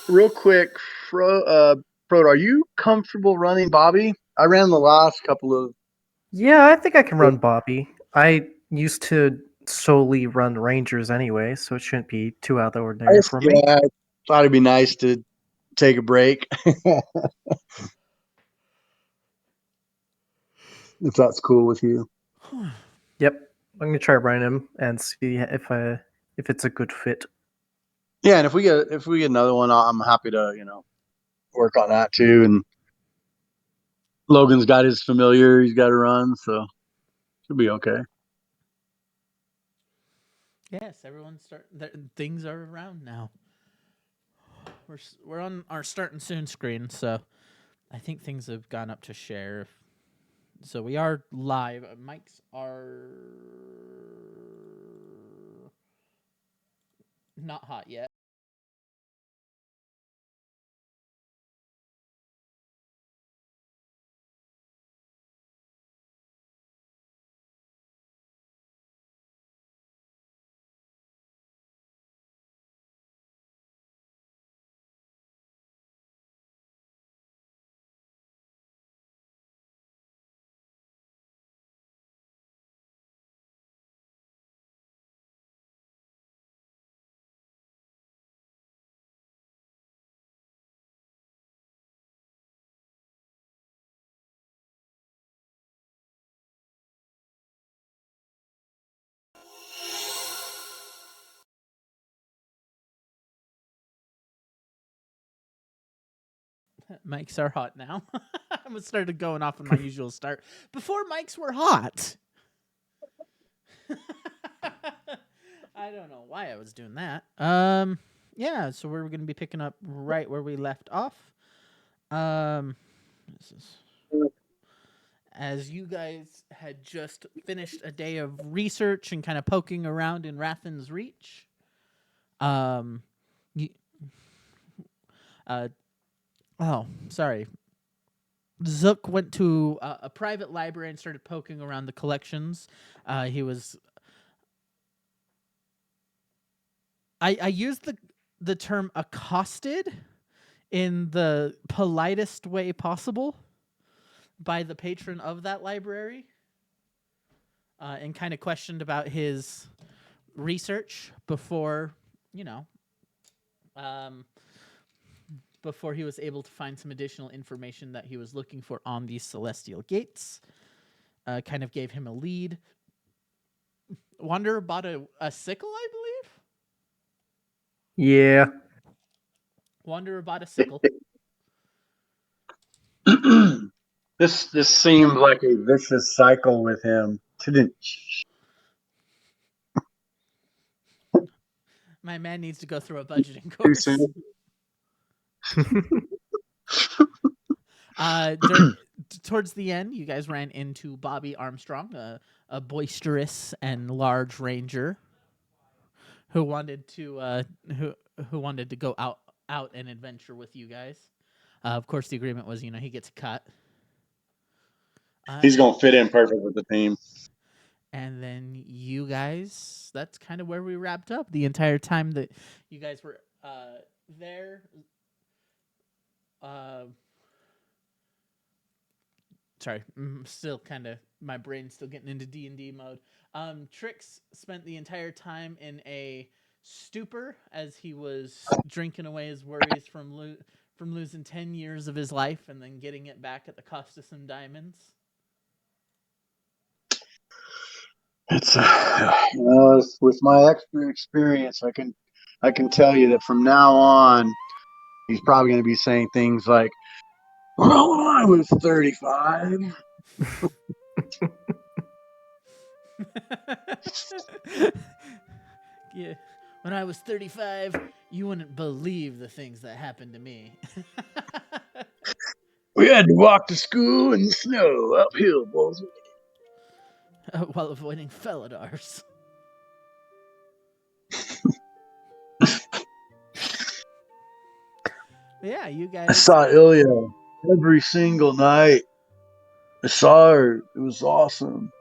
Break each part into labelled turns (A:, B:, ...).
A: real quick, Frodo, are you comfortable running Bobby? I ran the last couple of.
B: Yeah, I think I can run Bobby. I used to solely run Rangers anyway, so it shouldn't be too out of the ordinary for me.
A: Yeah, I thought it'd be nice to take a break if that's cool with you.
B: Yep, I'm gonna try running him and see if it's a good fit.
A: Yeah, and if we get another one, I'm happy to work on that too. And Logan's got his familiar he's got to run, so should be okay.
C: Yes, everyone's things are around now. We're on our starting soon screen, so I think things have gone up to share. So we are live. Mics are not hot yet. Mics are hot now. I started going off on my usual start. Before mics were hot. I don't know why I was doing that. Yeah, so we're going to be picking up right where we left off. This is as you guys had just finished a day of research and kind of poking around in Rathan's Reach. You, sorry. Zook went to a private library and started poking around the collections. He was. I used the term accosted in the politest way possible by the patron of that library, and kind of questioned about his research before, you know, um, before he was able to find some additional information that he was looking for on these celestial gates. Kind of gave him a lead. Wanderer bought a sickle, I believe.
B: Yeah,
C: Wanderer bought a sickle.
A: This seemed like a vicious cycle with him.
C: My man needs to go through a budgeting
A: Too
C: course.
A: soon.
C: Towards the end, you guys ran into Bobby Armstrong, a boisterous and large ranger who wanted to who wanted to go out and adventure with you guys. Of course, the agreement was, he gets a cut.
A: He's gonna fit in perfect with the team.
C: And then you guys, that's kind of where we wrapped up. The entire time that you guys were there, sorry, still kind of, my brain's still getting into D&D mode. Trix spent the entire time in a stupor as he was drinking away his worries from losing 10 years of his life and then getting it back at the cost of some diamonds.
A: It's with my extra experience, I can tell you that from now on, he's probably going to be saying things like, "Well, when I was 35."
C: Yeah. When I was 35, you wouldn't believe the things that happened to me.
A: We had to walk to school in the snow uphill, boys.
C: While avoiding Felidars. Yeah, you
A: I
C: guys.
A: saw Ilya every single night. I saw her. It was awesome.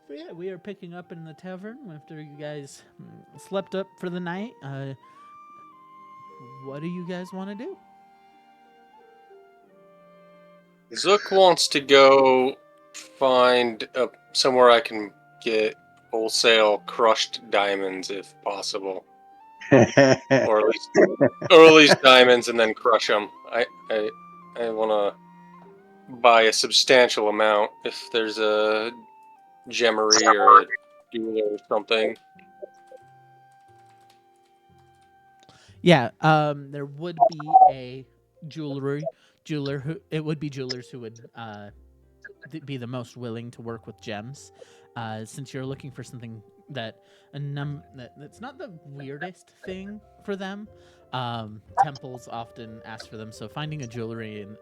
C: But yeah, we are picking up in the tavern after you guys slept up for the night. What do you guys want to do?
D: Zook wants to go find somewhere I can get wholesale crushed diamonds if possible, or at least diamonds and then crush them. I want to buy a substantial amount if there's a gemmery or a jeweler or something.
C: Yeah, there would be a jeweler who it would be jewelers who would be the most willing to work with gems, since you're looking for something that's not the weirdest thing for them. Temples often ask for them, so finding a jeweler in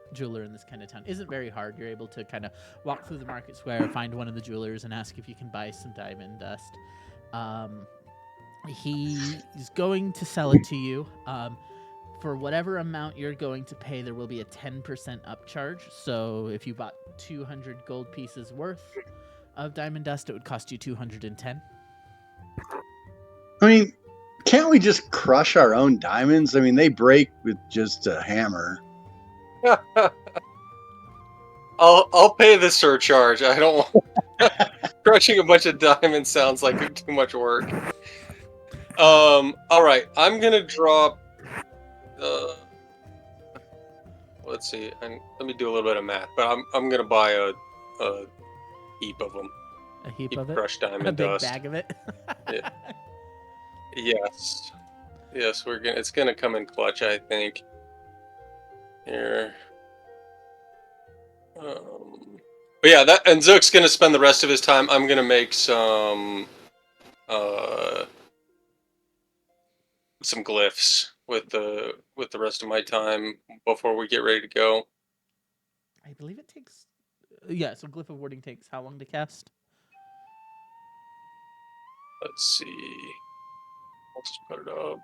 C: this kind of town isn't very hard. You're able to kind of walk through the market square, find one of the jewelers, and ask if you can buy some diamond dust. He is going to sell it to you. For whatever amount you're going to pay, there will be a 10% upcharge. So if you bought 200 gold pieces worth of diamond dust, it would cost you 210.
A: I mean, can't we just crush our own diamonds? I mean, they break with just a hammer.
D: I'll pay the surcharge. I don't want crushing a bunch of diamonds sounds like too much work. All right, I'm gonna drop. Let's see, and let me do a little bit of math. But I'm gonna buy a heap of them.
C: A heap of it.
D: Crushed diamond
C: A big
D: dust.
C: bag of it.
D: Yeah. Yes, it's gonna come in clutch, I think. Here. But yeah, and Zook's gonna spend the rest of his time. I'm gonna make some glyphs with the rest of my time before we get ready to go.
C: I believe it takes. Yeah, so Glyph of Warding takes how long to cast?
D: Let's see. Let's put it up.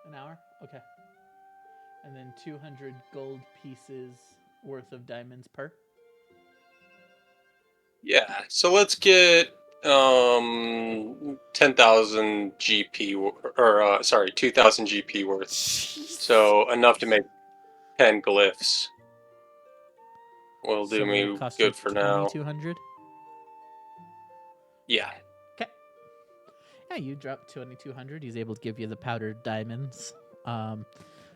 C: An hour? Okay. And then 200 gold pieces worth of diamonds per?
D: Yeah, so let's get 10,000 GP or 2,000 GP worth. So enough to make 10 glyphs. Will do me good for now.
C: 2,200?
D: Yeah.
C: Okay. Yeah, you drop 2,200. He's able to give you the powdered diamonds.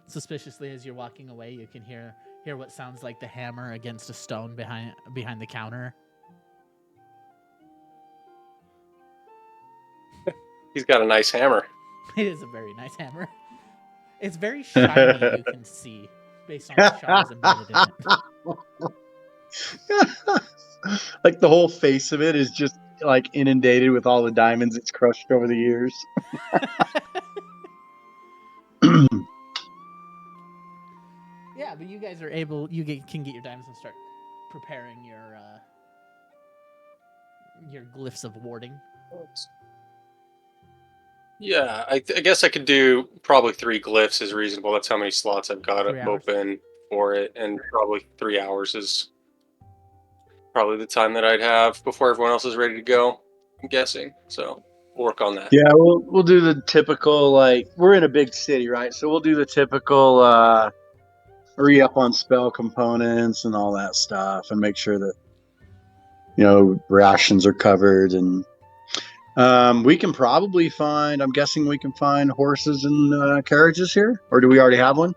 C: Suspiciously, as you're walking away, you can hear what sounds like the hammer against a stone behind the counter.
D: He's got a nice hammer.
C: It is a very nice hammer. It's very shiny, you can see, based on the shards embedded in it.
A: Like the whole face of it is just like inundated with all the diamonds it's crushed over the years.
C: Yeah, but you guys are able. Can get your diamonds and start preparing your glyphs of warding.
D: Yeah, I guess I could do probably 3 glyphs is reasonable. That's how many slots I've got open for it, and probably 3 hours is probably the time that I'd have before everyone else is ready to go. I'm guessing, so we'll work on that.
A: Yeah, we'll do the typical, like, we're in a big city, right? So we'll do the typical hurry up on spell components and all that stuff, and make sure that rations are covered, and we can probably find. I'm guessing we can find horses and carriages here, or do we already have one?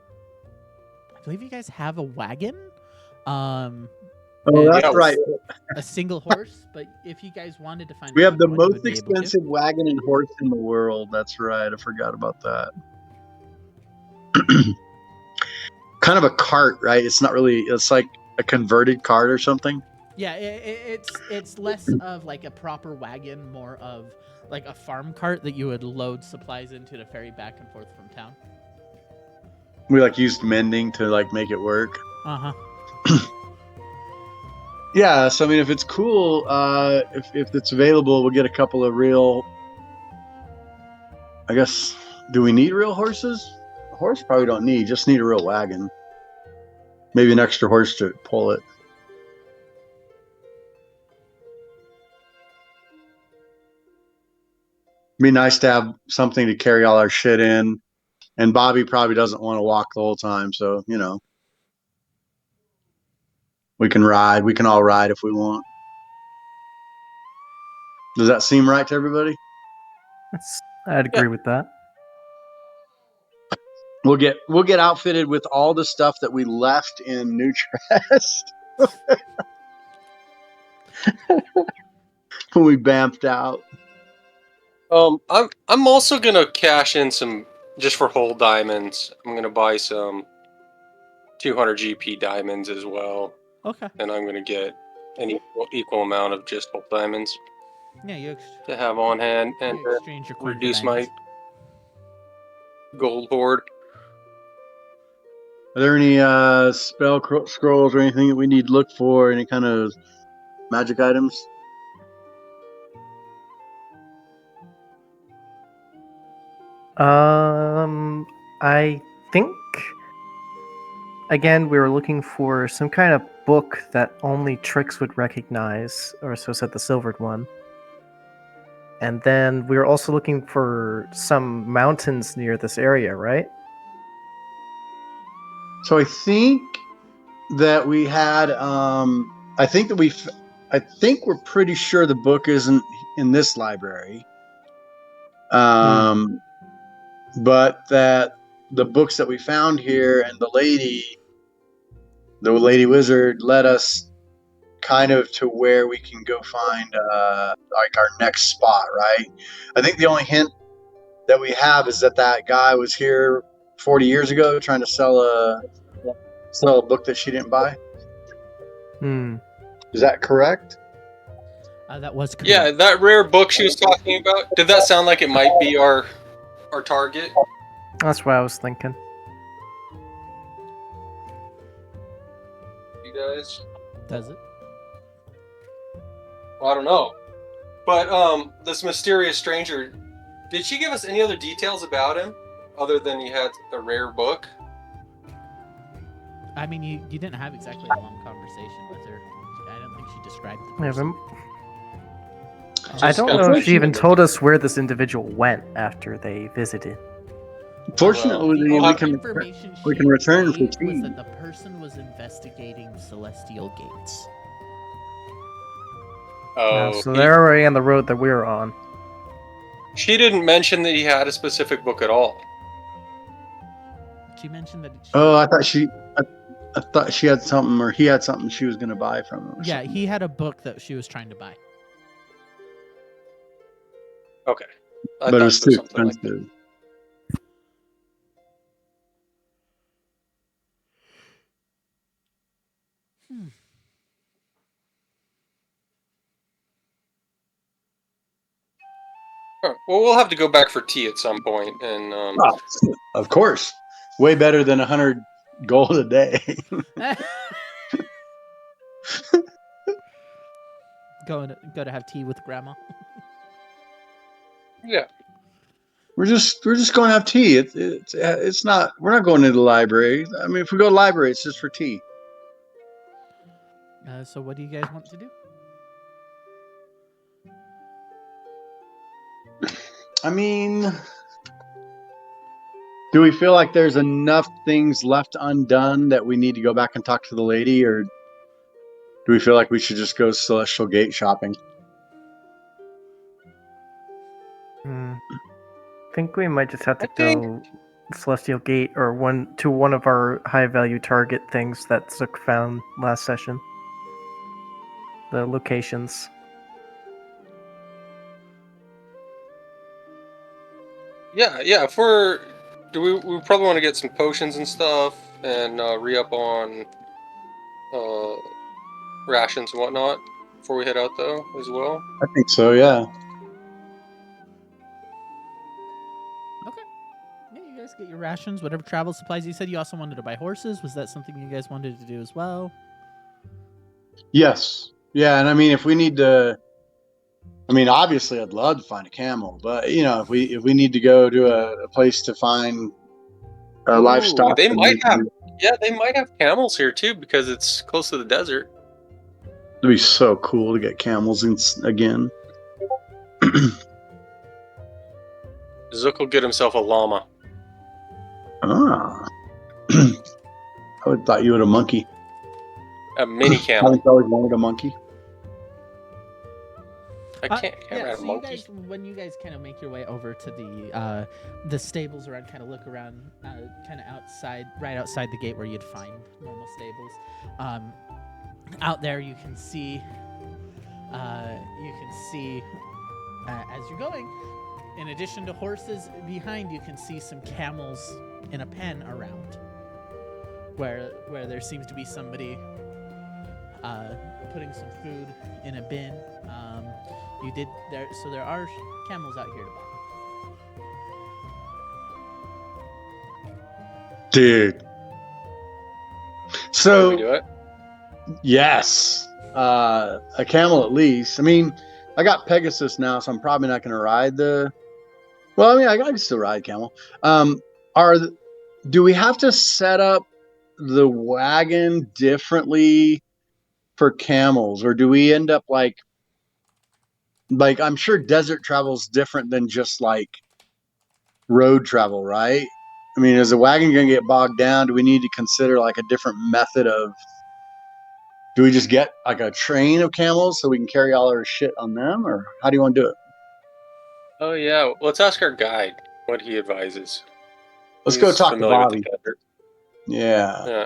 C: I believe you guys have a wagon.
A: Oh, that's right.
C: A single horse, but if you guys wanted to find,
A: we have the most expensive wagon and horse in the world. That's right. I forgot about that. Kind of a cart, right? It's not really. It's like a converted cart or something.
C: Yeah, it's less of like a proper wagon, more of like a farm cart that you would load supplies into to ferry back and forth from town.
A: We used mending to make it work.
C: Uh-huh.
A: Yeah, so I mean, if it's cool, if it's available, we'll get a couple of real. I guess, do we need real horses? A horse probably don't need. Just need a real wagon. Maybe an extra horse to pull it. Be nice to have something to carry all our shit in. And Bobby probably doesn't want to walk the whole time, so we can ride. We can all ride if we want. Does that seem right to everybody?
B: I'd agree with that.
A: We'll get outfitted with all the stuff that we left in New Trest when we bamped out.
D: I'm also gonna cash in some just for whole diamonds. I'm gonna buy some 200 GP diamonds as well,
C: Okay.
D: and I'm gonna get an equal amount of just whole diamonds
C: Yeah, you
D: to have on hand and
C: exchange your coin for
D: reduce my
C: diamonds.
D: gold hoard.
A: Are there any spell scrolls or anything that we need to look for? Any kind of magic items?
B: I think again we were looking for some kind of book that only Trix would recognize, or so said the silvered one. And then we were also looking for some mountains near this area, right?
A: So I think that we had. I think that I think we're pretty sure the book isn't in this library. But that the books that we found here and the lady wizard led us kind of to where we can go find like our next spot, right? I think the only hint that we have is that guy was here 40 years ago trying to sell a book that she didn't buy. Is that correct?
C: That was correct.
D: Yeah, that rare book she was talking about. Did that sound like it might be our target?
B: That's what I was thinking.
D: You guys?
C: Does it?
D: Well, I don't know. But this mysterious stranger, did she give us any other details about him other than he had a rare book?
C: I mean, you didn't have exactly a long conversation with her. I don't think she described the person.
B: I don't know if she even told us where this individual went after they visited.
A: Fortunately,
C: The
A: we
C: only
A: can
C: information
A: we
C: she
A: can return for
C: gave
A: tea.
C: was that the person was investigating celestial gates.
D: Oh,
B: So they're already on the road that we're on.
D: She didn't mention that he had a specific book at all.
C: She mentioned that.
A: I thought she had something, or he had something she was going to buy from him.
C: Yeah, he had a book that she was trying to buy.
D: Okay,
A: But it was too expensive.
D: Well, we'll have to go back for tea at some point, and
A: of course, way better than 100 gold a day.
C: Go to have tea with grandma.
D: Yeah,
A: we're just going to have tea. It's not. We're not going to the library. I mean, if we go to the library, it's just for tea.
C: So what do you guys want to do?
A: I mean, do we feel like there's enough things left undone that we need to go back and talk to the lady, or do we feel like we should just go Celestial Gate shopping?
B: I think we might just have to go Celestial Gate or one of our high value target things that Zook found last session. The locations.
D: yeah. If we probably want to get some potions and stuff, and re-up on rations and whatnot before we head out, though, as well.
A: I think so. Yeah.
C: Okay. Yeah, you guys get your rations, whatever travel supplies. You said you also wanted to buy horses. Was that something you guys wanted to do as well?
A: Yes. Yeah, and I mean, if we need to, I mean, obviously, I'd love to find a camel, but if we need to go to a place to find livestock,
D: they might have Yeah, they might have camels here too because it's close to the desert.
A: It'd be so cool to get camels again.
D: Zook will get himself a llama.
A: Ah. I would have thought you had a monkey.
D: A mini
A: I
D: camel.
A: think I always wanted a monkey.
D: I can't
C: Yeah,
D: ride a
C: so
D: monkey.
C: you guys, when you guys kind of make your way over to the stables around, kind of look around, kind of outside, right outside the gate where you'd find normal stables. Out there, you can see, as you're going. In addition to horses behind, you can see some camels in a pen around, where there seems to be somebody putting some food in a bin. So there are camels out here to buy.
A: Dude.
D: Can we
A: So,
D: do it?
A: yes. A camel at least. I mean, I got Pegasus now, so I'm probably not going to ride the... Well, I mean, I can still ride camel. Do we have to set up the wagon differently for camels, or do we end up like I'm sure desert travel is different than just like road travel, right? I mean, is the wagon going to get bogged down? Do we need to consider like a different method of? Do we just get like a train of camels so we can carry all our shit on them, or how do you want to do it?
D: Oh yeah, let's ask our guide what he advises.
A: Let's go
D: He's
A: talk to
D: familiar with
A: Bobby.
D: the desert.
A: Yeah.
D: Yeah.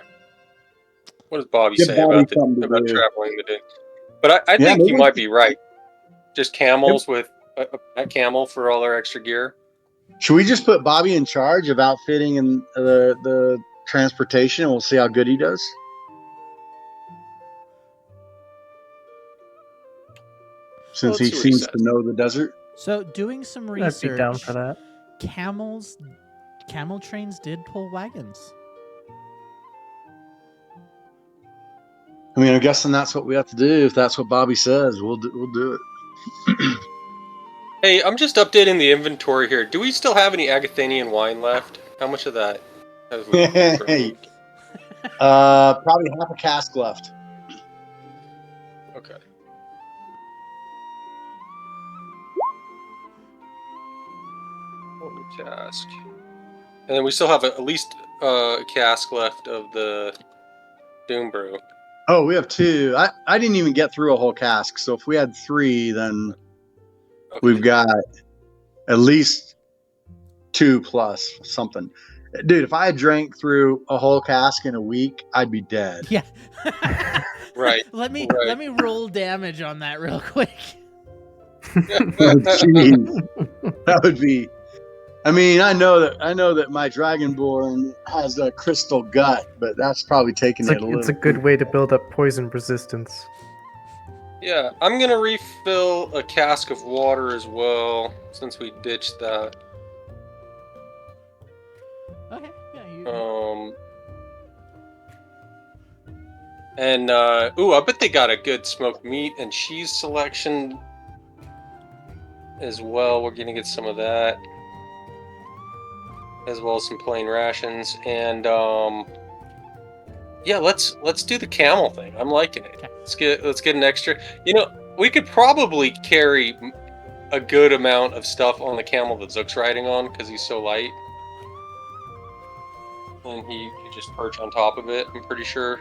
D: What does Bobby
A: Give
D: say
A: Bobby
D: about
A: something to do.
D: traveling the day? But I
A: Yeah,
D: think
A: maybe
D: you
A: we
D: might
A: should-
D: be right. Just camels with a camel for all our extra gear.
A: Should we just put Bobby in charge of outfitting and the transportation, and we'll see how good he does? Since
D: Let's
A: he
D: see what he
A: seems
D: says.
A: to know the desert.
C: So, doing some
B: I'd
C: research,
B: be down for that.
C: camel trains did pull wagons.
A: I mean, I'm guessing that's what we have to do. If that's what Bobby says, we'll do it.
D: Hey, I'm just updating the inventory here. Do we still have any Agathanian wine left? How much of that have we removed?
A: Probably half a cask left.
D: Okay. One cask. And then we still have at least a cask left of the Doom Brew.
A: Oh, we have two. I didn't even get through a whole cask. So if we had three, then
D: Okay.
A: we've got at least 2 plus something. Dude, if I had drank through a whole cask in a week, I'd be dead.
C: Yeah.
D: Right.
C: Let me
D: Right.
C: roll damage on that real quick.
A: Jeez. That would be. I mean, I know that my Dragonborn has a crystal gut, but that's probably taking it a little.
B: It's a good way to build up poison resistance.
D: Yeah, I'm gonna refill a cask of water as well, since we ditched that.
C: Okay. Yeah.
D: And I bet they got a good smoked meat and cheese selection as well. We're gonna get some of that, as well as some plain rations. And yeah, let's do the camel thing. I'm liking it.
C: Okay.
D: Let's get an extra. We could probably carry a good amount of stuff on the camel that Zook's riding on because he's so light. And he could just perch on top of it, I'm pretty sure,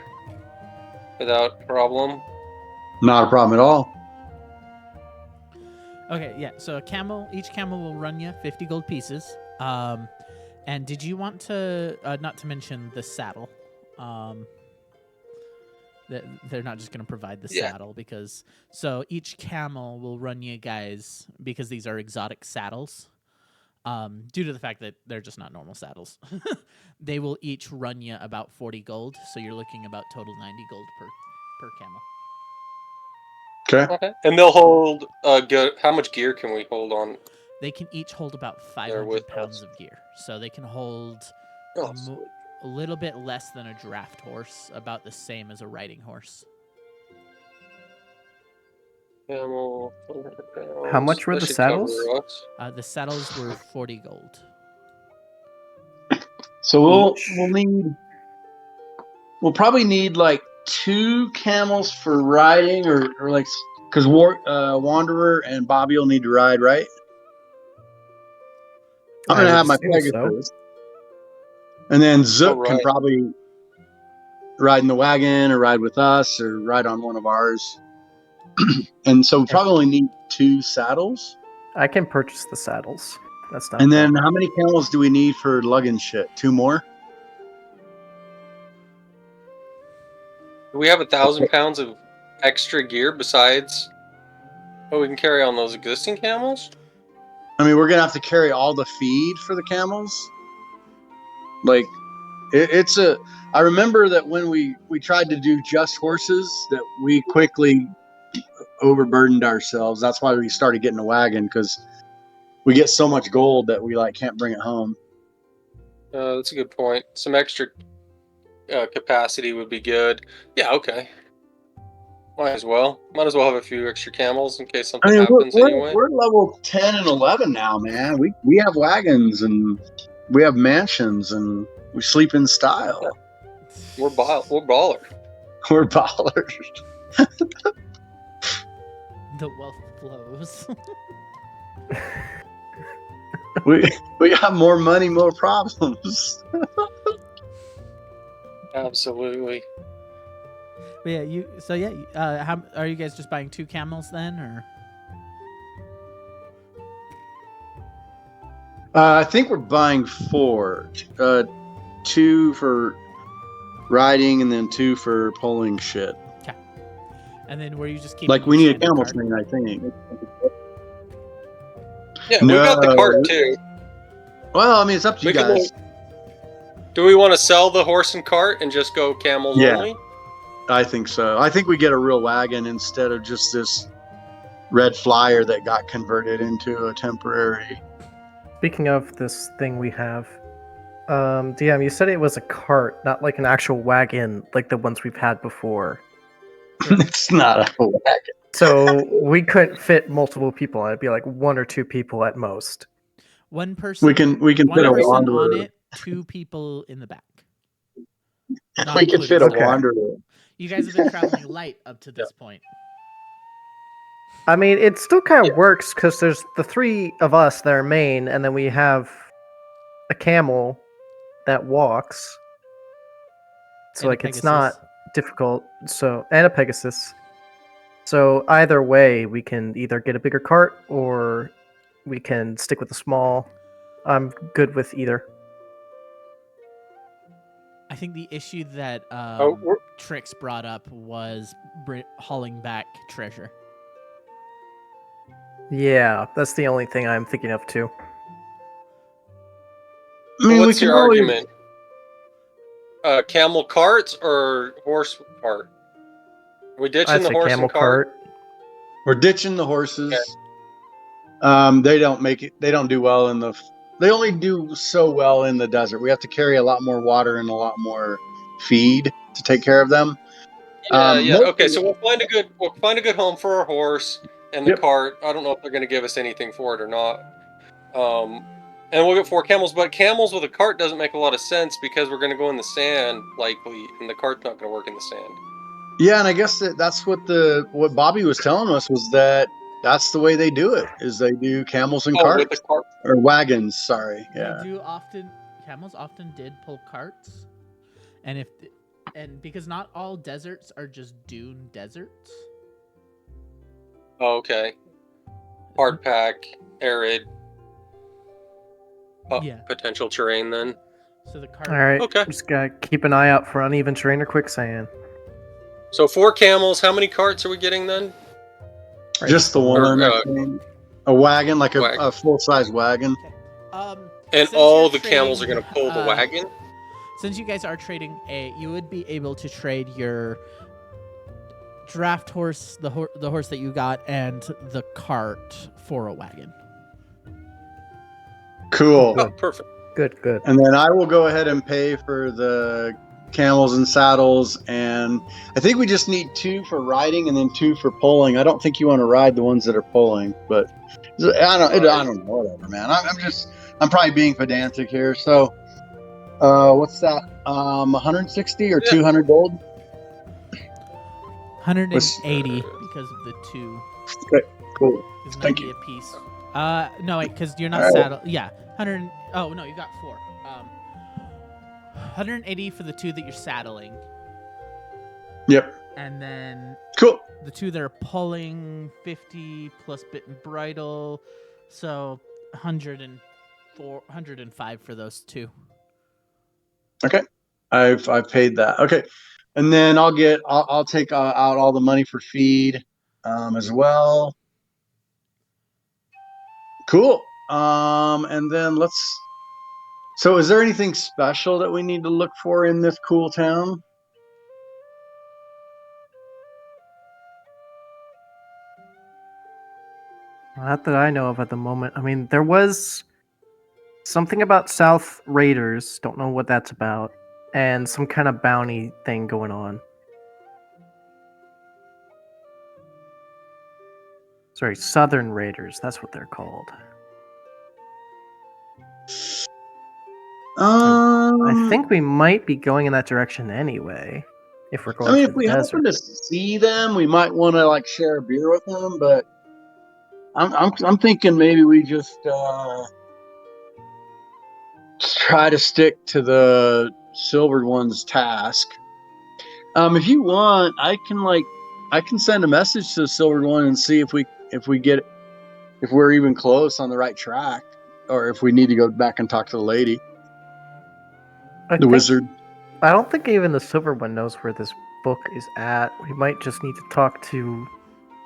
D: without problem.
A: Not a problem at all.
C: Okay, yeah. So each camel will run you 50 gold pieces. And did you want to, not to mention the saddle? They're not just going to provide the saddle because so each camel will run you guys, because these are exotic saddles. Due to the fact that they're just not normal saddles, they will each run you about 40 gold. So you're looking about total 90 gold per camel.
A: Okay.
D: And they'll hold how much gear can we hold on?
C: They can each hold about
D: They're with
C: 500 pounds
D: us.
C: of gear. So they can hold
D: Oh,
C: a little bit less than a draft horse, about the same as a riding horse.
D: camel.
B: How much were
D: That
B: the
D: should
B: saddles?
D: cover us.
C: The saddles were 40 gold.
A: So we'll
B: Each.
A: need we'll probably need like 2 camels for riding, or like because Wanderer and Bobby will need to ride, right? I'm
B: I
A: gonna
B: would
A: have my
B: assume
A: Pegasus,
B: so.
A: and then Zook can
D: right.
A: probably ride in the wagon or ride with us or ride on one of ours. And so we probably only need 2 saddles.
B: I can purchase the saddles. That's not.
A: And
B: a
A: then
B: problem.
A: how many camels do we need for lugging shit? 2 more?
D: Do we have 1,000 pounds of extra gear besides what we can carry on those existing camels?
A: I mean, we're gonna have to carry all the feed for the camels. Like, it's a. I remember that when we tried to do just horses, that we quickly overburdened ourselves. That's why we started getting a wagon, because we get so much gold that we like can't bring it home.
D: That's a good point. Some extra capacity would be good. Yeah, okay. Might as well have a few extra camels in case
A: I
D: something
A: mean,
D: happens anyway.
A: we're level 10 and 11 now, man. We have wagons and we have mansions and we sleep in style.
D: We're baller.
A: We're ballers.
C: The wealth flows.
A: We got more money, more problems.
D: Absolutely.
C: But yeah, how are you guys just buying 2 camels then, or?
A: I think we're buying 4. 2 for riding and then 2 for pulling shit.
C: Okay. And then were you just keeping
A: Like we
C: your
A: need a
C: standard
A: camel
C: cart?
A: train, I think.
D: Yeah, we got the cart too.
A: Well, I mean, it's up to you guys.
D: Do we want to sell the horse and cart and just go camels only?
A: I think so. I think we get a real wagon instead of just this red flyer that got converted into a temporary.
B: Speaking of this thing we have, DM, you said it was a cart, not like an actual wagon like the ones we've had before.
A: It's not a wagon.
B: So we couldn't fit multiple people on it. It'd be like 1 or 2 people at most.
C: One person.
A: We can
C: one
A: fit a
C: person
A: wanderer.
C: on it. 2 people in the back. Not
A: We can
C: including
A: fit a
B: Okay.
A: wanderer.
C: You guys have been traveling light up to this point.
B: I mean, it still kind of works because there's the 3 of us that are main, and then we have a camel that walks. So
C: And a
B: like it's not
C: Pegasus.
B: difficult. So and a Pegasus. So either way, we can either get a bigger cart or we can stick with the small. I'm good with either.
C: I think the issue that
D: we're-
C: Trix brought up was hauling back treasure.
B: Yeah, that's the only thing I'm thinking of too.
A: I mean,
D: What's
A: we can
D: your
A: always,
D: argument? Camel carts or horse cart? Are we ditching
B: I'd
D: the
B: say
D: horse
B: camel
D: and cart?
A: We're ditching the horses. They don't make it. They don't do well in the. They only do so well in the desert. We have to carry a lot more water and a lot more feed to take care of them.
D: Yeah.
A: Most
D: Okay,
A: of
D: so we'll find a good home for our horse and the
A: Yep.
D: cart. I don't know if they're going to give us anything for it or not. And we'll get 4 camels, but camels with a cart doesn't make a lot of sense because we're going to go in the sand likely, and the cart's not going to work in the sand.
A: Yeah, and I guess that's what Bobby was telling us was that that's the way they do it. Is they do camels and
D: With
A: carts
D: the cart.
A: or wagons. Sorry, yeah.
C: Camels often did pull carts, and because not all deserts are just dune deserts.
D: Oh, okay. Hard pack, arid.
C: Yeah.
D: Potential terrain then.
C: So the cart.
B: All right,
D: Okay.
B: just gotta keep an eye out for uneven terrain or quicksand.
D: So 4 camels. How many carts are we getting then?
B: Right.
A: Just the one.
D: Or,
A: I think. A wagon, like
D: wagon.
A: a full-size wagon.
C: Okay.
D: And
C: Since
D: all
C: you're
D: the camels are
C: trading,
D: going to pull the wagon?
C: Since you guys are trading you would be able to trade your draft horse, the horse that you got, and the cart for a wagon.
A: Cool.
D: Oh, perfect.
B: Good.
A: And then I will go ahead and pay for the camels and saddles, and I think we just need 2 for riding and then 2 for pulling. I don't think you want to ride the ones that are pulling, but I don't know, whatever, man. I'm probably being pedantic here. So What's that? 160 or
D: Yeah.
A: 200 gold?
C: 180 because of the 2.
A: Okay, cool.
C: Is
A: Thank
C: 90
A: you.
C: a piece. No, wait, because you're not
A: All right.
C: saddled. Yeah, 100. Oh no, you got 4. 180 for the 2 that you're saddling,
A: Yep.
C: and then
A: Cool.
C: the 2 that are pulling 50 plus bit and bridle, so 105 for those 2.
A: Okay. I've paid that. Okay. And then I'll take out all the money for feed as well. Cool. And then so is there anything special that we need to look for in this cool town?
B: Not that I know of at the moment. I mean, there was something about South Raiders. Don't know what that's about, and some kind of bounty thing going on. Sorry, Southern Raiders. That's what they're called. I think we might be going in that direction anyway, if we're
A: I
B: going
A: mean,
B: through
A: if
B: the
A: we
B: desert.
A: happen to see them, we might want to like share a beer with them. But I'm thinking maybe we just try to stick to the Silvered One's task. If you want, I can send a message to the Silvered One and see if we're even close on the right track, or if we need to go back and talk to the lady, the wizard.
B: I don't think even the Silver One knows where this book is at. We might just need to talk to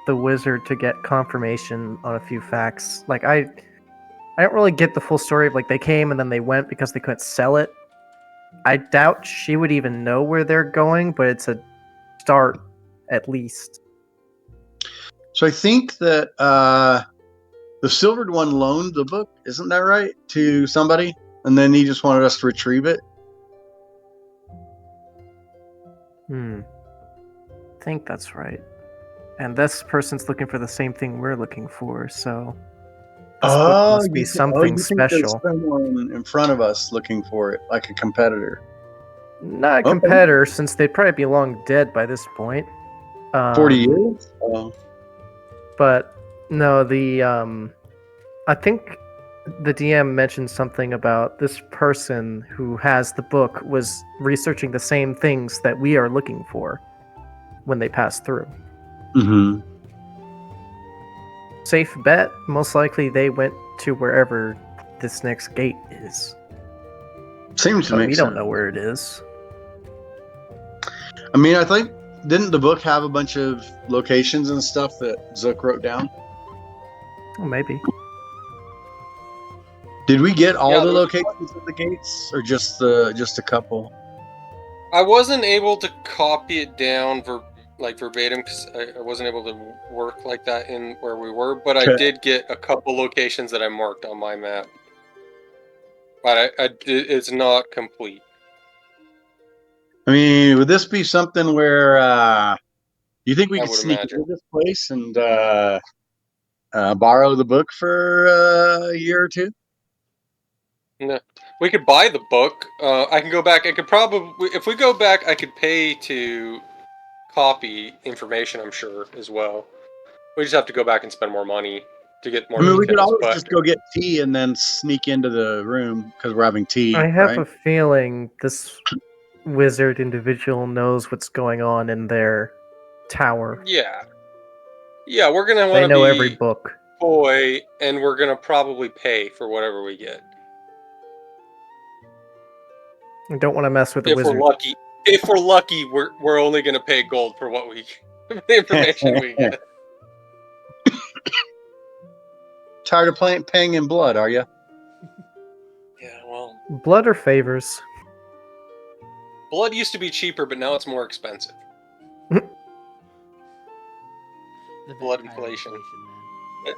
B: the wizard to get confirmation on a few facts. Like I don't really get the full story of like they came and then they went because they couldn't sell it. I doubt she would even know where they're going, but it's a start at least.
A: So I think that the Silvered One loaned the book, isn't that right, to somebody, and then he just wanted us to retrieve it.
B: I think that's right. And this person's looking for the same thing we're looking for, so this book must be something
A: you think
B: special.
A: there's someone in front of us looking for it, like a competitor?
B: Not a
A: Okay.
B: competitor, since they'd probably be long dead by this point.
A: 40 years? Oh.
B: But no, I think the DM mentioned something about this person who has the book was researching the same things that we are looking for when they pass through.
A: Mm-hmm.
B: Safe bet, most likely they went to wherever this next gate is.
A: Seems to
B: But
A: make
B: we
A: sense.
B: don't know where it is.
A: I mean, I think, didn't the book have a bunch of locations and stuff that Zook wrote down?
B: Oh, maybe.
A: Did we get all
D: Yeah,
A: the
D: there was
A: locations of the gates, or just a couple?
D: I wasn't able to copy it down verbatim because I wasn't able to work like that in where we were, but I
A: Okay.
D: did get a couple locations that I marked on my map. But it's not complete.
A: I mean, would this be something where you think we
D: I
A: could
D: would
A: sneak
D: imagine.
A: into this place and borrow the book for a year or two?
D: No, we could buy the book. I can go back. I could probably, if we go back, I could pay to copy information. I'm sure as well. We just have to go back and spend more money to get more
A: I mean, we could
D: details.
A: always
D: But
A: just go get tea and then sneak into the room because we're having tea,
B: I have
A: right?
B: a feeling this wizard individual knows what's going on in their tower.
D: yeah, we're gonna
B: They
D: want to
B: know every
D: be
B: book.
D: coy, and we're gonna probably pay for whatever we get.
B: I don't want to mess with the
D: If
B: wizard.
D: we're lucky, we're only gonna pay gold for what we the information we get.
A: Tired of paying in blood, are you?
D: Yeah, well,
B: Blood or favors?
D: blood used to be cheaper, but now it's more expensive.
C: The
D: Blood
C: vampire
D: inflation.
C: man.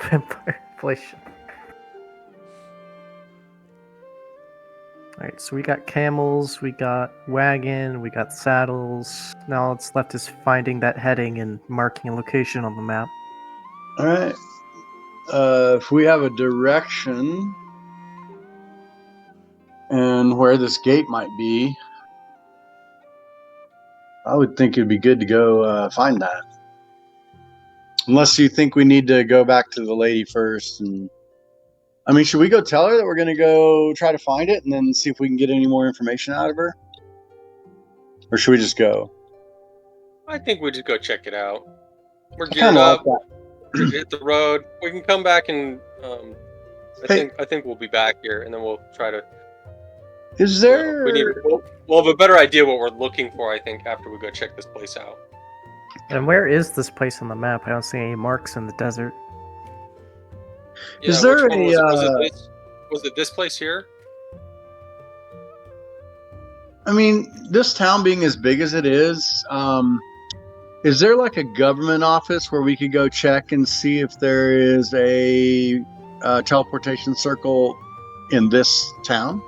B: Vampire inflation. Alright, so we got camels, we got wagon, we got saddles. Now all that's left is finding that heading and marking a location on the map.
A: All right. If we have a direction, and where this gate might be, I would think it'd be good to go find that. Unless you think we need to go back to the lady first. And I mean, should we go tell her that we're going to go try to find it and then see if we can get any more information out of her? Or should we just go?
D: I think we just go check it out. We're
A: I
D: geared
A: kinda like
D: up.
A: that.
D: We're gonna hit the road. We can come back and
A: Hey.
D: I think we'll be back here, and then we'll try to.
A: Is
D: You know,
A: there...
D: we'll have a better idea what we're looking for. I think after we go check this place out.
B: And where is this place on the map? I don't see any marks in the desert.
D: Yeah,
A: Is there
D: which one was it?
A: a...
D: Was it this place here?
A: I mean, this town being as big as it is there like a government office where we could go check and see if there is a teleportation circle in this town?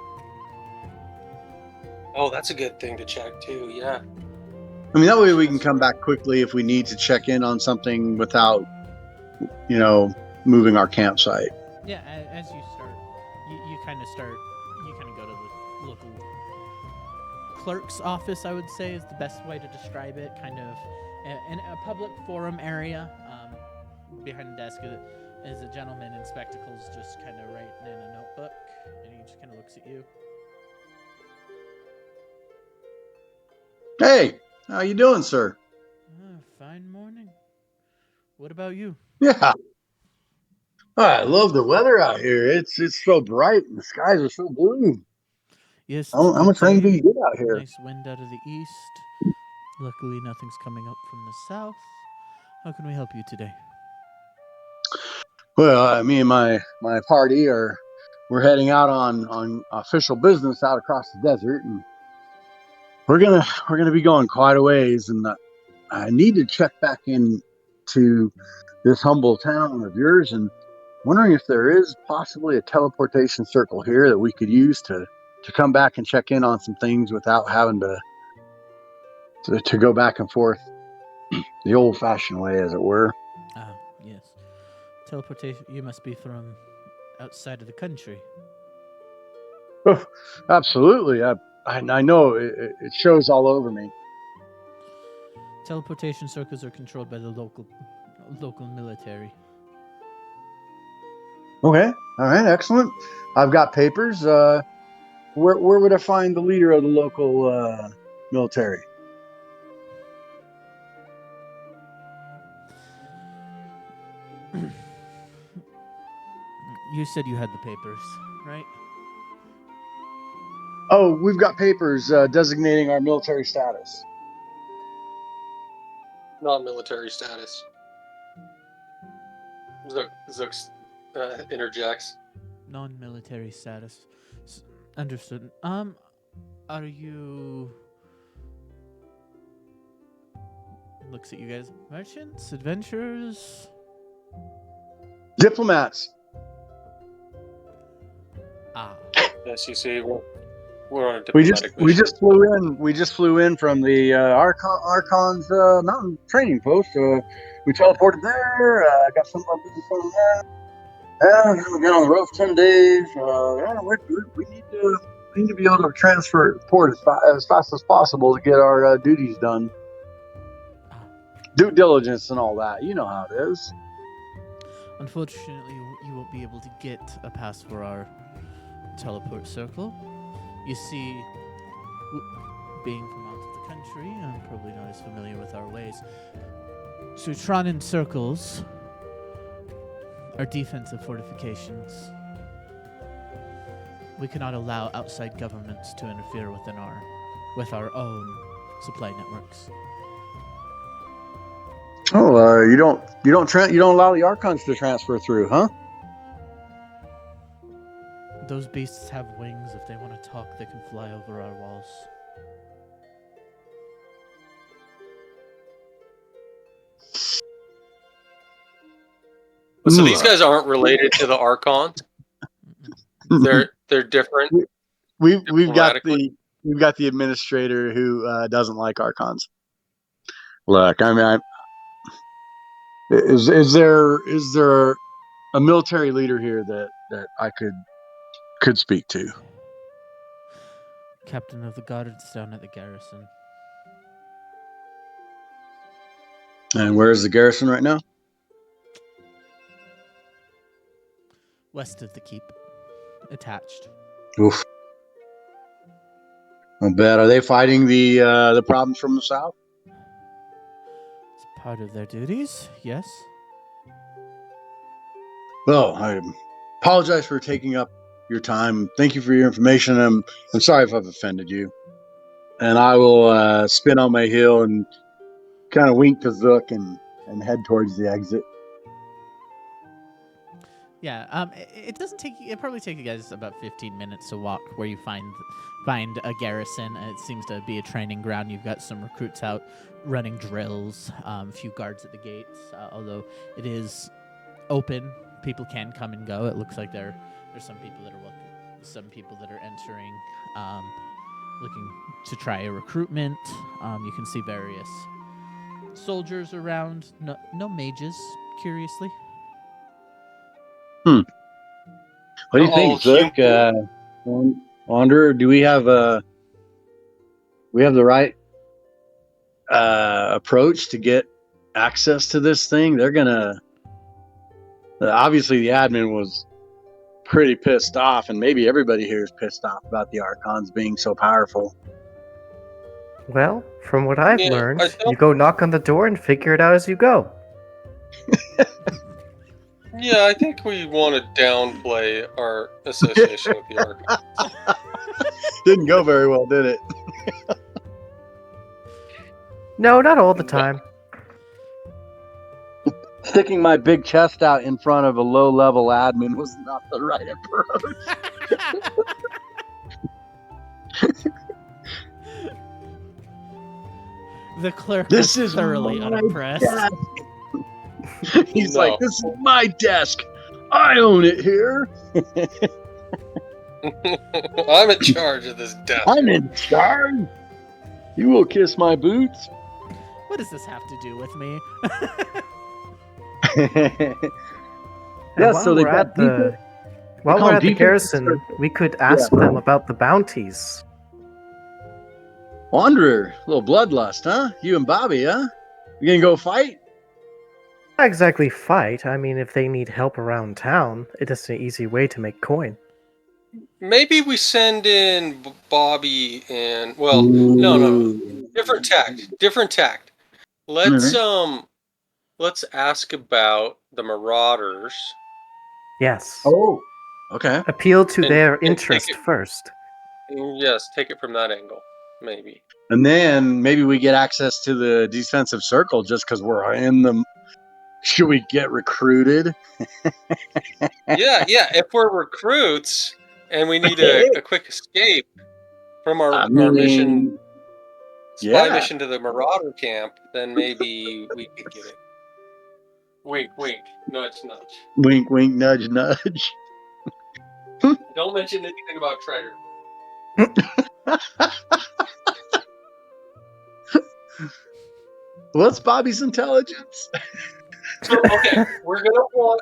D: Oh, that's a good thing to check too. Yeah.
A: I mean, that way we can come back quickly if we need to check in on something without, moving our campsite.
C: Yeah, as you start, you kind of go to the local clerk's office, I would say, is the best way to describe it. Kind of in a public forum area. Behind the desk is a gentleman in spectacles just kind of writing in a notebook, and he just kind of looks at you.
A: Hey, how you doing, sir?
C: Fine morning. What about you?
A: Yeah. I love the weather out here. It's so bright and the skies are so blue.
C: Yes.
A: How much rain do you get out here?
C: Nice wind out of the east. Luckily, nothing's coming up from the south. How can we help you today?
A: Well, me and my party we're heading out on official business out across the desert, and we're gonna be going quite a ways, and I need to check back into this humble town of yours, and wondering if there is possibly a teleportation circle here that we could use to come back and check in on some things without having to go back and forth the old-fashioned way, as it were.
C: Ah, yes. Teleportation. You must be from outside of the country.
A: Oh, absolutely. I know it shows all over me.
C: Teleportation circles are controlled by the local military.
A: Okay. All right. Excellent. I've got papers. Where would I find the leader of the local military?
C: You said you had the papers, right?
A: Oh, we've got papers designating our military status.
D: Non-military status. Zook interjects.
C: Non-military status. Understood. Are you... Looks at you guys. Merchants? Adventurers?
A: Diplomats.
C: Ah.
D: Yes, you see, we're on a diplomatic
A: We just flew in from the Archon's mountain training post. We teleported there. Got some of our business on there. Yeah, we've been on the road for 10 days. We need to be able to transport as fast as possible to get our duties done. Due diligence and all that. You know how it is.
C: Unfortunately, you won't be able to get a pass for our teleport circle. You see, being from out of the country, I'm probably not as familiar with our ways. Sutranan circles are defensive fortifications. We cannot allow outside governments to interfere with our own supply networks.
A: Oh, you don't allow the Archons to transfer through, huh?
C: Those beasts have wings. If they want to talk, they can fly over our walls.
D: So these guys aren't related to the Archons. They're different.
A: We've got the administrator who doesn't like Archons. Look, I mean, is there a military leader here that I could speak to?
C: captain of the guards down at the garrison.
A: And where is the garrison right now?
C: West of the keep. Attached.
A: Oof. I bet. Are they fighting the problems from the south?
C: It's part of their duties, yes.
A: Well, I apologize for taking up your time. Thank you for your information. I'm sorry if I've offended you. And I will spin on my heel and kind of wink to Zook and head towards the exit.
C: Yeah, it doesn't take. It probably take you guys about 15 minutes to walk where you find a garrison. It seems to be a training ground. You've got some recruits out running drills. A few guards at the gates. Although it is open, people can come and go. It looks like there's some people that are some people that are entering, looking to try a recruitment. You can see various soldiers around. No mages, curiously.
A: What do you
D: All
A: think, Zook? Wanderer, do we have the right approach to get access to this thing? They're gonna obviously the admin was pretty pissed off, and maybe everybody here is pissed off about the Archons being so powerful.
B: Well, from what I've
D: Yeah,
B: learned,
D: I don't-
B: you go knock on the door and figure it out as you go.
D: Yeah, I think we want to downplay our association with the Archons.
A: Didn't go very well, did it?
B: No, not all the time.
A: Sticking my big chest out in front of a low-level admin was not the right approach.
C: The clerk
A: This
C: was
A: is
C: thoroughly
A: my
C: unimpressed.
A: desk. He's
D: No.
A: like, this is my desk. I own it here.
D: I'm in charge of this desk.
A: I'm in charge. You will kiss my boots.
C: What does this have to do with me?
B: And
A: Yeah,
B: while
A: so they
B: we're
A: got
B: at the while
A: call
B: we're
A: them
B: at the
A: defensive
B: garrison,
A: circles.
B: we could ask them about the bounties.
A: Wanderer, a little bloodlust, huh? You and Bobby, huh? You gonna go fight?
B: Not exactly fight. I mean, if they need help around town, it is an easy way to make coin.
D: Maybe we send in Bobby and no. Different tact. Let's ask about the Marauders.
B: Yes.
A: Oh, okay.
B: Appeal to
D: And-
B: their
D: and take
B: interest
D: it-
B: first.
D: Yes, take it from that angle, maybe.
A: And then maybe we get access to the defensive circle just because we're in them. Should we get recruited?
D: Yeah. If we're recruits and we need a quick escape from our mission, spy
A: yeah.
D: mission to the Marauder camp, then maybe we could get it. Wink, nudge.
A: Wink, wink, nudge, nudge.
D: Don't mention anything about treasure.
A: What's Bobby's intelligence?
D: So, okay, we're gonna want.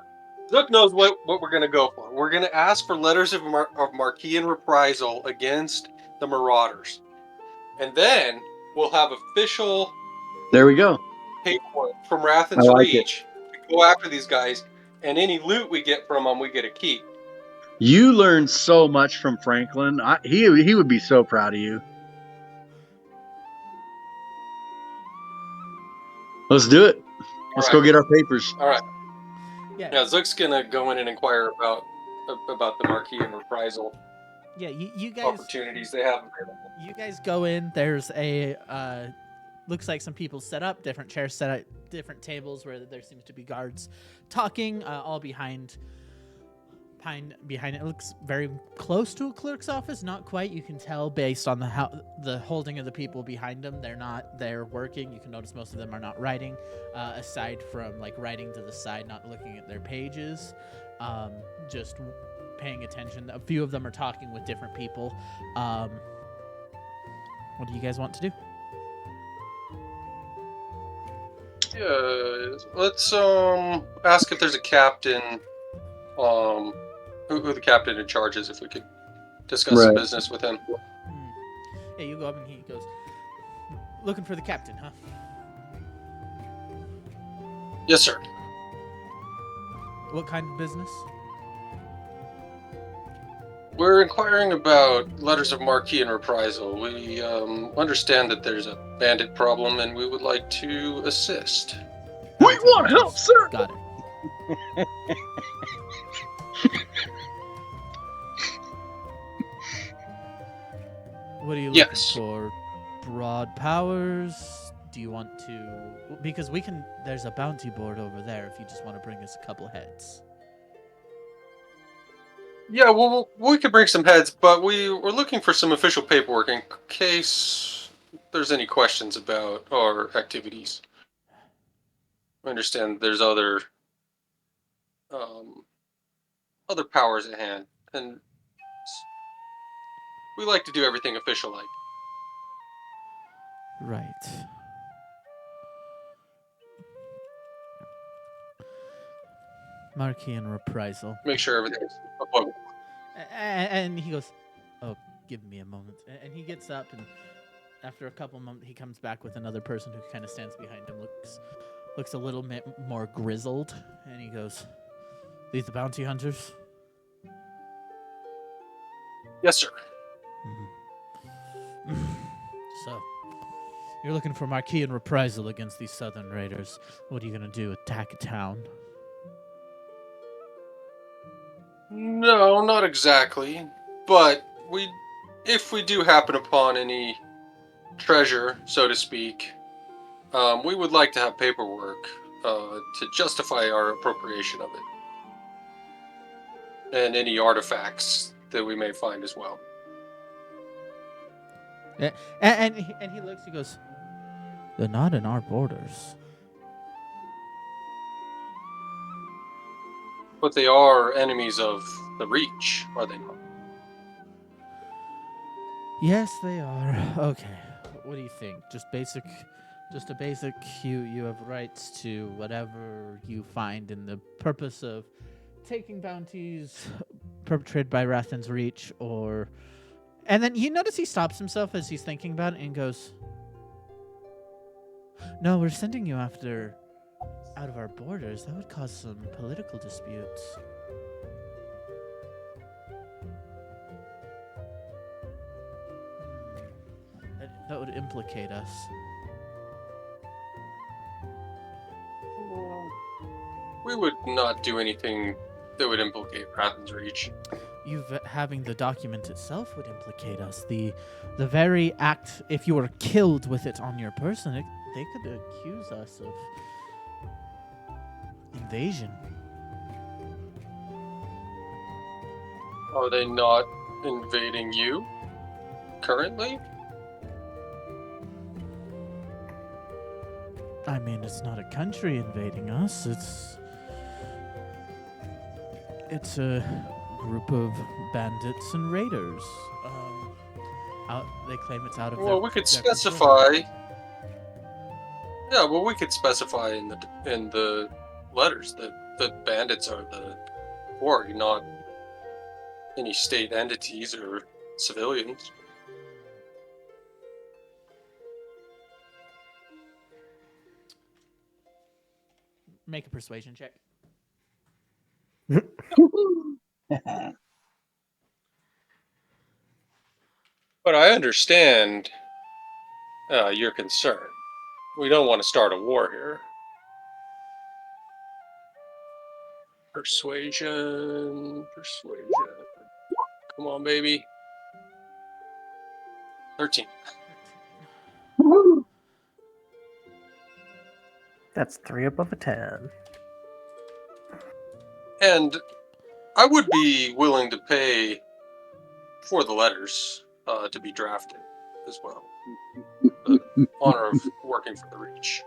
D: Zook knows what we're gonna go for. We're gonna ask for letters of Marquis reprisal against the Marauders, and then we'll have official
A: There we go.
D: paperwork from Rathan's
A: I like
D: Reach to go after these guys, and any loot we get from them, we get a keep.
A: You learned so much from Franklin. He would be so proud of you. Let's do it. Let's go get our papers.
D: All right.
C: Yeah,
D: Yeah, Zook's gonna go in and inquire about the Marquis and reprisal
C: yeah. You guys,
D: opportunities they have available.
C: you guys go in. There's a looks like some people set up different chairs, set up different tables where there seems to be guards talking, all behind it. Looks very close to a clerk's office, not quite. You can tell based on the holding of the people behind them. They're not there working. You can notice most of them are not writing, aside from like writing to the side, not looking at their pages, just paying attention. A few of them are talking with different people. What do you guys want to do?
D: Yeah, let's ask if there's a captain, who the captain in charge is, if we could discuss
A: Right.
D: business with him.
C: Yeah, you go up and he goes, looking for the captain, huh?
D: Yes, sir.
C: What kind of business?
D: We're inquiring about letters of marque and reprisal. We understand that there's a bandit problem, and we would like to assist.
A: We
C: Bounty
A: want help,
C: hunters.
A: sir.
C: Got it. What are you looking
D: Yes.
C: for? Broad powers? Do you want to? Because we can. There's a bounty board over there. If you just want to bring us a couple heads.
D: Yeah, well, we could bring some heads, but we're looking for some official paperwork in case there's any questions about our activities. I understand there's other powers at hand, and we like to do everything official-like.
C: Right. Marquee and reprisal.
D: Make sure everything's above.
C: And he goes, "Oh, give me a moment." And he gets up, and after a couple moments, he comes back with another person who kind of stands behind him. Looks a little bit more grizzled, and he goes, "These the bounty hunters?"
D: Yes, sir.
C: So, you're looking for Marquis and reprisal against these southern raiders. What are you gonna do? Attack a town?
D: No, not exactly. But if we do happen upon any treasure, so to speak, we would like to have paperwork to justify our appropriation of it, and any artifacts that we may find as well.
C: And he looks. He goes, "They're not in our borders."
D: But they are enemies of the Reach, are they not?
C: Yes, they are. Okay. What do you think? Just a basic. You have rights to whatever you find in the purpose of taking bounties perpetrated by Rathan's Reach, or. And then you notice he stops himself as he's thinking about it and goes, "No, we're sending you after out of our borders. That would cause some political disputes." That would implicate us.
D: We would not do anything that would implicate Rathan's Reach.
C: Having the document itself would implicate us. The very act, if you were killed with it on your person, they could accuse us of invasion.
D: Are they not invading you currently?
C: I mean, it's not a country invading us. It's a group of bandits and raiders. They claim it's out of
D: Well,
C: their,
D: we could
C: their control.
D: specify. Yeah, well, we could specify in the letters that the bandits are the Horde, not any state entities or civilians.
C: Make a persuasion check.
D: But I understand your concern. We don't want to start a war here. Persuasion. Come on, baby. 13.
B: That's 3 above a 10.
D: And I would be willing to pay for the letters to be drafted as well. The honor of working for the Reach.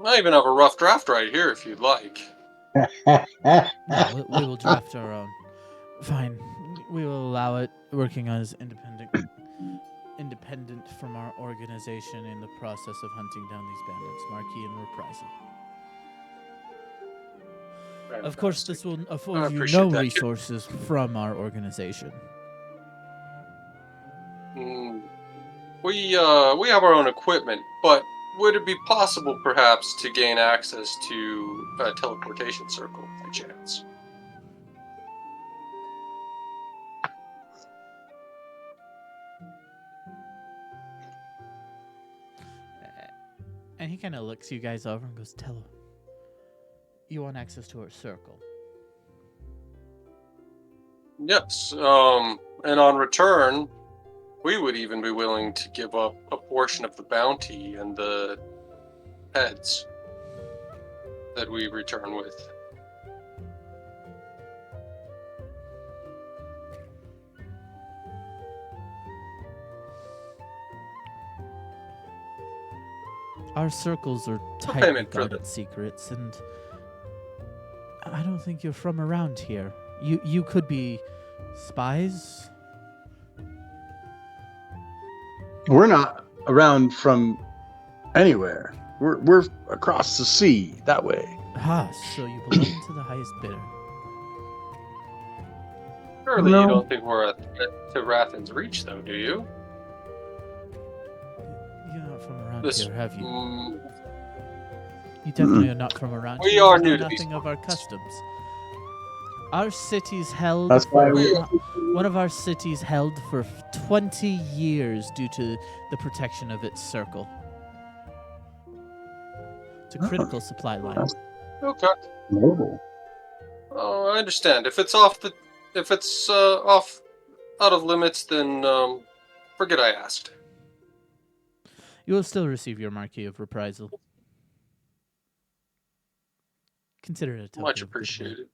D: I even have a rough draft right here if you'd like.
C: No, we will draft our own. Fine. We will allow it, working as independent from our organization in the process of hunting down these bandits, Marquis and reprisal. Of course, this will afford you
D: appreciate
C: no
D: that.
C: resources from our organization.
D: We have our own equipment, but would it be possible, perhaps, to gain access to a teleportation circle by chance?
C: And he kind of looks you guys over and goes, "Tell her, you want access to our circle."
D: Yes. And on return, we would even be willing to give up a portion of the bounty and the heads that we return with.
C: Our circles are
D: No
C: tightly
D: payment for
C: guarded secrets, and I don't think you're from around here. You could be spies.
A: We're not around from anywhere. We're across the sea that way.
C: Ah, so you belong to the highest bidder.
D: Surely
A: No.
D: you don't think we're a threat to Rathan's Reach, though, do you?
C: You're not from around
D: This,
C: here, have you?
D: mm,
C: You definitely are not from around
D: We
C: here.
D: are
C: You
D: new
C: know
D: to these
C: nothing of our customs. Our city's held
A: That's why
C: for one of our cities held for 20 years due to the protection of its circle. It's a critical supply line.
A: That's
D: okay.
A: noble.
D: Oh, I understand. If it's off out of limits, then forget I asked.
C: You will still receive your marquee of reprisal. Consider it a token
D: Much
C: of goodwill.
D: appreciated.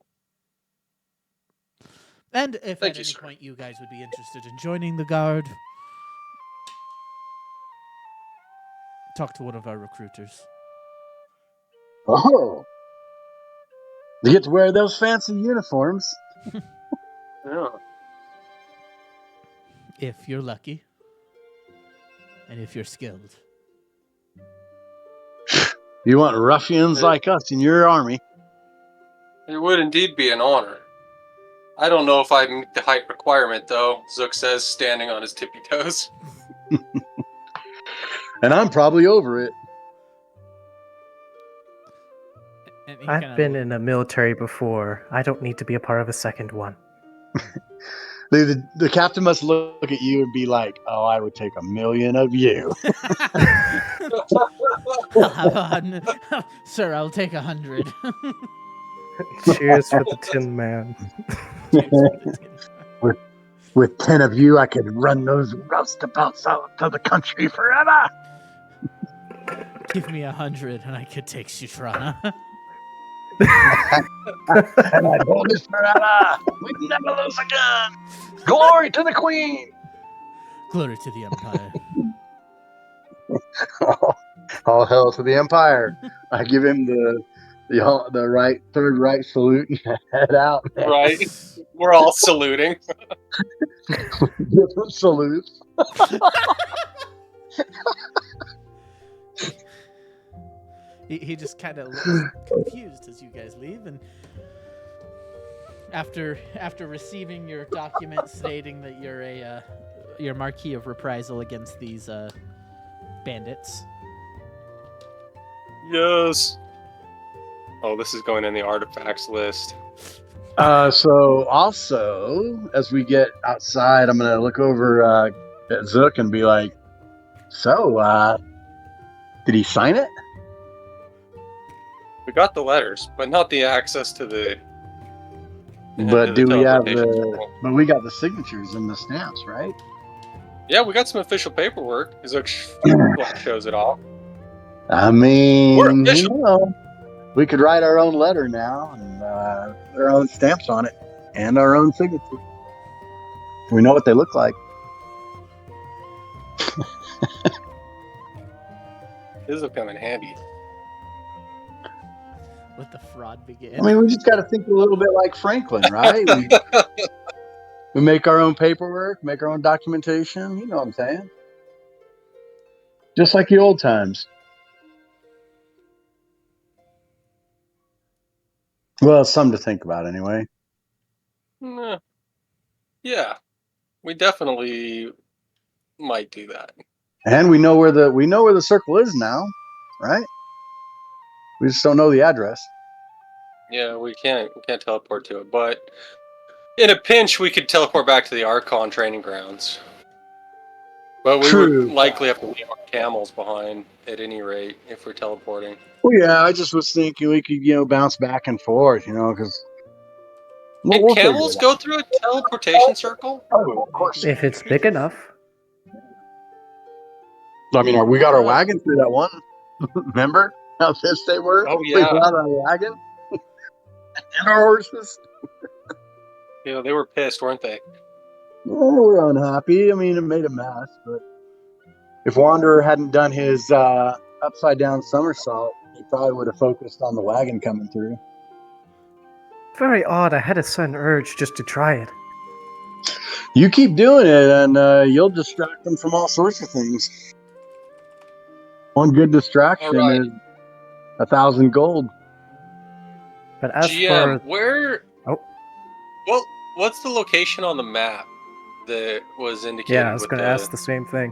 C: And if
D: Thank
C: at
D: you,
C: any
D: sir.
C: point you guys would be interested in joining the guard, talk to one of our recruiters.
A: Oh, you get to wear those fancy uniforms.
D: Yeah.
C: If you're lucky. And if you're skilled.
A: You want ruffians like us in your army?
D: It would indeed be an honor. I don't know if I meet the height requirement, though, Zook says, standing on his tippy toes.
A: And I'm probably over it.
C: And he
B: I've
C: kinda
B: been in a military before. I don't need to be a part of a second one.
A: The captain must look at you and be like, "Oh, I would take 1,000,000 of you."
C: I'll have 100. Sir, I'll take 100.
B: Cheers for the Tin Man.
A: With 10 of you, I could run those roustabouts out to the country forever.
C: Give me 100 and I could take Shutrana.
A: And I'd hold this forever. We'd never lose again. Glory to the Queen.
C: Glory to the Empire.
A: All hail to the Empire. I give him the third right salute and head out.
D: Right? We're all saluting.
A: Different salutes.
C: He just kind of looks confused as you guys leave, and after receiving your document stating that you're your marquee of reprisal against these bandits.
D: Yes. Oh, this is going in the artifacts list.
A: So also, as we get outside, I'm gonna look over at Zook and be like, "So, did he sign it?"
D: We got the letters, but not the access to the.
A: But do we have
D: teleportation
A: the?
D: circle.
A: But we got the signatures and the stamps, right?
D: Yeah, we got some official paperwork. Zook shows it off.
A: I mean,
D: We're official.
A: we could write our own letter now and put our own stamps on it and our own signature. We know what they look like.
D: This will come in handy.
C: Let the fraud begin.
A: I mean, we just got to think a little bit like Franklin, right? We make our own paperwork, make our own documentation. You know what I'm saying? Just like the old times. Well, something to think about anyway.
D: Nah. Yeah, we definitely might do that.
A: And we know where the circle is now, right? We just don't know the address.
D: Yeah, we can't teleport to it, but in a pinch, we could teleport back to the Archon training grounds. But we would
A: True.
D: likely have to leave our camels behind at any rate if we're teleporting.
A: Well, yeah, I just was thinking we could, bounce back and forth, because
D: Can
A: we'll figure
D: camels
A: it
D: go through a teleportation circle?
A: out. Oh, of course.
B: If it's big enough.
A: I mean, we got our wagon through that one. Remember how pissed they were?
D: Oh,
A: We
D: yeah.
A: got our wagon and our horses.
D: Yeah, they were pissed, weren't they?
A: Yeah, they were unhappy. I mean, it made a mess, but if Wanderer hadn't done his upside down somersault, he probably would have focused on the wagon coming through.
B: Very odd. I had a sudden urge just to try it.
A: You keep doing it, and you'll distract them from all sorts of things. One good distraction
D: All right.
A: is 1,000 gold.
B: But as
D: GM,
B: for
D: where?
B: Oh.
D: Well, what's the location on the map that was indicated?
B: yeah, I was going to ask the same thing.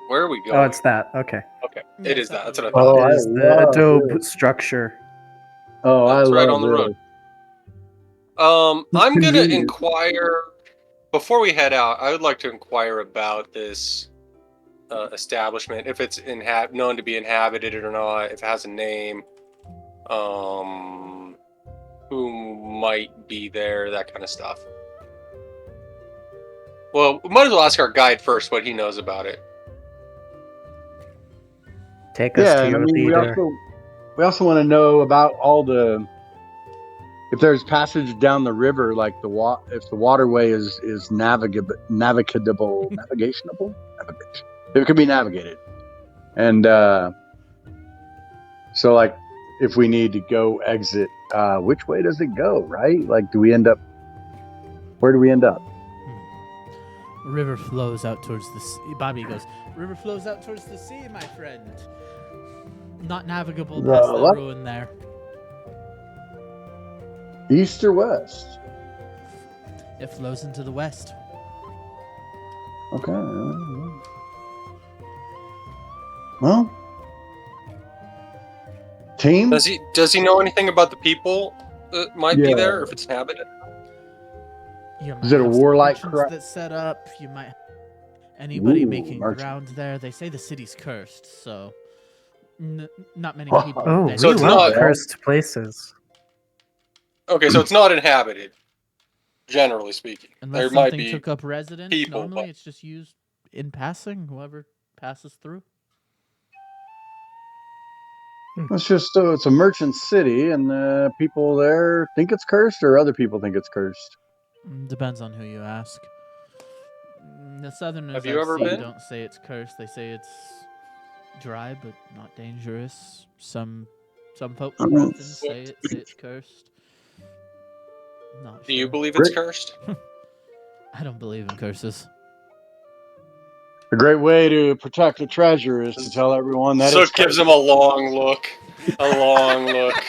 D: Where are we going?
B: Oh, it's that. Okay.
D: Okay,
C: Yeah,
D: it is
C: it's
D: that.
C: up
D: That's what I
C: there.
D: thought.
A: Oh,
B: It is the
A: love
B: adobe
A: this.
B: structure.
A: Oh, I
D: That's
A: love
D: right on the
A: this.
D: road. I'm gonna
A: convenient.
D: inquire before we head out. I would like to inquire about this establishment, if it's known to be inhabited or not, if it has a name, who might be there, that kind of stuff. Well, we might as well ask our guide first what he knows about it.
B: Take us
A: Yeah,
B: to
A: and I
B: your
A: mean,
B: leader.
A: we also want to know about all the, if there's passage down the river, like if the waterway is navigable, navigationable, it could be navigated, and so like if we need to go exit, which way does it go? Right? Like, where do we end up?
C: River flows out towards the sea. Bobby goes, river flows out towards the sea, my friend. Not navigable past that
A: What?
C: ruin there.
A: East or west?
C: It flows into the west.
A: Okay. Well, team.
D: Does he know anything about the people that might be
A: Yeah.
D: there, or if it's inhabited?
C: You might
A: Is it a
C: have some
A: warlike
C: merchants that's set up. You might have anybody
A: Ooh,
C: making
A: merchant.
C: ground there. They say the city's cursed, so not many
A: Oh.
C: people.
B: Oh,
C: venture
D: So
B: we
D: it's
C: there.
B: love
D: not-
B: cursed places.
D: Okay, so it's not inhabited, generally speaking.
C: Unless
D: there might
C: something
D: be.
C: took up residence.
D: people,
C: Normally,
D: but-
C: it's just used in passing. Whoever passes through.
A: It's just it's a merchant city, and the people there think it's cursed, or other people think it's cursed.
C: Depends on who you ask. The Southerners
D: Have you
C: I've
D: ever
C: seen
D: been?
C: don't say it's cursed. They say it's dry but not dangerous. Some folk from
A: Mhm.
C: Athens say it's cursed. Not
D: Do you
C: sure.
D: believe it's
A: Rick?
D: cursed?
C: I don't believe in curses.
A: A great way to protect the treasure is to tell everyone that
D: Zook
A: it's
D: gives
A: cursed.
D: him a long look. A long look.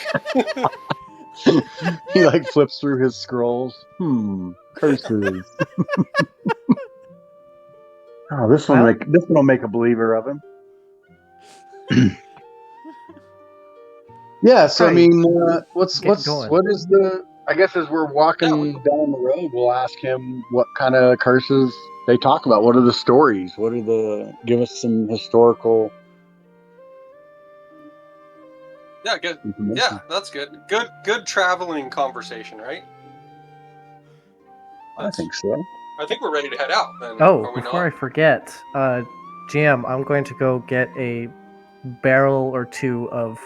A: He like flips through his scrolls. Curses. Oh, this one will make a believer of him. Yeah, so I
B: Right.
A: mean, what is the? I guess as we're walking down the road, we'll ask him what kind of curses they talk about. What are the stories? Give us some historical
D: Yeah, good.
A: information.
D: Yeah, that's good. Good traveling conversation, right?
A: I think so.
D: I think we're ready to head out. Then,
B: Oh,
D: are we
B: before I
D: not?
B: forget, GM, I'm going to go get a barrel or two of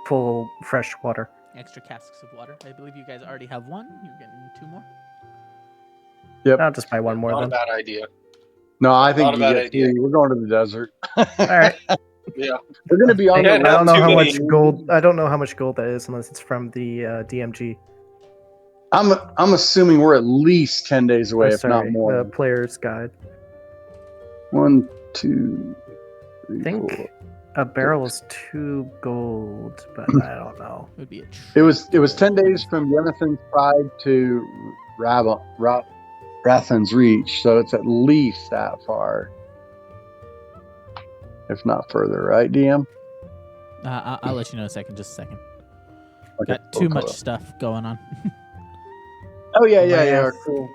B: full fresh water.
C: Extra casks of water. I believe you guys already have one. You're getting 2 more.
A: Yep.
B: I'll just buy one more
D: Not
B: then.
D: a bad idea.
A: No, I think
D: Not a
A: you
D: bad
A: get
D: idea.
A: 3. We're going to the desert.
B: All right.
D: Yeah.
A: We're going to be on
B: I
A: the
D: can't
A: road.
B: don't know
D: too
B: how
D: many-
B: much gold. I don't know how much gold that is unless it's from the DMG.
A: I'm assuming we're at least 10 days away,
B: Oh,
A: if not
B: sorry,
A: more.
B: the player's guide.
A: 1, 2, 3,
B: I think
A: 4.
B: A barrel is 2 gold, but I don't know.
C: It would be a
A: It was
C: trade.
A: 10 days from Jonathan's Pride to Rathan's Reach, so it's at least that far, if not further, right, DM?
C: I'll let you know in a second. Just a second.
A: Okay,
C: Got too much
A: cool.
C: stuff going on.
A: Oh yeah,
B: Math.
A: cool.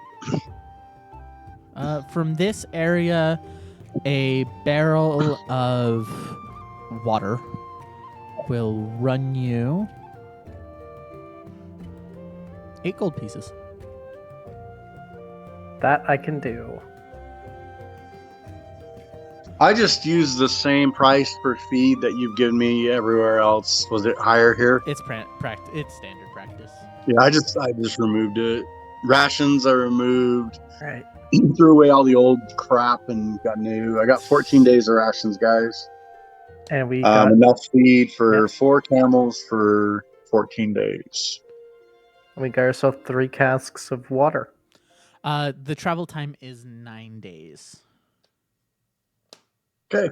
C: From this area, a barrel of water will run you 8 gold pieces.
B: That I can do.
A: I just used the same price per feed that you've given me everywhere else. Was it higher here?
C: It's It's standard practice.
A: Yeah, I just removed it. Rations I removed.
B: Right.
A: Threw away all the old crap and got new. I got 14 days of rations, guys.
B: And we got
A: Enough feed for
B: Yep.
A: 4 camels for 14 days.
B: ourselves 3 casks of water.
C: The travel time is 9 days.
A: Okay.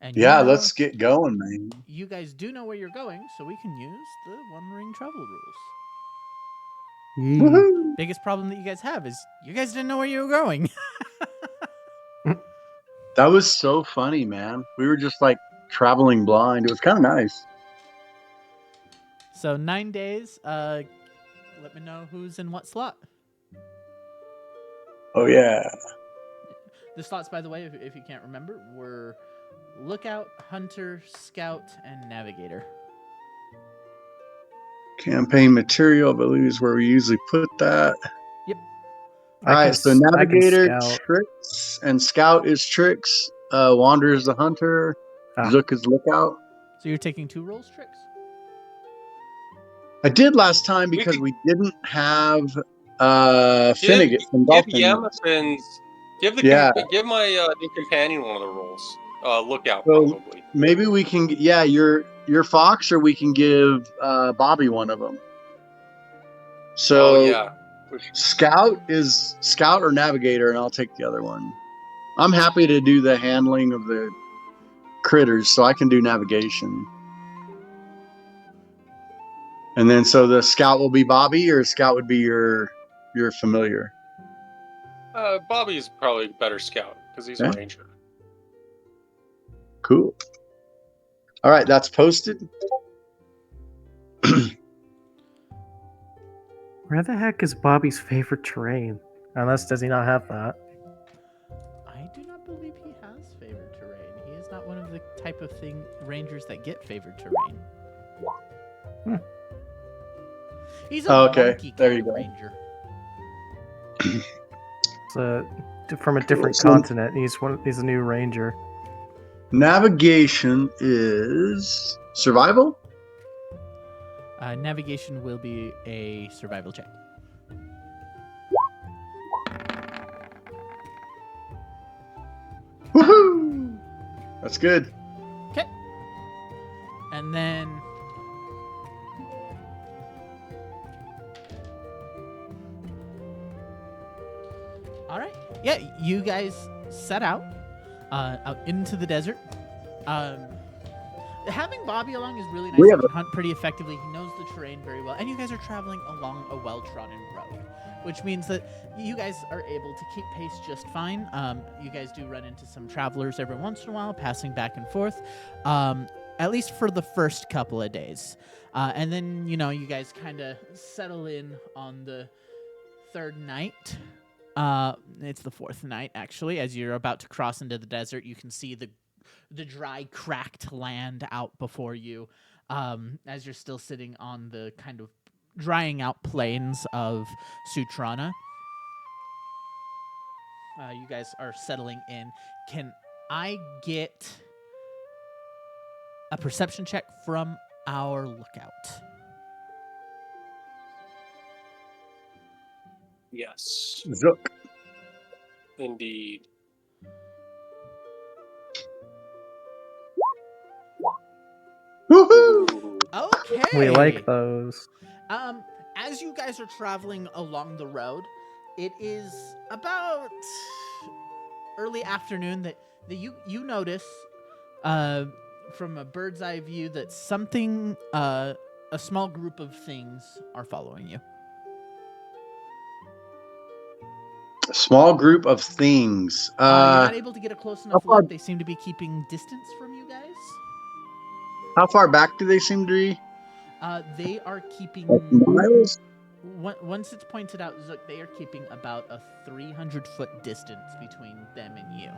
C: And
A: Yeah,
C: you know,
A: let's get going, man.
C: you guys do know where you're going, so we can use the One Ring travel rules.
A: Woohoo!
C: Biggest problem that you guys have is you guys didn't know where you were going.
A: That was so funny, man. We were just like traveling blind. It was kind of nice.
C: So 9 days. Let me know who's in what slot.
A: Oh yeah.
C: The slots, by the way, if you can't remember, were Lookout, Hunter, Scout, and Navigator.
A: Campaign material, I believe, is where we usually put that.
C: Yep.
A: All right, so
B: I can
A: Navigator,
B: scout.
A: Tricks, and Scout is Tricks. Wander is the Hunter.
B: Ah.
A: Zook is Lookout.
C: So you're taking 2 rolls, Tricks?
A: I did last time
D: We
A: because
D: could-
A: we didn't have Finnegan from
D: Give
A: Dolphin.
D: Yamafins.
A: Yeah.
D: Give my new companion one of the rolls. Lookout
A: So
D: probably.
A: maybe we can, your Fox, or we can give Bobby one of them. So
D: Oh yeah.
A: Scout or Navigator, and I'll take the other one. I'm happy to do the handling of the critters, so I can do navigation. And then, so the Scout will be Bobby, or Scout would be your familiar.
D: Bobby's probably a better scout because he's a
A: Yeah.
D: ranger.
A: Cool. All right, that's posted.
B: Where the heck is Bobby's favorite terrain? Unless does he not have that?
C: I do not believe he has favored terrain. He is not one of the type of rangers that get favored terrain. He's a
A: Okay,
C: monkey
A: there
C: kind
A: you
C: of
A: go.
C: ranger.
B: It's from a different
A: Cool.
B: continent. He's a new ranger.
A: Navigation is survival.
C: Navigation will be a survival check.
A: Woohoo! That's good.
C: Okay. And then all right. Yeah, you guys set out into the desert. Having Bobby along is really nice.
A: We
C: He
A: have
C: can hunt pretty effectively. He knows the terrain very well. And you guys are traveling along a well-trodden road, which means that you guys are able to keep pace just fine. You guys do run into some travelers every once in a while, passing back and forth, at least for the first couple of days. And then, you guys kind of settle in on the 3rd night. It's the 4th night, actually. As you're about to cross into the desert, you can see the dry, cracked land out before you, as you're still sitting on the kind of drying out plains of Sutrana. You guys are settling in. Can I get a perception check from our lookout?
D: Yes,
A: Zook.
D: indeed.
A: Woohoo!
D: Ooh.
C: Okay.
B: We like those.
C: As you guys are traveling along the road, it is about early afternoon that you notice from a bird's eye view that something, a small group of things are following you.
A: A small group of things.
C: You're not able to get a close enough
A: far-
C: look. They seem to be keeping distance from you guys.
A: How far back do they seem to be?
C: They are keeping.
A: Miles?
C: Once it's pointed out, Zook, they are keeping about a 300-foot distance between them and you.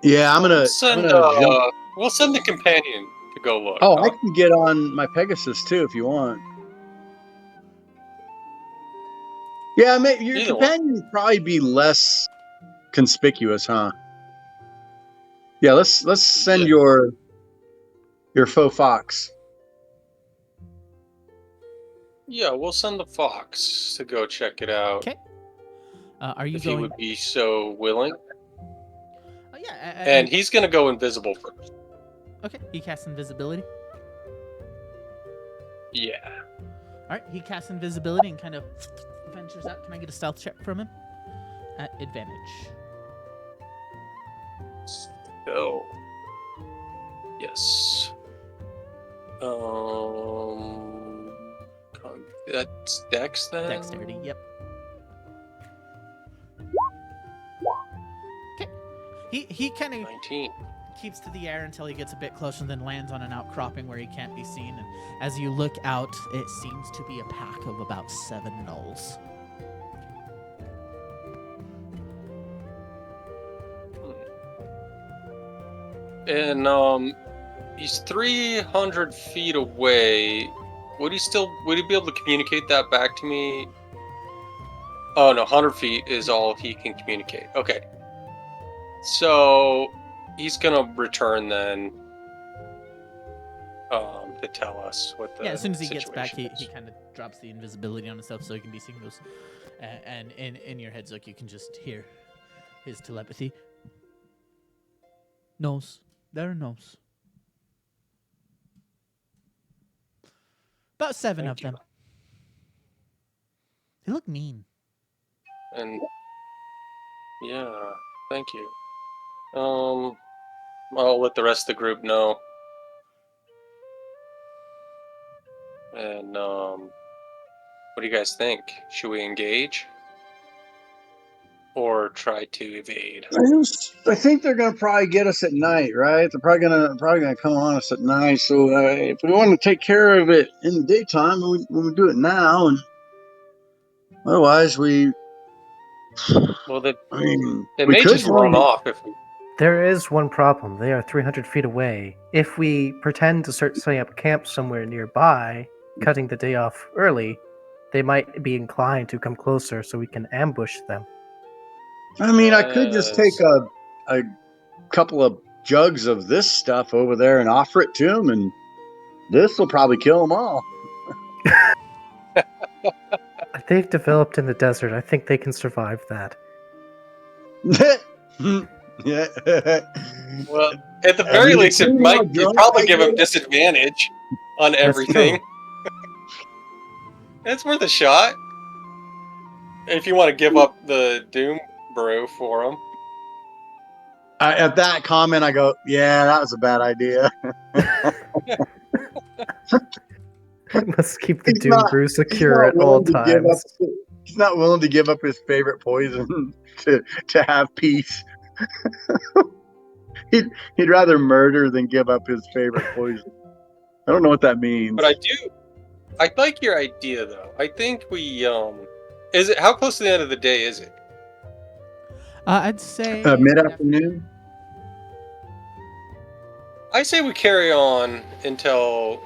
A: Yeah, I'm gonna jump.
D: We'll send the companion to go look.
A: Oh,
D: huh?
A: I can get on my Pegasus too if you want. Yeah, your
D: Either one.
A: companion would probably be less conspicuous, huh? Yeah, let's send
D: Yeah.
A: your faux fox.
D: Yeah, we'll send the fox to go check it out.
C: Okay. Are you
D: if
C: going?
D: he would be so willing.
C: Yeah.
D: And he's gonna go invisible first.
C: Okay. He casts invisibility.
D: Yeah.
C: All right. He casts invisibility and kind of ventures out. Can I get a stealth check from him? At advantage.
D: So. Yes. That's Dex then.
C: Dexterity. Yep. Okay. He kind of
D: 19.
C: keeps to the air until he gets a bit closer and then lands on an outcropping where he can't be seen. And as you look out, it seems to be a pack of about 7 gnolls.
D: And he's 300 feet away. Would he be able to communicate that back to me? Oh no, 100 feet is all he can communicate. Okay. So he's gonna return then to tell us what the
C: As soon as he gets back,
D: situation
C: he
D: is.
C: kind of drops the invisibility on himself so he can be seen. Goes, and in your head, Zook, you can just hear his telepathy. Nose. There are nose. About 7
D: Thank
C: of them. They look mean.
D: And yeah, thank you. I'll let the rest of the group know. And what do you guys think? Should we engage or try to evade?
A: I think they're gonna probably get us at night, right? They're probably gonna come on us at night. So if we want to take care of it in the daytime, we do it now, and otherwise we.
D: Well,
A: I mean,
D: they
A: we
D: may
A: could
D: just run off if we.
B: There is one problem. They are 300 feet away. If we pretend to start setting up camp somewhere nearby, cutting the day off early, they might be inclined to come closer so we can ambush them.
A: I mean, I could just take a couple of jugs of this stuff over there and offer it to them, and this will probably kill them all.
B: They've developed in the desert. I think they can survive that.
A: Yeah.
D: Well, at the very least, it might probably give him disadvantage on everything. It's worth a shot. If you want to give up the Doom Brew for him.
A: At that comment, I go, "Yeah, that was a bad idea."
B: Must keep the Doom Brew secure at all times.
A: He's not willing to give up his favorite poison to have peace. He'd rather murder than give up his favorite poison. I don't know what that means.
D: But I like your idea though. I think we is it how close to the end of the day is it?
C: I'd say
A: mid-afternoon.
D: I say we carry on until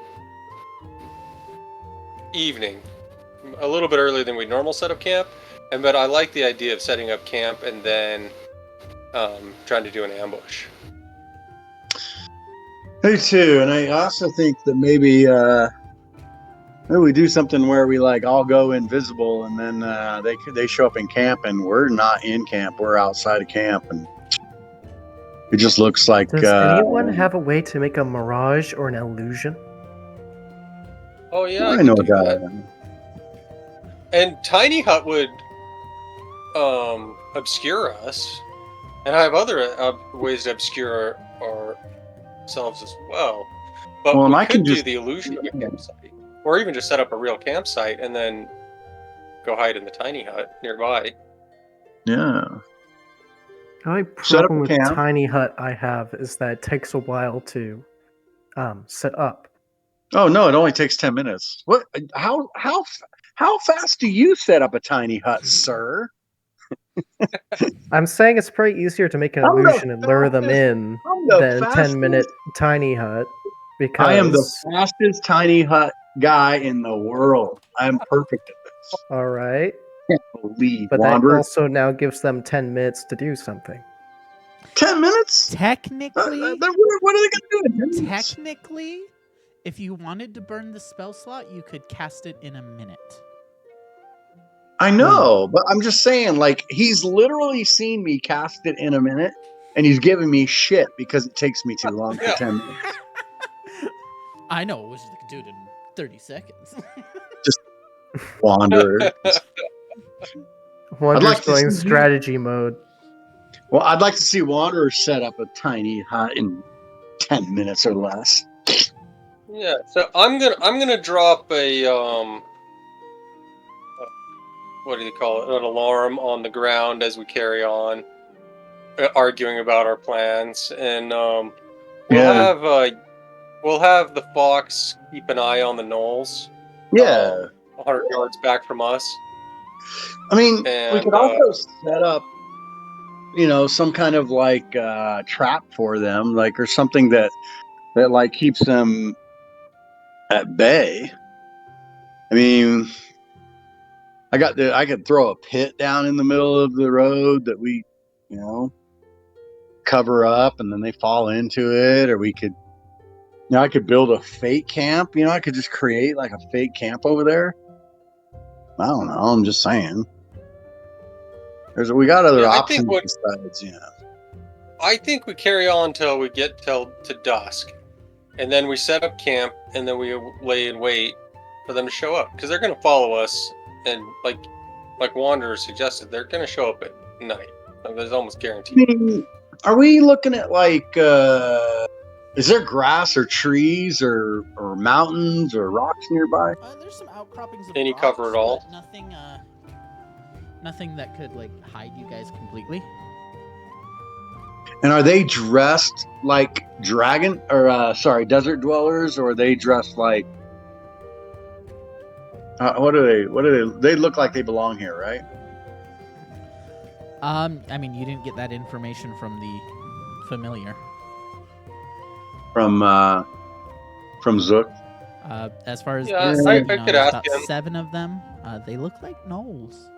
D: evening. A little bit earlier than we normally set up camp. But I like the idea of setting up camp and then trying to do an ambush.
A: Me too, and I also think that maybe we do something where we like all go invisible, and then they show up in camp, and we're not in camp. We're outside of camp, and it just looks like.
B: Does anyone have a way to make a mirage or an illusion?
D: Oh yeah,
A: I know a guy.
D: And Tiny Hut would obscure us. And I have other ways to obscure ourselves as well. But
A: Well, and
D: we
A: I can
D: could do
A: just
D: the illusion of a campsite. Or even just set up a real campsite and then go hide in the tiny hut nearby.
A: yeah
B: The only
A: set up
B: problem
A: a
B: with
A: camp.
B: tiny hut I have is that it takes a while to set up.
A: Oh no, it only takes 10 minutes. What? How fast do you set up a tiny hut, sir?
B: I'm saying it's probably easier to make an
A: I'm the
B: illusion and lure them
A: fastest.
B: in
A: I'm the
B: than
A: fastest.
B: 10-minute tiny hut
A: I am the
B: because
A: fastest tiny hut guy in the world. I'm perfect at this.
B: all right,
A: Can't believe
B: but that
A: Wanderer.
B: also now gives them 10 minutes to do something.
A: 10 minutes?
C: Technically,
A: Then what are they gonna do in 10 minutes?
C: technically, if you wanted to burn the spell slot, you could cast it in a minute.
A: I know, but I'm just saying, like, he's literally seen me cast it in a minute, and he's giving me shit because it takes me too long for
D: Yeah.
A: 10 minutes.
C: I know, I wish they could do it in 30 seconds.
A: Wanderer.
B: Wander's
A: like to
B: going
A: see you-
B: strategy mode.
A: Well, I'd like to see Wanderer set up a tiny hut in 10 minutes or less.
D: Yeah, so I'm gonna drop a what do you call it? An alarm on the ground as we carry on, arguing about our plans, and
A: Yeah.
D: we'll have the fox keep an eye on the knolls,
A: Yeah.
D: 100 yards back from us,
A: I mean, we
D: and
A: could also set up, some kind of like trap for them, like, or something that like keeps them at bay. I mean, I could throw a pit down in the middle of the road that we, cover up, and then they fall into it, or we could, I could build a fake camp. I could just create like a fake camp over there. I don't know. I'm just saying. We got other
D: yeah,
A: options besides,
D: I think we carry on till we get to dusk, and then we set up camp, and then we lay in wait for them to show up because they're gonna follow us, and like Wanderer suggested, they're gonna show up at night. There's almost
A: I
D: guaranteed.
A: mean, are we looking at like, is there grass or trees or mountains or rocks nearby?
C: There's some outcroppings of
D: Any
C: rocks,
D: cover at all?
C: but nothing that could like hide you guys completely.
A: And are they dressed like desert dwellers, or are they dressed like, what are they? They look like they belong here, right?
C: I mean, you didn't get that information from the familiar.
A: From Zook.
C: As far as
D: Yeah,
C: you
D: I
C: know,
D: could
C: there's
D: ask
C: about
D: him.
C: 7 of them. They look like gnolls.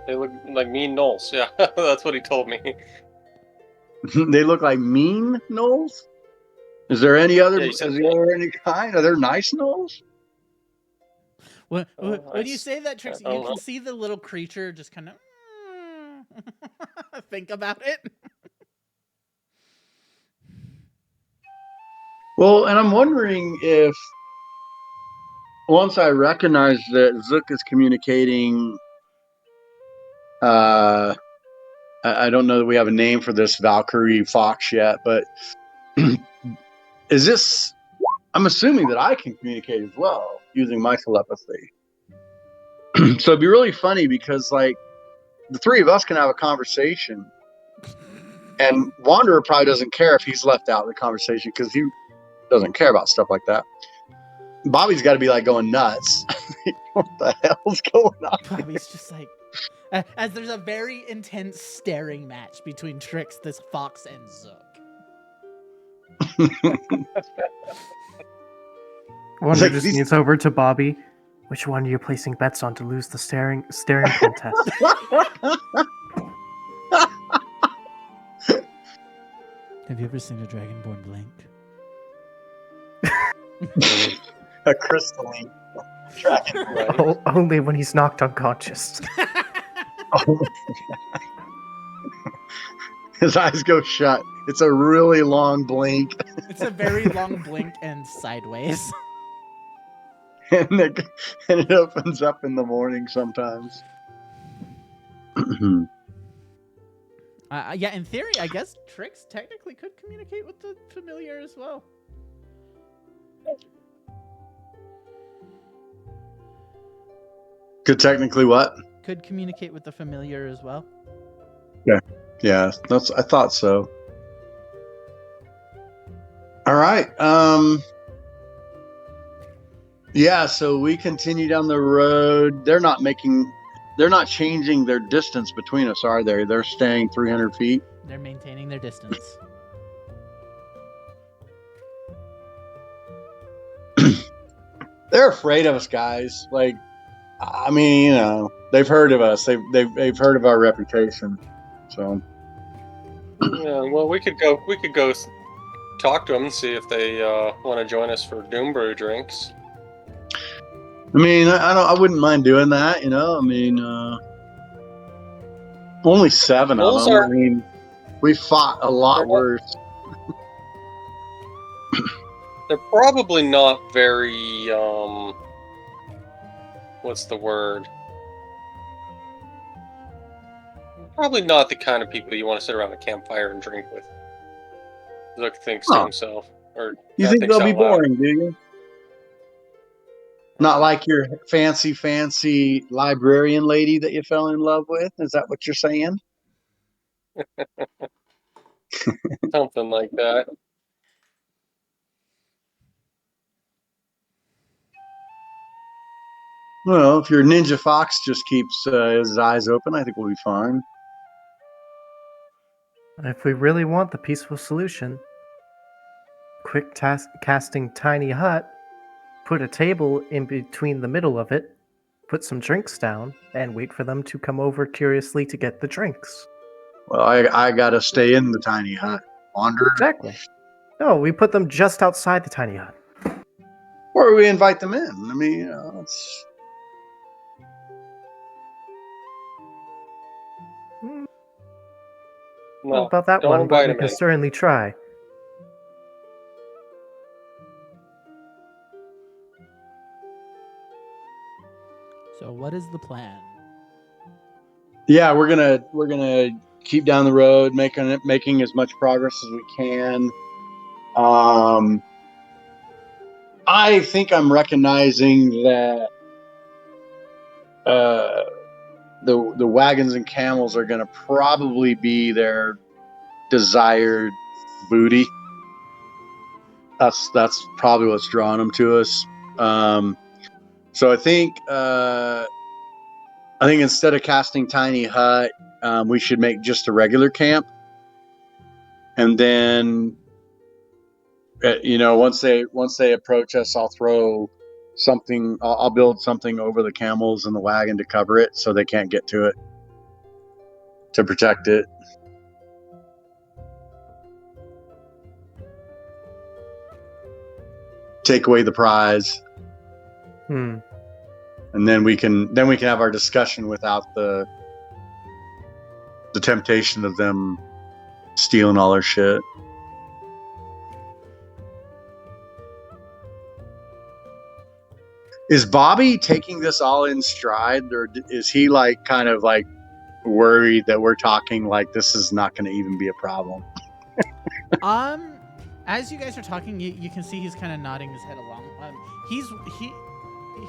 D: They look like mean gnolls. Yeah, that's what he told me.
A: They look like mean gnolls. Is there any other?
D: Yeah, he
A: Is
D: said
A: there any kind? Are there nice gnolls?
C: When
D: I
C: you say that, Trixie,
D: I
C: you
D: don't
C: can
D: know.
C: see the little creature just kind of think about it.
A: Well, and I'm wondering if once I recognize that Zook is communicating, I don't know that we have a name for this Valkyrie fox yet, but is this? I'm assuming that I can communicate as well using my telepathy. So it'd be really funny because, like, the three of us can have a conversation, and Wanderer probably doesn't care if he's left out of the conversation because he doesn't care about stuff like that. Bobby's got to be like going nuts. What the hell's going on?
C: Bobby's just like, as there's a very intense staring match between Trix, this fox, and Zook.
B: Wander
A: like
B: just
A: these-
B: leans over to Bobby. Which one are you placing bets on to lose the staring contest?
C: Have you ever seen a dragonborn blink?
A: A crystalline dragon.
D: Right?
B: Only when he's knocked unconscious.
A: His eyes go shut. It's a really long blink,
C: It's a very long blink and sideways.
A: and it opens up in the morning sometimes.
C: Yeah, in theory, I guess Trix technically could communicate with the familiar as well.
A: Could technically what?
C: Could communicate with the familiar as well.
A: Yeah, I thought so. All right. Yeah, so we continue down the road. They're not changing their distance between us, are they? They're staying 300 feet.
C: They're maintaining their distance.
A: They're afraid of us, guys. Like, I mean, they've heard of us. They've heard of our reputation. So,
D: Yeah, well, we could go talk to them and see if they want to join us for Doom Brew drinks.
A: I mean, I wouldn't mind doing that. I mean, only 7 of
D: Bulls
A: them.
D: are-
A: I mean, we fought a lot worse.
D: They're probably not very what's the word? Probably not the kind of people you want to sit around a campfire and drink with. Zook thinks to himself, or
A: You
D: that
A: think
D: thinks
A: they'll be
D: out loud.
A: boring, do you? Not like your fancy librarian lady that you fell in love with? Is that what you're saying?
D: Something like that.
A: Well, if your Ninja Fox just keeps his eyes open, I think we'll be fine.
B: If we really want the peaceful solution, quick casting tiny hut, put a table in between the middle of it, put some drinks down, and wait for them to come over curiously to get the drinks.
A: Well, I gotta stay in the tiny hut. Wander.
B: Exactly. No, we put them just outside the tiny hut.
A: Or we invite them in. I mean, it's...
B: Well,
D: No,
B: about that
D: don't
B: one, but
D: invite
B: we
D: him
B: can
D: in.
B: certainly try.
C: So what is the plan?
A: Yeah, we're gonna keep down the road, making as much progress as we can. I think I'm recognizing that the wagons and camels are gonna probably be their desired booty. That's probably what's drawing them to us. So I think instead of casting tiny hut, we should make just a regular camp, and then once they approach us, I'll throw something. I'll build something over the camels and the wagon to cover it, so they can't get to it, to protect it. Take away the prize, and then we can have our discussion without the temptation of them stealing all our shit. Is Bobby taking this all in stride, or is he like kind of like worried that we're talking like this is not going to even be a problem?
C: As you guys are talking, you can see he's kind of nodding his head along.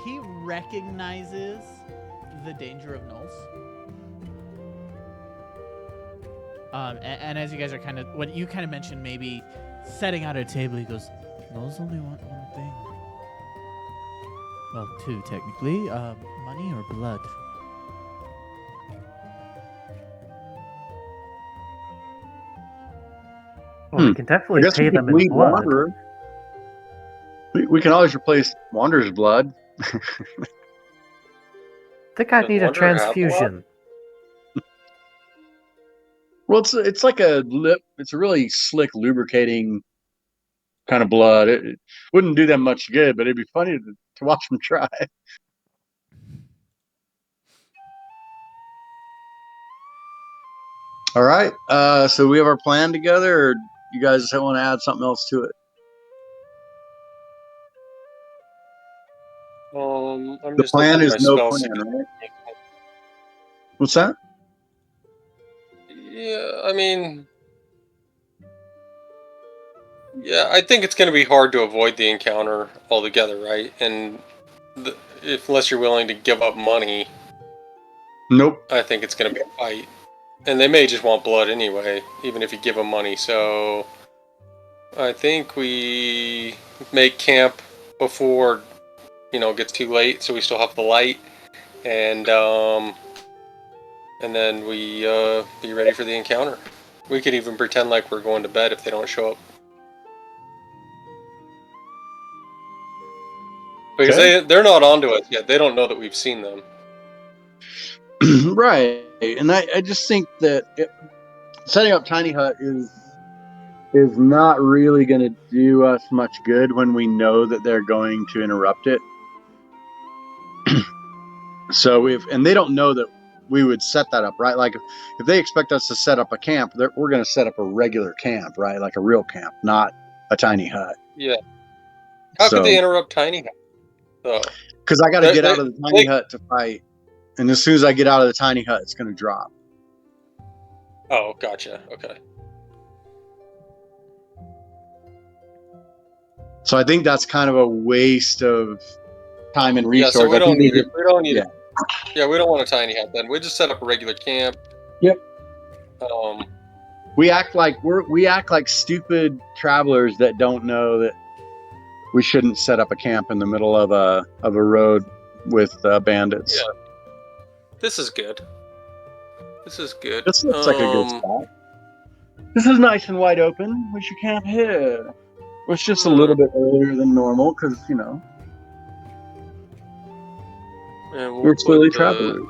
C: He recognizes the danger of gnolls. And as you guys are kind of, what you kind of mentioned, maybe setting out a table, he goes, gnolls only want one thing. Well, 2 technically, money or blood.
B: Well, we can definitely pay them in blood.
A: Wanderer. We can always replace Wanderer's blood.
B: I think I need a
D: Wanderer have
B: transfusion.
A: Well, it's like it's a really slick, lubricating kind of blood. It wouldn't do them much good, but it'd be funny to watch them try. All right. So we have our plan together, or you guys want to add something else to it?
D: I'm
A: The
D: just
A: plan
D: looking
A: is
D: at my
A: no
D: spell
A: plan,
D: sheet.
A: right? What's that?
D: Yeah, I mean, yeah, I think it's going to be hard to avoid the encounter altogether, right? And unless you're willing to give up money,
A: Nope.
D: I think it's going to be a fight. And they may just want blood anyway, even if you give them money. So I think we make camp before, it gets too late, so we still have the light. And then we be ready for the encounter. We could even pretend like we're going to bed if they don't show up. Because they're not onto us yet. They don't know that we've seen them.
A: Right. And I just think that setting up tiny hut is not really going to do us much good when we know that they're going to interrupt it. So and they don't know that we would set that up, right? Like if they expect us to set up a camp, we're going to set up a regular camp, right? Like a real camp, not a tiny hut.
D: Yeah. How could they interrupt tiny hut?
A: Because I got to get out of the tiny hut to fight, and as soon as I get out of the tiny hut, it's going to drop.
D: Oh, gotcha. Okay.
A: So I think that's kind of a waste of time and resource.
D: Yeah, so we don't need it. We don't need it. Yeah, we don't want a tiny hut then. We just set up a regular camp.
A: Yep.
D: We
A: act like stupid travelers that don't know that we shouldn't set up a camp in the middle of a road with bandits.
D: Yeah. This is good. This
A: looks like a good spot. This is nice and wide open. We should camp here. It's just a little bit earlier than normal because, we're clearly travelers.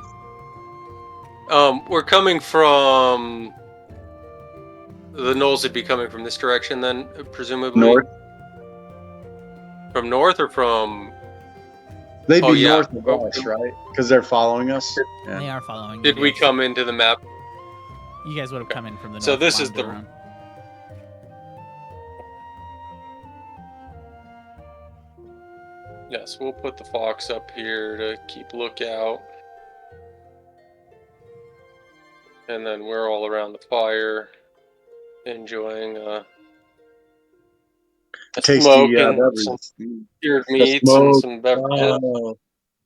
D: We're coming from the gnolls. Would be coming from this direction then, presumably.
A: North.
D: From north or from?
A: They'd be north of us, right? Because they're following us.
C: Yeah. They are following.
D: Did we come into the map?
C: You guys would have come in from the north.
D: So this is the. Yes, we'll put the fox up here to keep lookout. And then we're all around the fire, enjoying
A: tasty
D: smoke and some cured meats and some beverages.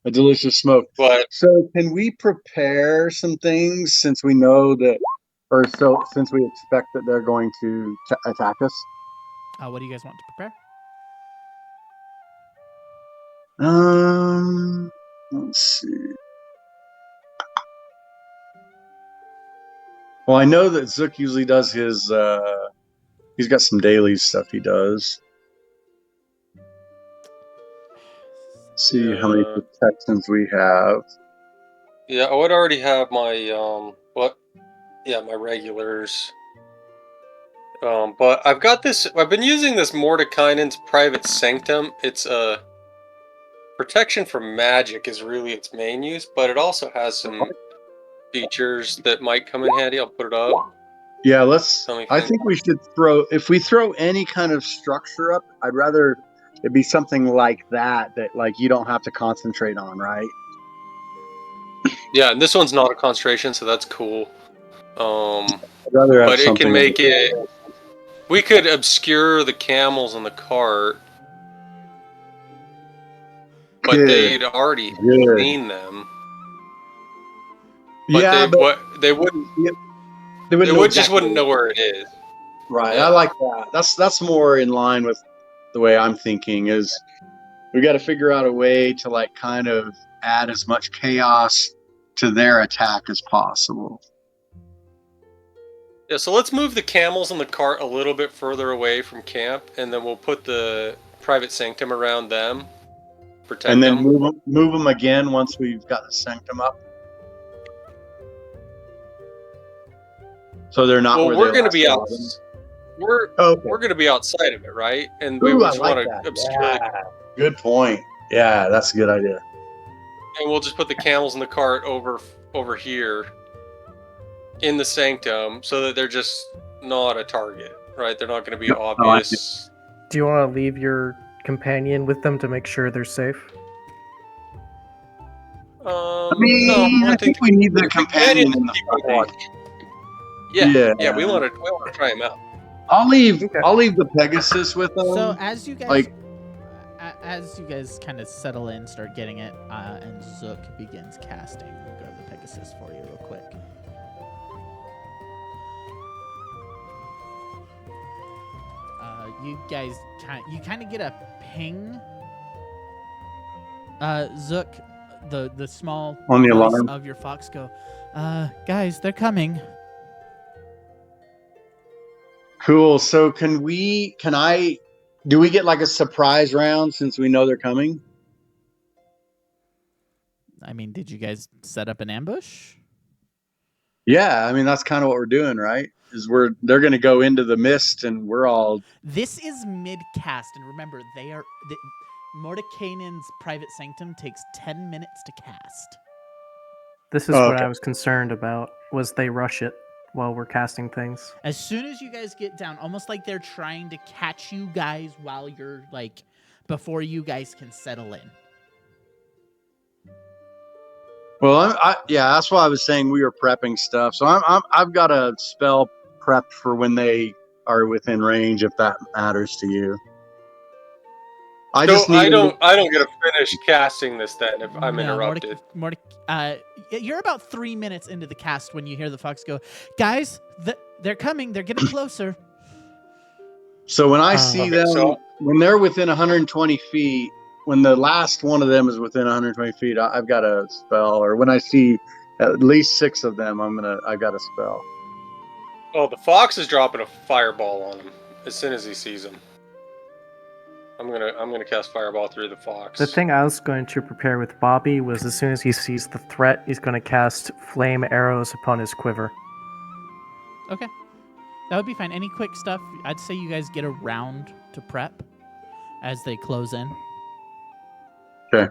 A: A delicious smoke. So can we prepare some things since we know that, since we expect that they're going to attack us?
C: What do you guys want to prepare?
A: Let's see. Well, I know that Zook usually does his, he's got some daily stuff he does. Let's see how many protections we have.
D: Yeah, I would already have my, my regulars. But I've got this, I've been using this Mordekainen's Private Sanctum. It's a protection from magic is really its main use, but it also has some features that might come in handy. I'll put it up.
A: Yeah, I think we should if we throw any kind of structure up, I'd rather it be something like that like you don't have to concentrate on, right?
D: Yeah, and this one's not a concentration, so that's cool.
A: I'd rather have
D: but it can make it. We could obscure the camels in the cart, but they'd already seen them. But they wouldn't. They wouldn't know where it is.
A: Right. Yeah. I like that. That's more in line with the way I'm thinking. Is we got to figure out a way to like kind of add as much chaos to their attack as possible.
D: Yeah. So let's move the camels in the cart a little bit further away from camp, and then we'll put the private sanctum around them. Protect
A: and then
D: them.
A: move them again once we've got the sanctum up. So they're not.
D: Well, we're going to be out. We're going to be outside of it, right? And we just want to obscure.
A: Yeah. Good point. Yeah, that's a good idea.
D: And we'll just put the camels in the cart over here in the sanctum, so that they're just not a target, right? They're not going to be obvious.
B: Do you want to leave your companion with them to make sure they're safe?
A: I think we need the companion in the fight.
D: Yeah. We want to try him out.
A: I'll leave
B: Okay.
A: the Pegasus with them.
C: So as you guys
A: like-
C: kind of settle in, start getting it, and Zook begins casting. I'll grab the Pegasus for you real quick. You guys kind of get a ping. Zook, the small
A: On the
C: voice
A: alarm.
C: of your fox go, guys, they're coming.
A: Cool. So do we get like a surprise round since we know they're coming?
C: I mean, did you guys set up an ambush?
A: Yeah, I mean that's kind of what we're doing, right? They're going to go into the mist and we're all.
C: This is mid-cast, and remember, Mordekainen's private sanctum takes 10 minutes to cast.
B: This is
A: Oh,
B: what
A: okay.
B: I was concerned about, was they rush it while we're casting things.
C: As soon as you guys get down, almost like they're trying to catch you guys while you're before you guys can settle in.
A: Well, that's why I was saying we were prepping stuff. So I've got a spell prepped for when they are within range, if that matters to you. I
D: So
A: just need.
D: I don't get to finish casting this then if I'm interrupted.
C: You're about 3 minutes into the cast when you hear the fox go, guys, they're coming. They're getting closer.
A: So when I see
B: Okay,
A: them, when they're within 120 feet, when the last one of them is within 120 feet, I've got a spell. Or when I see at least 6 of them, I got a spell.
D: Oh, the fox is dropping a fireball on him as soon as he sees him. I'm gonna cast fireball through the fox.
B: The thing I was going to prepare with Bobby was as soon as he sees the threat, he's going to cast flame arrows upon his quiver.
C: Okay. That would be fine. Any quick stuff? I'd say you guys get a round to prep as they close in.
A: Okay.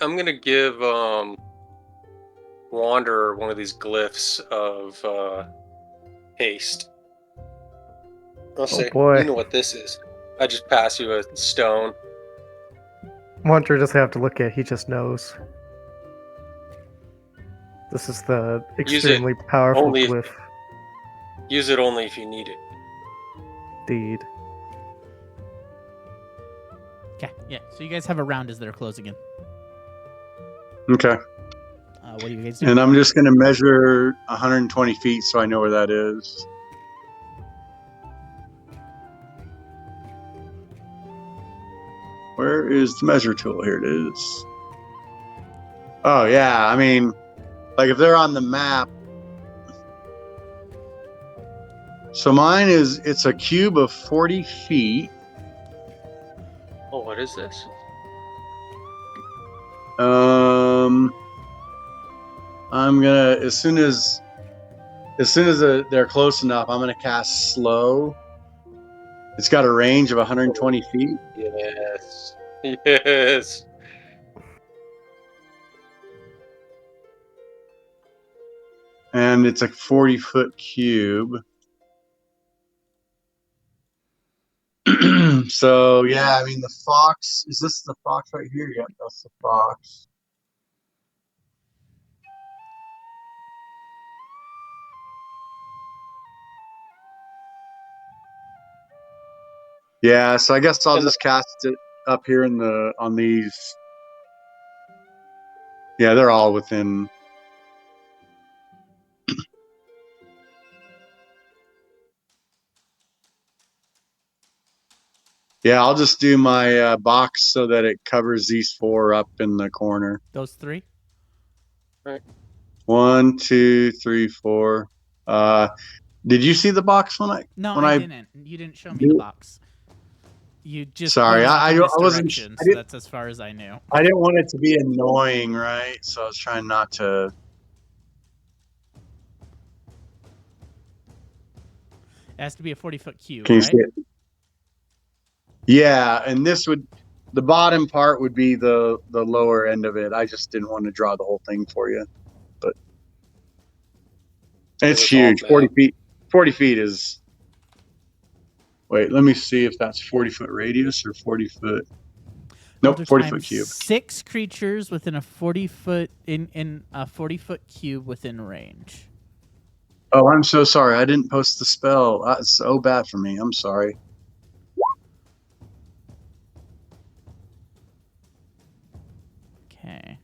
D: I'm gonna give Wanderer one of these glyphs of haste. I'll say,
B: boy.
D: you know what this is. I just pass you a stone.
B: Wanter doesn't have to look at it, he just knows. This is the extremely powerful
D: only if-
B: glyph.
D: Use it only if you need it.
B: Indeed.
C: Okay, yeah. So you guys have a round as they're closing in.
A: Okay.
C: What do you guys do?
A: And I'm just going to measure 120 feet so I know where that is. Where is the measure tool? Here it is. Oh, yeah. I mean, like if they're on the map. So mine it's a cube of 40 feet.
D: Oh, what is this?
A: I'm gonna as soon as they're close enough, I'm gonna cast slow. It's got a range of 120 feet.
D: Yes. Yes.
A: And it's a 40-foot cube. So yeah, I mean the fox. Is this the fox right here? Yep, that's the fox. Yeah, so I guess I'll just cast it up here on these. Yeah, they're all within. Yeah, I'll just do my box so that it covers these 4 up in the corner.
C: Those 3?
A: 1, 2, 3, 4. Did you see the box when I?
C: No,
A: when
C: I didn't. You didn't show me the box. You just
A: Sorry,
C: pointed out
A: I
C: the
A: wasn't.
C: misdirection, so that's as far as I knew.
A: I didn't want it to be annoying, right? So I was trying not to.
C: It has to be a 40-foot cube,
A: Can you
C: right?
A: see it? Yeah, and the bottom part would be the lower end of it. I just didn't want to draw the whole thing for you, but it's
D: It was
A: huge.
D: all
A: 40 feet. 40 feet is Wait, let me see if that's 40-foot radius or 40-foot. Nope,
C: Elder
A: 40-foot
C: times
A: cube.
C: 6 creatures within a 40-foot in a 40-foot cube within range.
A: Oh, I'm so sorry. I didn't post the spell. That's so bad for me. I'm sorry.
C: Okay.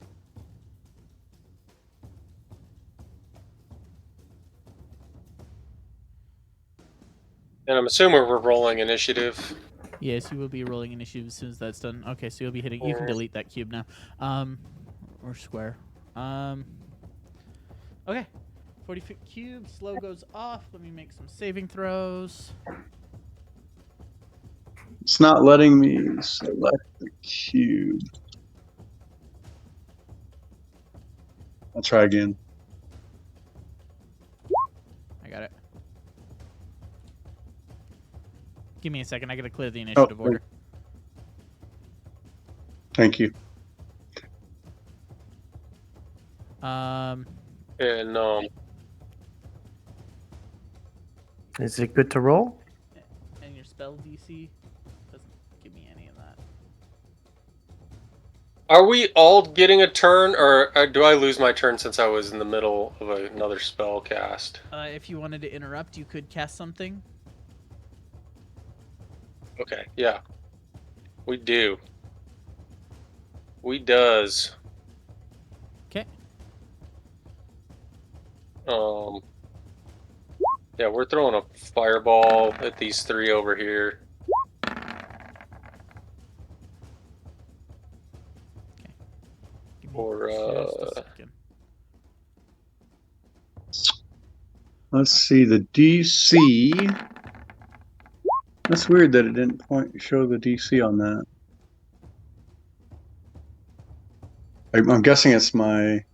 D: And I'm assuming we're rolling initiative.
C: Yes, you will be rolling initiative as soon as that's done. Okay, so you'll be hitting. You can
D: Or-
C: delete that cube now, or square. Okay, 40-foot cube. Slow goes off. Let me make some saving throws.
A: It's not letting me select the cube. I'll try again.
C: I got it. Give me a second. I gotta clear the initiative order.
A: Thank you.
D: And
B: Is it good to roll?
C: And your spell DC doesn't give me any of that.
D: are we all getting a turn, or do I lose my turn since I was in the middle of another spell cast?
C: If you wanted to interrupt, you could cast something.
D: Okay, yeah. We do. We does.
C: Okay.
D: Yeah, we're throwing a fireball at these 3 over here.
C: Give me
D: Or,
C: just a second.
A: Let's see the DC. That's weird that it didn't show the DC on that. I'm guessing it's my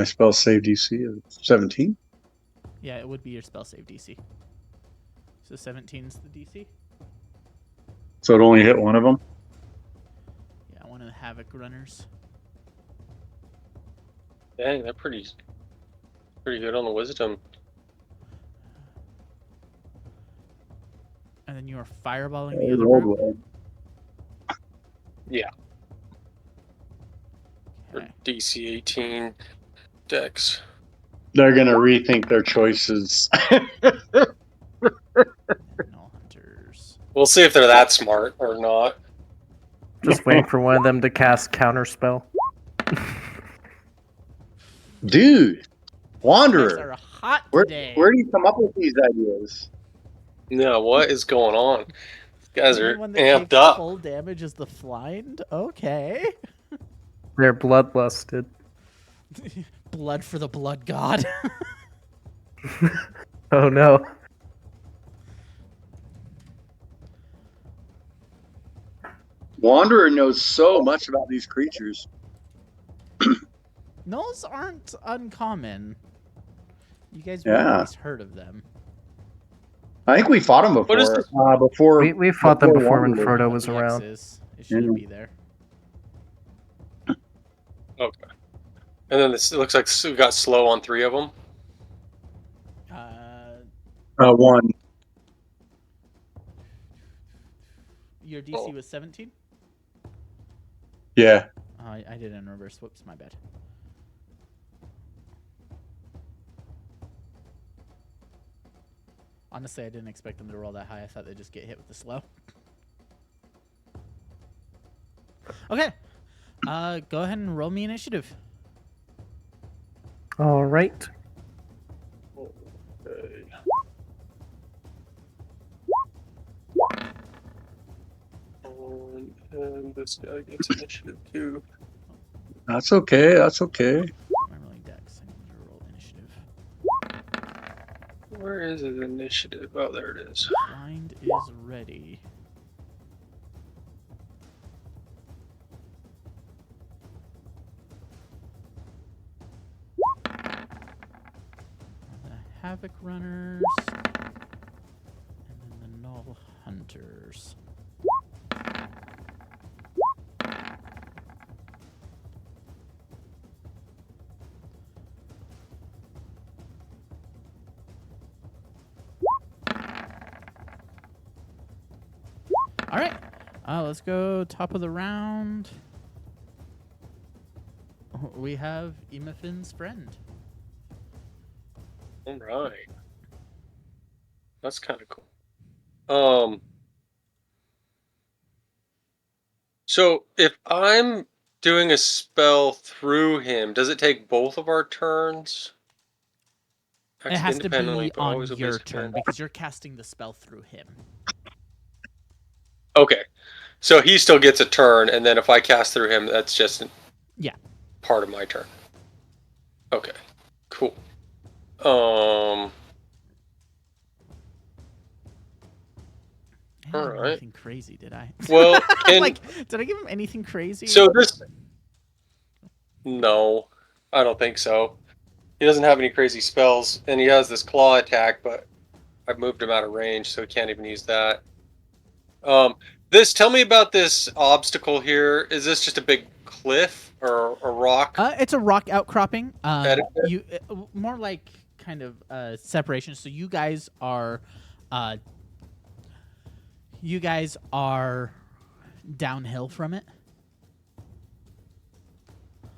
A: spell save DC of 17.
C: Yeah, it would be your spell save DC. So 17's the DC.
A: So it only hit one of them.
C: Yeah, one of the Havoc runners.
D: Dang, they're pretty good on the wisdom.
C: And then you are fireballing
A: It
C: the other
A: rolled
C: group.
A: well.
D: Yeah. Or
C: Okay.
D: DC 18 dex.
A: They're gonna rethink their choices.
C: No hunters.
D: We'll see if they're that smart or not.
B: Just waiting for one of them to cast counterspell.
A: Dude,
C: You guys
A: Wanderer,
C: are hot
A: where
C: today.
A: do you come up with these ideas?
D: No, what is going on? These guys
C: The
D: are
C: only one that
D: amped
C: takes
D: up.
C: full damage is the Flind. Okay.
B: They're bloodlusted.
C: Blood for the blood god.
B: Oh no.
A: Wanderer knows so much about these creatures.
C: Those aren't uncommon. You guys would have
A: Yeah.
C: at least heard of them.
A: I think we fought them
D: What is
A: before.
D: this?
A: Before
B: We fought them before when
A: Wanderer.
B: Frodo
C: What
B: was
C: the
B: around.
C: X is. It shouldn't
A: Yeah.
C: be there.
D: Okay. And then it looks like we got slow on 3 of them.
A: One.
C: Your DC was 17?
A: Yeah.
C: I did it in reverse. Whoops, my bad. Honestly, I didn't expect them to roll that high. I thought they'd just get hit with the slow. Okay. Go ahead and roll me initiative.
B: All right.
D: Okay. And this guy gets initiative too.
A: That's okay. That's okay.
C: I'm rolling dex. I need to roll initiative.
D: Where is his initiative? Oh, there it is.
C: Blind is ready. The Havoc Runners. And then the Null Hunters. All right. Let's go top of the round. We have Imafin's friend.
D: All right. That's kind of cool. So if I'm doing a spell through him, does it take both of our turns?
C: It has to
D: Independently,
C: be
D: but
C: on
D: always obeys
C: your
D: command?
C: turn because you're casting the spell through him.
D: Okay. So he still gets a turn, and then if I cast through him, that's just
C: Yeah.
D: part of my turn. Okay. Cool.
C: I didn't
D: All
C: give him
D: right.
C: anything crazy, did I?
D: Well,
C: did I give him anything crazy?
D: so this? No, I don't think so. He doesn't have any crazy spells, and he has this claw attack, but I've moved him out of range, so he can't even use that. Tell me about this obstacle here. Is this just a big cliff or a rock?
C: It's a rock outcropping.
D: Edit it?
C: More like kind of separation. So you guys are downhill from it.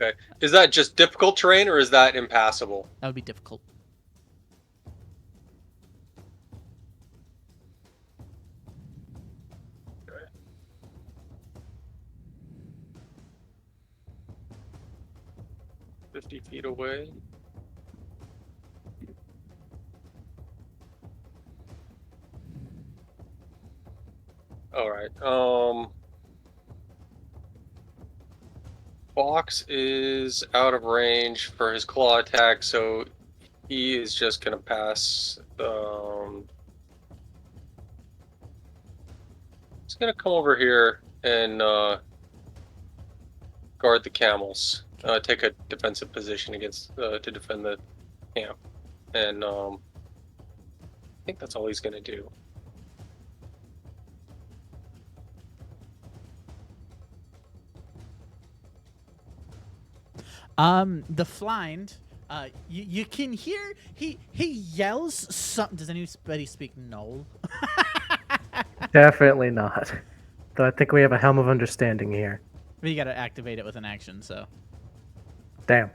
D: Okay. Is that just difficult terrain, or is that impassable?
C: That would be difficult.
D: Okay. 50 feet away. All right. Fox is out of range for his claw attack, so he is just gonna pass. He's gonna come over here and guard the camels. Take a defensive position against to defend the camp, and I think that's all he's gonna do.
C: The Flind, you can hear he yells something. Does anybody speak Knoll?
B: Definitely not. Though I think we have a helm of understanding here.
C: But you gotta activate it with an action, so.
B: Damn.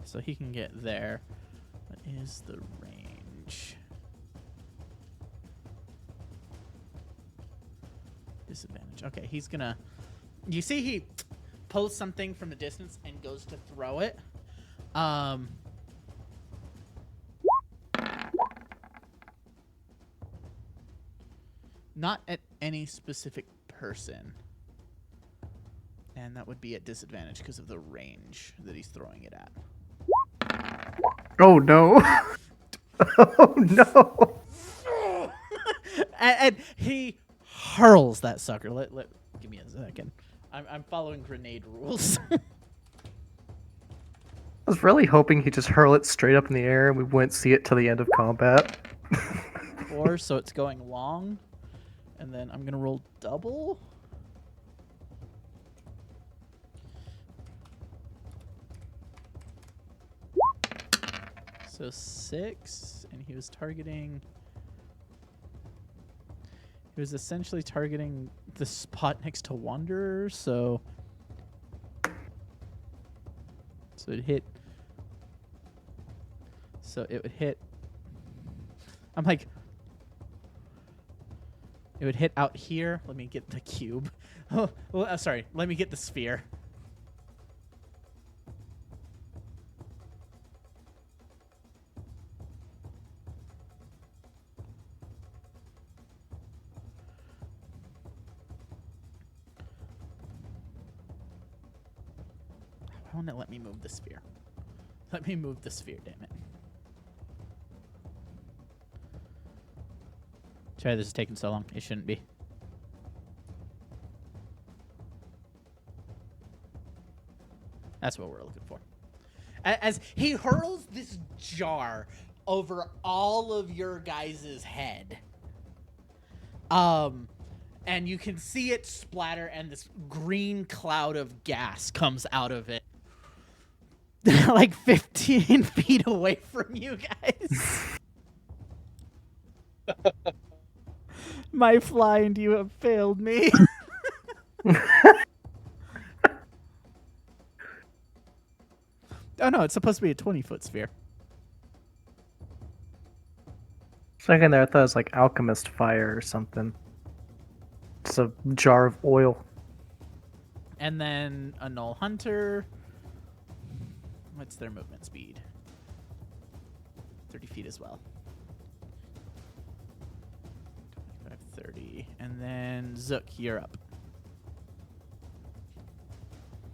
C: So he can get there. What is the range? Disadvantage. Okay, he's gonna... You see he pulls something from the distance and goes to throw it. Not at any specific person. And that would be at disadvantage because of the range that he's throwing it at.
B: Oh no. Oh no.
C: and he hurls that sucker. Give me a second. I'm following grenade rules.
B: I was really hoping he'd just hurl it straight up in the air and we wouldn't see it till the end of combat.
C: So it's going long. And then I'm going to roll double. So 6. And he was targeting... He was essentially targeting the spot next to Wanderer, so it hit. So it would hit. I'm like, it would hit out here. Let me get the cube. Oh, well, sorry. Let me get the sphere. Why won't it let me move the sphere? Let me move the sphere, damn it. Sorry, this is taking so long. It shouldn't be. That's what we're looking for. As he hurls this jar over all of your guys' head. And you can see it splatter and this green cloud of gas comes out of it. Like 15 feet away from you guys. My flying, you have failed me. Oh no, it's supposed to be a 20-foot sphere.
B: Second there, I thought it was like alchemist fire or something. It's a jar of oil.
C: And then a Null Hunter. What's their movement speed? 30 feet as well. 25, 30. And then Zook, you're up.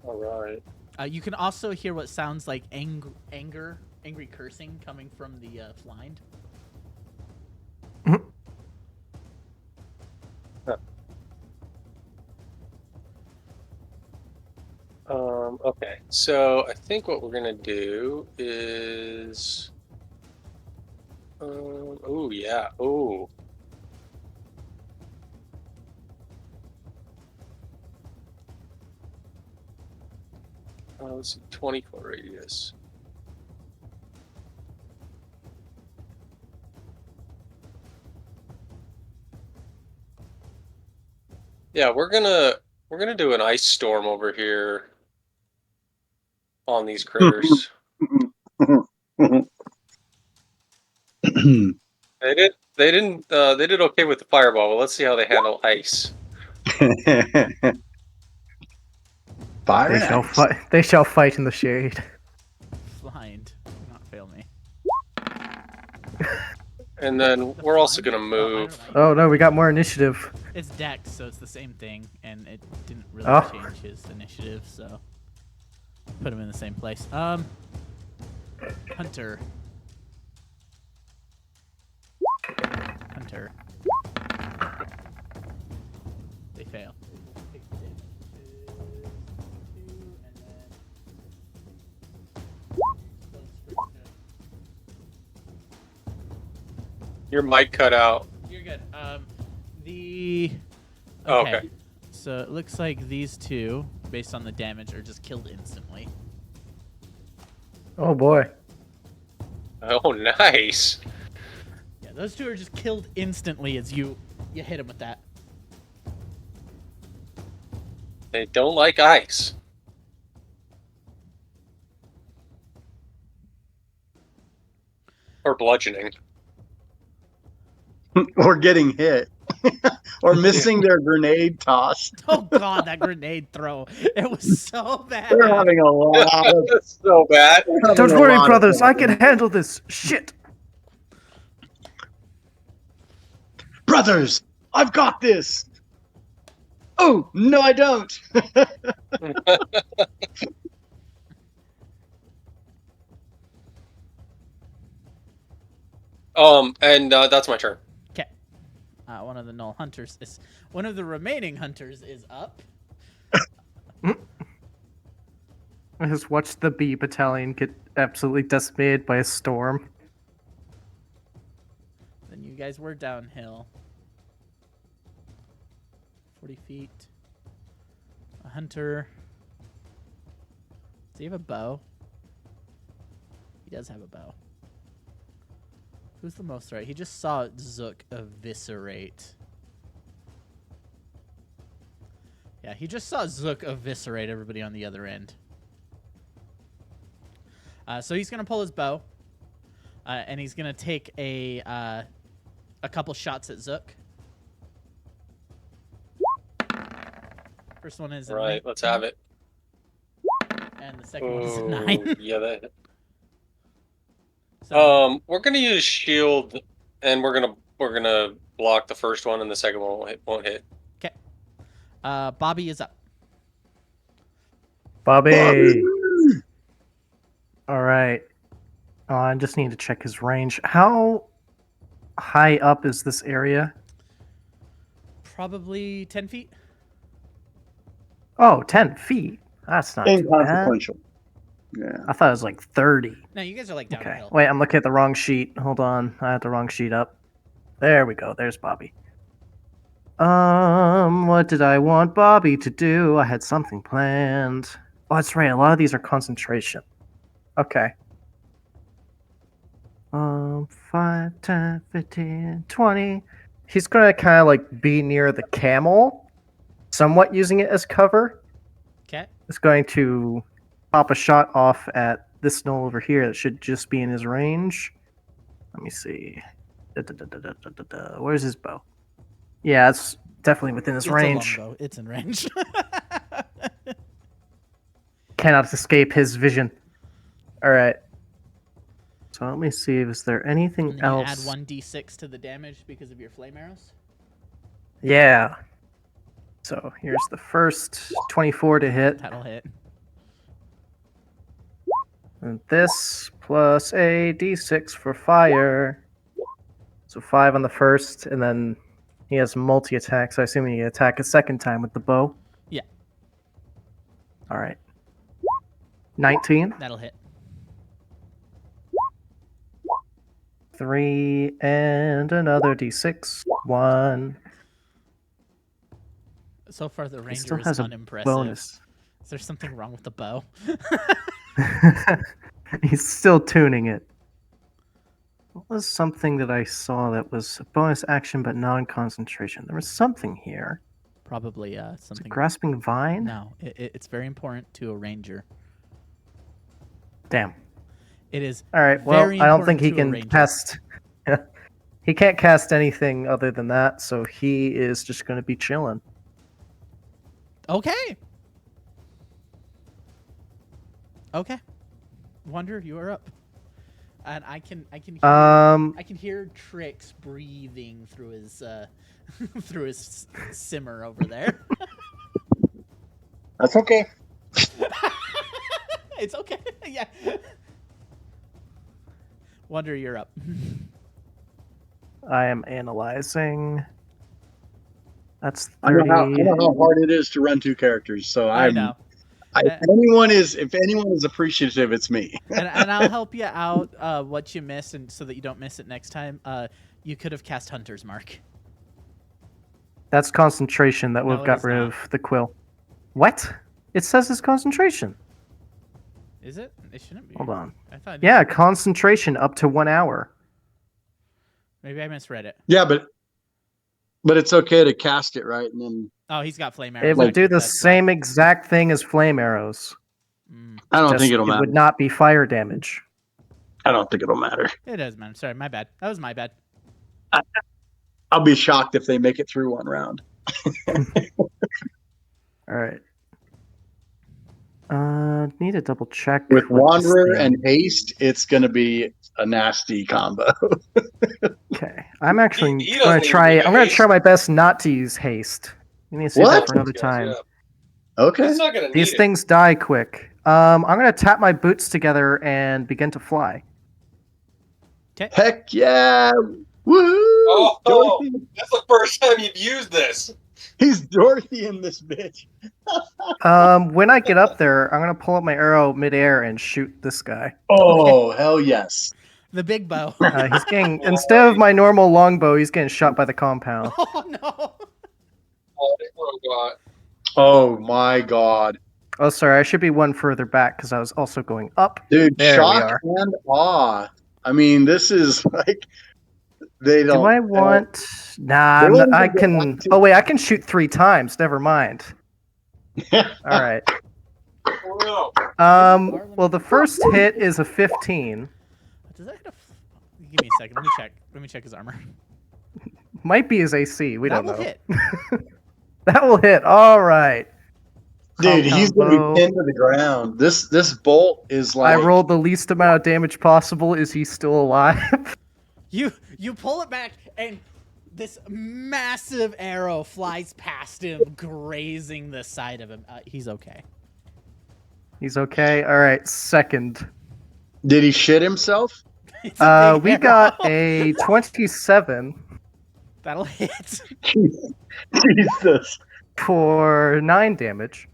D: All right.
C: You can also hear what sounds like angry cursing coming from the blind.
D: Okay, so I think what we're gonna do is, oh yeah, oh. Let's see, 20-foot radius. Yeah, we're gonna do an ice storm over here on these critters. They did okay with the fireball, but let's see how they handle ice.
A: Fire
B: They
A: and
B: shall
A: ice.
B: fight. They shall fight in the shade.
C: Blind. Do not fail me.
D: And then
C: The
D: we're also
C: blind?
D: gonna move.
B: Oh no, we got more initiative.
C: It's Dex, so it's the same thing, and it didn't really
B: Oh.
C: change his initiative, so put him in the same place. Hunter. Hunter. They fail.
D: Your mic cut out.
C: You're good.
D: Oh, okay.
C: So it looks like these two, based on the damage, are just killed instantly.
B: Oh boy.
D: Oh, nice.
C: Yeah, those two are just killed instantly as you hit them with that.
D: They don't like ice. Or bludgeoning.
A: Or getting hit. Or missing their grenade toss.
C: Oh god, that grenade throw! It was so bad.
A: They're having a lot of.
D: That's so bad.
B: Don't worry, brothers. I can handle this. Shit.
A: Brothers, I've got this. Oh no, I don't.
D: And that's my turn.
C: Okay. One of the null hunters is one of the remaining hunters is up.
B: I just watched the B battalion get absolutely decimated by a storm.
C: Then you guys were downhill. 40 feet. A hunter. Does he have a bow? He does have a bow. Who's the most right? He just saw Zook eviscerate. Yeah, he just saw Zook eviscerate everybody on the other end. So he's gonna pull his bow, and he's gonna take a couple shots at Zook. First one is a
D: Right,
C: 19,
D: let's have it.
C: and the second one is a
D: Oh,
C: 9.
D: yeah, that.
C: So,
D: We're gonna use shield, and we're gonna block the first one, and the second one won't hit.
C: okay. Bobby is up.
B: Bobby. All right. I just need to check his range. How high up is this area?
C: Probably 10 feet.
B: Oh, 10 feet. That's not too bad.
A: Inconsequential. Yeah.
B: I thought it was like 30.
C: No, you guys are like
B: Okay.
C: downhill.
B: Wait, I'm looking at the wrong sheet. Hold on. I had the wrong sheet up. There we go. There's Bobby. What did I want Bobby to do? I had something planned. Oh, that's right. A lot of these are concentration. Okay. 5, 10, 15, 20, he's gonna kind of like be near the camel, somewhat using it as cover.
C: Okay.
B: It's going to pop a shot off at this knoll over here that should just be in his range. Let me see. Where's his bow? Yeah, it's definitely within his range.
C: It's a longbow. It's in range.
B: Cannot escape his vision. All right. So let me see. Is there anything
C: And then
B: else?
C: you add 1d6 to the damage because of your flame arrows.
B: Yeah. So here's the first 24 to hit.
C: That'll hit.
B: And this plus a d6 for fire. So 5 on the first, and then he has multi-attack, so I assume he can attack a second time with the bow.
C: Yeah.
B: All right. 19.
C: That'll hit.
B: 3 and another d6. 1.
C: So far, the
B: He
C: ranger
B: still
C: is
B: has a
C: unimpressive.
B: bonus.
C: Is there something wrong with the bow?
B: He's still tuning it. What was something that I saw that was a bonus action but non-concentration? There was something here.
C: Probably
B: Was it
C: something.
B: grasping vine?
C: No, it's very important to a ranger.
B: Damn.
C: It is.
B: All right. Well,
C: Very
B: I don't think he
C: important to a
B: can
C: ranger.
B: cast. He can't cast anything other than that, so he is just going to be chilling.
C: Okay. Okay. Wonder, you are up. And I can hear I can hear Trix breathing through his through his simmer over there.
A: That's okay.
C: It's okay. Yeah. Wonder, you're up.
B: I am analyzing. That's
A: I
B: 30.
A: know how hard it is to run 2 characters, so
C: I know.
A: if anyone is appreciative, it's me.
C: And I'll help you out what you miss, and so that you don't miss it next time. You could have cast Hunter's Mark.
B: That's concentration. That would
C: No,
B: have
C: it
B: got
C: is
B: rid
C: not.
B: of the quill. What? It says it's concentration.
C: Is it? It shouldn't be.
B: Hold on.
C: I thought.
B: Yeah, concentration up to 1 hour.
C: Maybe I misread it.
A: Yeah, but it's okay to cast it, right? And then
C: Oh, he's got flame arrows.
B: It would
C: active,
B: do the
C: that's why.
B: same exact thing as flame arrows.
A: I don't
B: Just
A: think it'll
B: it
A: matter.
B: would not be fire damage.
A: I don't think it'll matter.
C: It is, man. Sorry, my bad. That was my bad.
A: I'll be shocked if they make it through 1 round.
B: All right. Need to double check
A: With
B: what this
A: Wanderer
B: thing-
A: and Haste, it's going to be a nasty combo.
B: Okay, I'm actually
D: He
B: going
D: doesn't
B: to try.
D: even
B: I'm going to
D: haste.
B: try my best not to use haste. You need to save
A: What?
B: that for another time.
A: Okay.
D: He's not gonna need
B: These
D: it.
B: things die quick. I'm going to tap my boots together and begin to fly.
A: Heck yeah! Woohoo!
D: Oh,
A: Dorothy.
D: that's the first time you've used this.
A: He's Dorothy in this bitch.
B: When I get up there, I'm going to pull up my arrow midair and shoot this guy.
A: Oh, hell yes.
C: The big bow.
B: He's getting instead of my normal longbow, he's getting shot by the compound.
C: Oh no.
D: Oh, robot.
A: Oh my god.
B: Oh, sorry, I should be one further back because I was also going up.
A: Dude,
B: There we
A: shock
B: are.
A: and awe. I mean, this is like they don't.
B: Do I want? Nah,
A: They
B: I'm
A: won't
B: not, I
A: even go
B: can.
A: back to-
B: Oh wait, I can shoot 3 times. Never mind. All right.
D: Oh, no.
B: Well, the first hit is a 15.
C: Does that hit a? Give me a second. Let me check. Let me check his armor.
B: Might be his AC. We
C: That
B: don't
C: will
B: know.
C: hit.
B: That will hit. All right.
A: Dude, he's
B: Compound
A: gonna
B: bow.
A: be pinned to the ground. This bolt is like
B: I rolled the least amount of damage possible. Is he still alive?
C: You pull it back, and this massive arrow flies past him, grazing the side of him. He's okay.
B: He's okay. All right. Second.
A: Did he shit himself?
C: It's a big
B: We
C: arrow.
B: got a 27
C: That'll hit.
A: Jesus.
B: for 9 damage.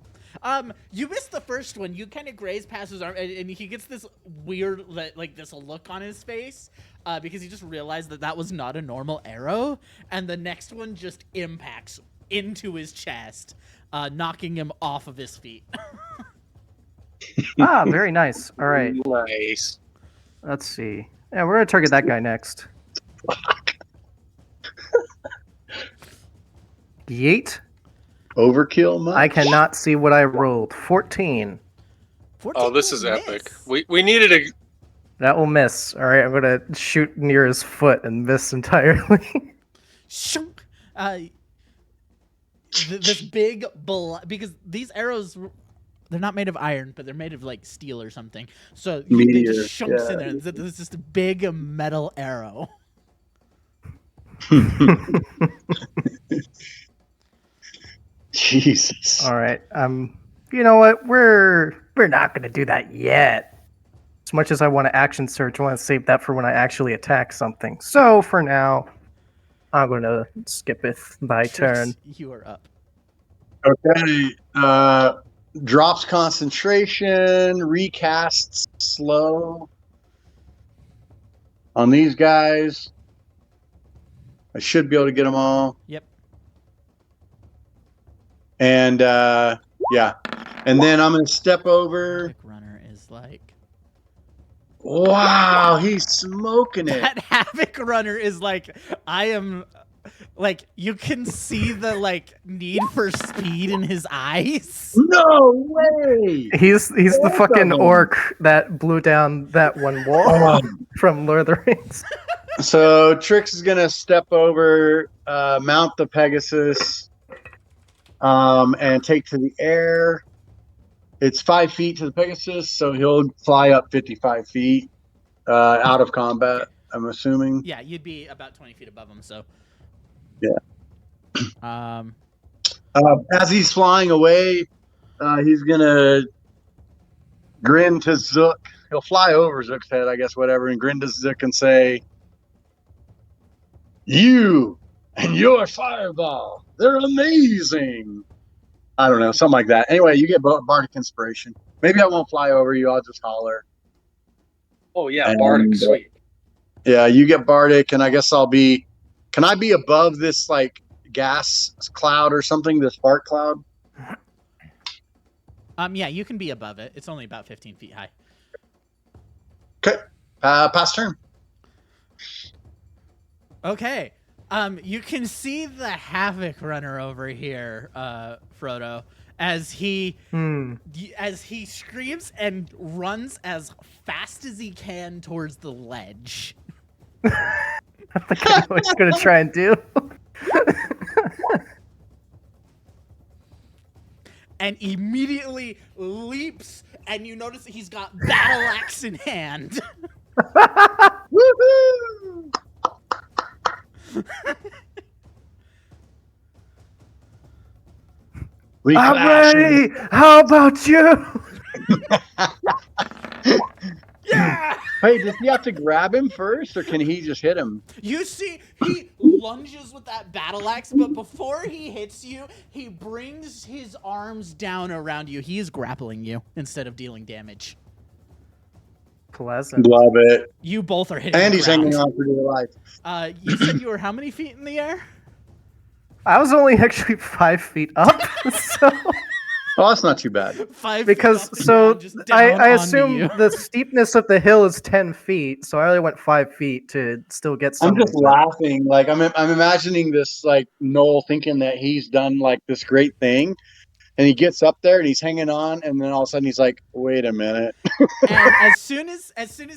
C: You missed the first one. You kind of graze past his arm, and he gets this weird, like this look on his face, because he just realized that that was not a normal arrow, and the next one just impacts into his chest, knocking him off of his feet.
B: Ah, very nice. All right.
D: Nice.
B: Let's see. Yeah, we're gonna target that guy next. Yeet.
A: Overkill much?
B: I cannot see what I rolled. 14.
C: 14
D: Oh, this
C: will
D: is epic.
C: miss.
D: We needed a.
B: That will miss. All right, I'm gonna shoot near his foot and miss entirely.
C: Shunk. This big because these arrows, they're not made of iron, but they're made of like steel or something. So they
A: Meteor,
C: just shunks
A: yeah.
C: in there. There's just a big metal arrow.
A: Jesus.
B: All right. You know what? We're not gonna do that yet. As much as I want to action search, I want to save that for when I actually attack something. So for now, I'm gonna skip it. Thy turn.
C: Trix, you are up.
A: Okay. Drops concentration, recasts slow. On these guys, I should be able to get them all.
C: Yep.
A: And yeah. And then I'm going to step over.
C: Havoc Runner is like
A: Wow, he's smoking it.
C: that. Havoc Runner is like, I am like, you can see the like need for speed in his eyes.
A: No way.
B: He's the
A: Both
B: fucking
A: of 'em.
B: orc that blew down that one wall from Lord of the Rings.
A: So Trix is going to step over, mount the Pegasus, and take to the air. It's 5 feet to the Pegasus, so he'll fly up 55 feet out of combat, I'm assuming.
C: Yeah, you'd be about 20 feet above him. So
A: Yeah. As he's flying away, he's going to grin to Zook. He'll fly over Zook's head, I guess, whatever, and grin to Zook and say, "You and your fireball, they're amazing." I don't know, something like that. Anyway, you get Bardic Inspiration. Maybe I won't fly over you. I'll just holler.
D: Oh yeah,
A: And,
D: Bardic, sweet.
A: Yeah, you get Bardic, and I guess I'll be. Can I be above this like gas cloud or something? This fart cloud?
C: yeah, you can be above it. It's only about 15 feet high.
A: Okay, pass turn.
C: Okay. You can see the Havoc Runner over here, Frodo, as he screams and runs as fast as he can towards the ledge.
B: I think I know what he's gonna try and do.
C: And immediately leaps, and you notice that he's got battle axe in hand.
A: Woohoo! We clash.
B: Ray, how about you?
C: Yeah!
A: Hey, does he have to grab him first, or can he just hit him?
C: You see, he lunges with that battle axe, but before he hits you, he brings his arms down around you. He is grappling you instead of dealing damage.
B: Pleasant.
A: Love it.
C: You both are hitting
A: And
C: the
A: he's
C: ground.
A: hanging on for dear life.
C: You said you were how many feet in the air?
B: I was only actually 5 feet up, so
A: Oh, that's not too bad.
C: 5
B: because
C: feet up and
B: so
C: down, just down
B: I
C: onto
B: assume
C: you.
B: the steepness of the hill is 10 feet, so I only went 5 feet to still get some.
A: I'm just laughing. Like I'm imagining this like Noel thinking that he's done like this great thing, and he gets up there and he's hanging on, and then all of a sudden he's like, "Wait a minute."
C: And as soon as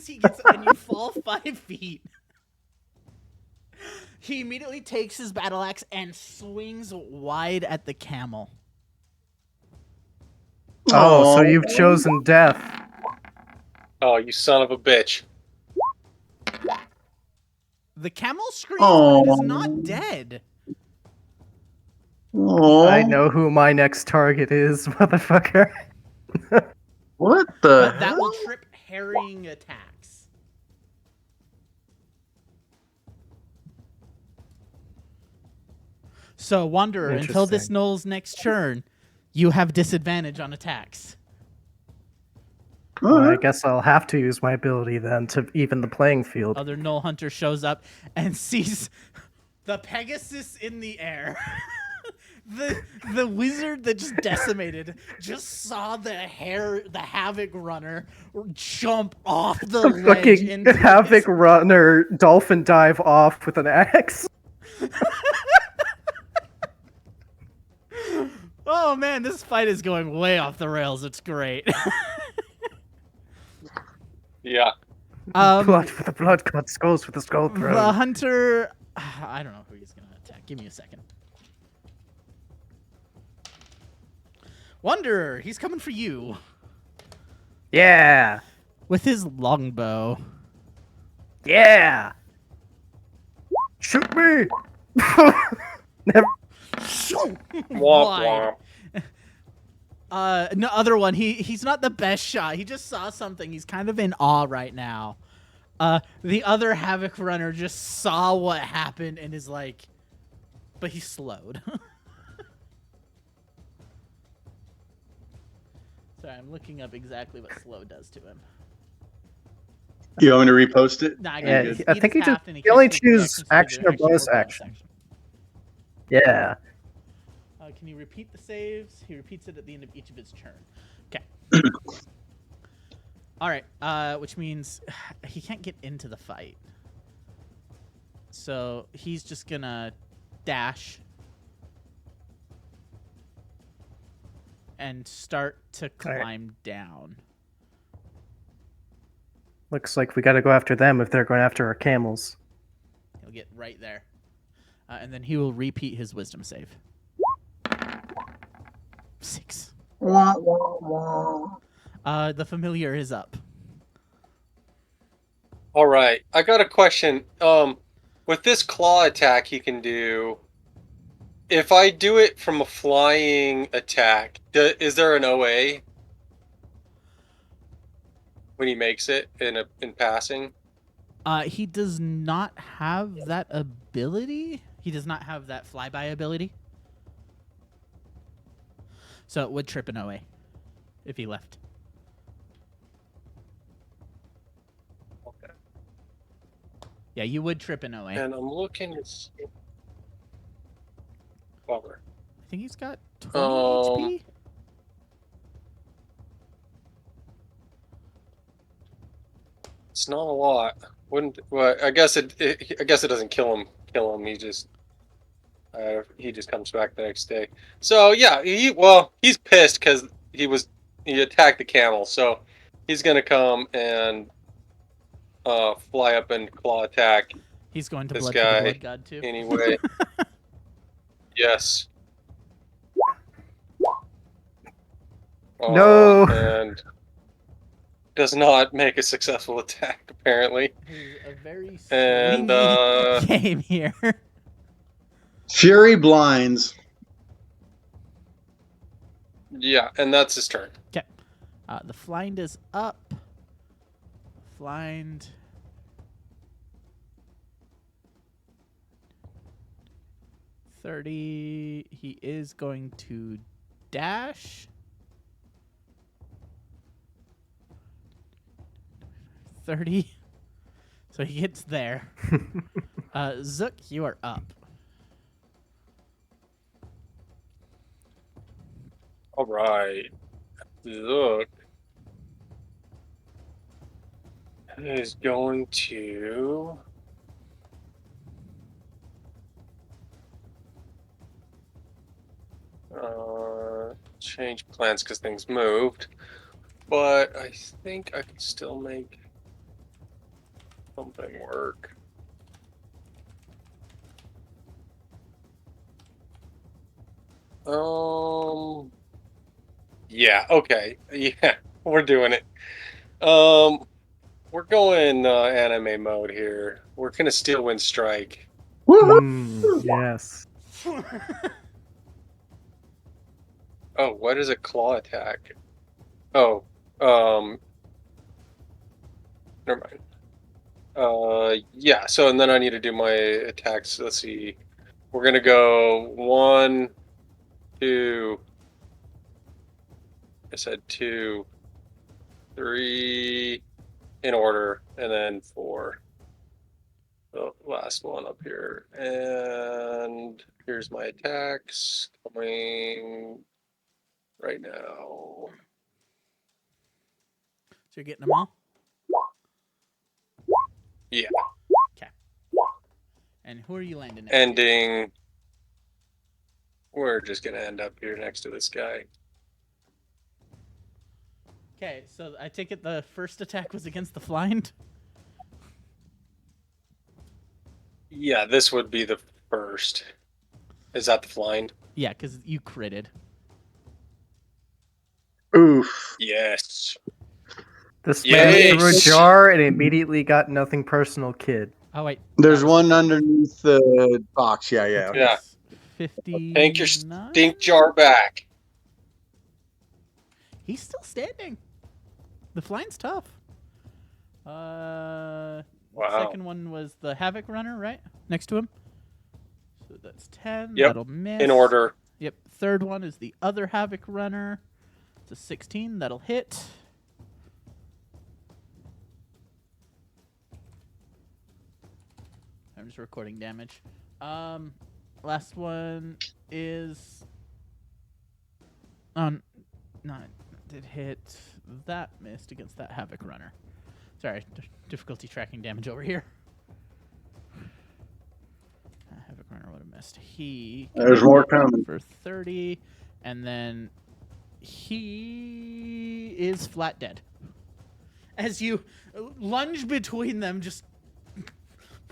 C: he gets up and you fall 5 feet, he immediately takes his battle axe and swings wide at the camel.
B: Oh, so
A: Oh.
B: you've chosen death.
D: Oh, you son of a bitch.
C: The camel screams, but it is not
A: Oh.
C: dead.
A: Oh,
B: I know who my next target is, motherfucker.
A: what the?
C: But that will
A: hell?
C: trip harrying attacks. So, Wanderer, until this
B: Interesting.
C: Knoll's next turn, you have disadvantage on attacks.
B: Well, I
A: Alright.
B: guess I'll have to use my ability then to even the playing field.
C: Other Knoll Hunter shows up and sees the Pegasus in the air. The wizard that just decimated just saw the Havoc Runner jump off the ledge
B: Fucking
C: into
B: Havoc Runner dolphin dive off with an axe.
C: Oh man, this fight is going way off the rails. It's great.
D: Yeah.
B: Blood for the blood god, skulls for the skull
C: The
B: throne.
C: hunter. I don't know who he's gonna attack. Give me a second. Wanderer, he's coming for you
B: Yeah.
C: with his longbow.
B: Yeah. Shoot me. Never.
D: Womp
C: Wide.
D: womp.
C: No other one. He's not the best shot. He just saw something. He's kind of in awe right now. The other Havoc runner just saw what happened and is like, but he's slowed. Sorry, I'm looking up exactly what slow does to him.
A: You want me to repost it?
C: Nah,
B: Yeah,
C: he
B: I think he just
C: tapped and
B: he only
C: can't take the
B: choose
C: actions to
B: action
C: the
B: or bonus action. Yeah.
C: Can you repeat the saves? He repeats it at the end of each of his turn. Okay. All right. Which means he can't get into the fight. So he's just gonna dash and start to climb down.
B: Looks like we got to go after them if they're going after our camels.
C: He'll get right there. And then he will repeat his wisdom save. 6. The familiar is up.
D: All right. I got a question. With this claw attack he can do, if I do it from a flying attack, is there an OA when he makes it in passing?
C: He does not have that ability. He does not have that flyby ability. So it would trip an OA if he left.
D: Okay.
C: Yeah, you would trip an OA.
D: And I'm looking at bummer.
C: I think he's got 20 HP.
D: It's not a lot. Wouldn't well? I guess it doesn't kill him. He just comes back the next day. So yeah, he's pissed because he attacked the camel. So he's gonna come and fly up and claw attack
C: He's going to
D: this
C: blood for the
D: guy
C: blood god too.
D: anyway. Yes.
B: No.
D: And does not make a successful attack apparently.
C: He's a very
D: And
C: swingy game here.
A: Fury blinds.
D: yeah, and that's his turn.
C: Okay. The Flind is up. Flind. $30. He is going to dash. 30. So he gets there. Zook, you are up.
D: All right. Look. Is going to change plans because things moved, but I think I can still make something work. Yeah, okay. Yeah, we're doing it. We're going anime mode here. We're gonna Steel Wind Strike.
B: Yes.
D: Oh, what is a claw attack? Oh, never mind. Yeah, so and then I need to do my attacks. Let's see. We're gonna go 1, 2. I said 2, 3 in order, and then 4. The last one up here. And here's my attacks coming right now.
C: So you're getting them all?
D: Yeah.
C: Okay. And who are you landing at?
D: Ending We're just gonna end up here next to this guy.
C: Okay, so I take it the first attack was against the flying.
D: Yeah, this would be the first. Is that the flying?
C: Yeah, because you critted.
A: Oof.
D: Yes.
B: This man threw a
D: Yes.
B: jar and immediately got nothing personal, kid.
C: Oh wait,
A: There's
C: that was
A: one underneath the box. Yeah, yeah.
C: that
D: Yeah.
C: takes 59.
D: Take your stink jar back.
C: He's still standing. The flying's tough.
D: Wow.
C: Second one was the Havoc Runner, right? Next to him. So that's 10.
D: Yep,
C: That'll miss.
D: In order.
C: Yep. Third one is the other Havoc Runner. It's a 16. That'll hit. I'm just recording damage. Last one is. Oh, no, it did hit. That missed against that Havoc Runner. Sorry, difficulty tracking damage over here. Havoc Runner would have missed. He.
A: There's more coming.
C: For 30, and then he is flat dead. As you lunge between them, just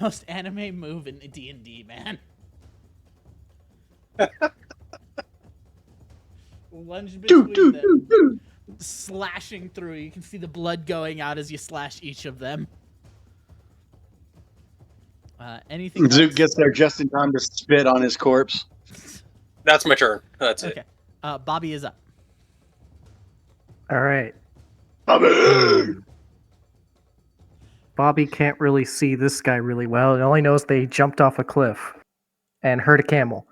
C: most anime move in D&D, man. Lunge between them, slashing through. You can see the blood going out as you slash each of them. Anything
A: Zook
C: else?
A: gets there just in time to spit on his corpse.
D: That's my turn. That's
C: Okay.
D: it.
C: Bobby is up.
B: All right.
A: Bobby!
B: Bobby can't really see this guy really well. He only knows they jumped off a cliff and hurt a camel.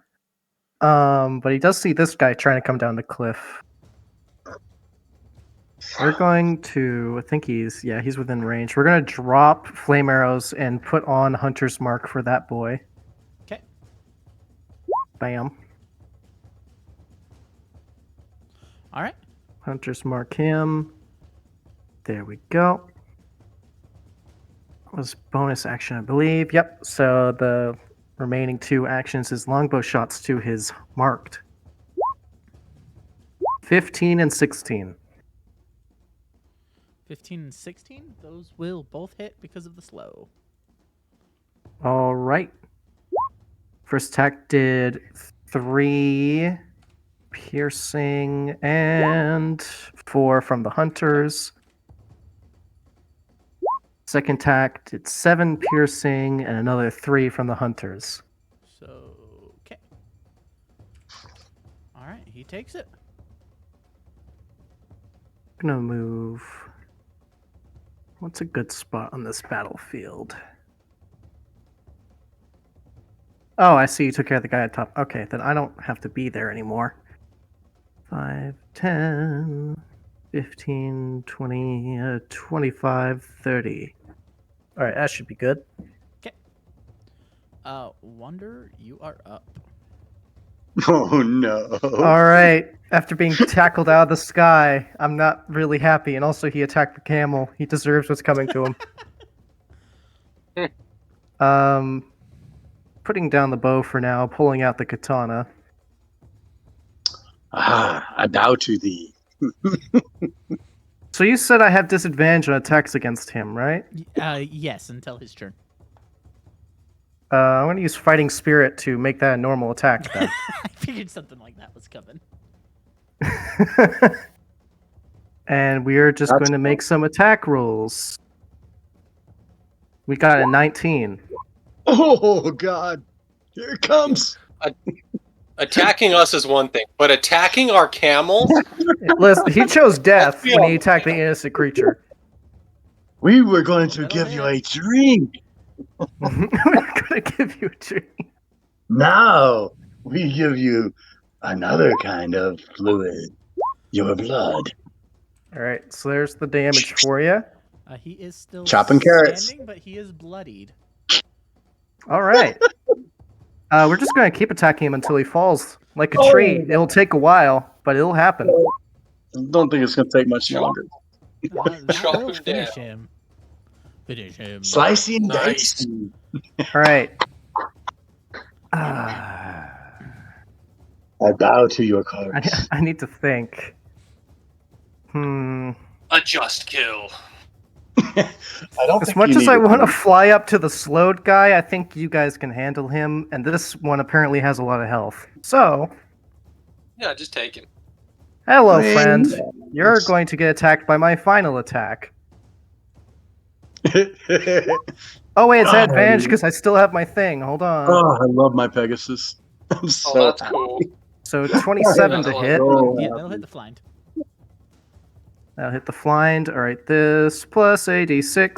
B: But he does see this guy trying to come down the cliff. We're going to, I think he's within range. We're going to drop flame arrows and put on Hunter's Mark for that boy.
C: Okay.
B: Bam.
C: All right.
B: Hunter's Mark him. There we go. Was bonus action, I believe. Yep. So the remaining 2 actions is longbow shots to his marked. 15 and 16.
C: 15 and 16, those will both hit because of the slow.
B: All right. First attack did 3 piercing and 4 from the hunters. Second attack did 7 piercing and another 3 from the hunters.
C: So, okay. All right, he takes it.
B: Gonna move. What's a good spot on this battlefield? Oh, I see you took care of the guy at top. Okay, then I don't have to be there anymore. 5, 10, 15, 20, 25, 30. All right, that should be good.
C: Okay. Wonder, you are up.
A: Oh no.
B: All right, after being tackled out of the sky, I'm not really happy. And also, he attacked the camel. He deserves what's coming to him. Putting down the bow for now, pulling out the katana.
A: I bow to thee.
B: So you said I have disadvantage on attacks against him, right?
C: Yes, until his turn.
B: I'm going to use Fighting Spirit to make that a normal attack then.
C: I figured something like that was coming.
B: And we are just going to make some attack rolls. We got a 19.
A: Oh god. Here it comes.
D: Attacking us is one thing, but attacking our camel?
B: Listen, he chose death
D: Let's be
B: when he
D: honest.
B: attacked the innocent creature.
A: We were going to
C: That'll
A: give you
C: hit.
A: a drink.
B: We're going to give you a drink.
A: Now we give you another kind of fluid. Your blood.
B: All right, so there's the damage for you.
C: He is still
A: Chopping carrots.
C: standing, but he is bloodied.
B: All right. We're just going to keep attacking him until he falls like a tree. It'll take a while, but it'll happen.
A: Don't think it's going to take much longer.
C: That
D: Chop
C: will
D: him
C: finish
D: down.
C: him. Finish him.
A: Slicing
D: Nice.
A: dicing.
B: All right.
A: I bow to your cards.
B: I need to think.
D: A just kill.
A: I don't
B: As
A: think
B: much
A: you
B: as
A: need
B: I
A: to
B: want to
A: do-
B: fly up to the slowed guy, I think you guys can handle him, and this one apparently has a lot of health. So,
D: Yeah, just take him.
B: hello,
A: I mean,
B: friend.
A: yeah,
B: You're
A: it's-
B: going to get attacked by my final attack. Oh wait, it's
A: Oh,
B: advantage because I still have my thing. Hold on.
A: I love my Pegasus. I'm
D: Oh,
A: so
D: that's
A: happy.
D: cool.
B: So 27 to
D: That'll
B: hit.
A: So
C: Yeah, that'll
A: happy.
C: hit the flying.
B: That'll hit the flying. All right, this plus a d6.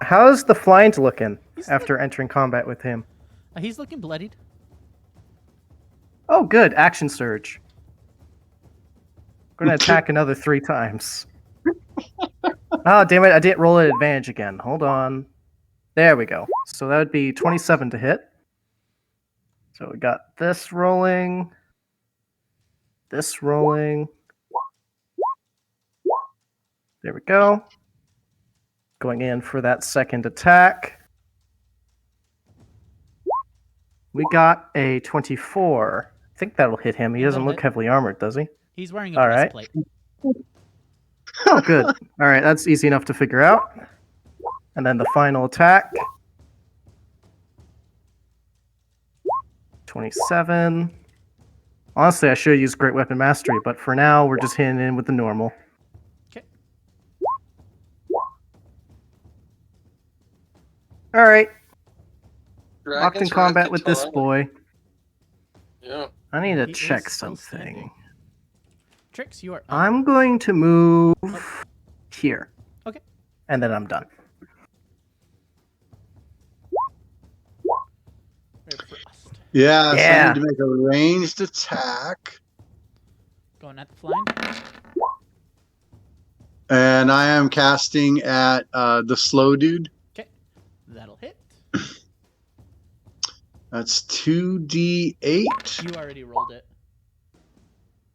B: How's the flying looking after entering combat with him?
C: He's looking bloodied.
B: Oh, good. Action surge. I'm going to attack another 3 times. Oh, damn it. I didn't roll an advantage again. Hold on. There we go. So that would be 27 to hit. So we got this rolling. This rolling. There we go. Going in for that second attack. We got a 24. I think that'll hit him. He
C: Yeah,
B: doesn't
C: that'll
B: look
C: hit.
B: heavily armored, does he?
C: He's wearing a
B: All right.
C: breastplate.
B: Oh, good. All right, that's easy enough to figure out. And then the final attack. 27. Honestly, I should have used Great Weapon Mastery, but for now, we're just hitting in with the normal.
C: Okay.
B: All right, locked in
D: Dragon's
B: combat
D: Wrath
B: with this
D: Katana.
B: boy.
D: Yeah.
B: I need to
C: He is
B: check
C: still
B: something.
C: standing. Trix, you are up.
B: I'm going to move here.
C: Okay.
B: And then I'm done.
C: Very frost.
A: Yeah, so I
B: Yeah.
A: need to make a ranged attack.
C: Going at the flying.
A: And I am casting at the slow dude.
C: Okay. That'll hit.
A: That's 2d8.
C: You already rolled it.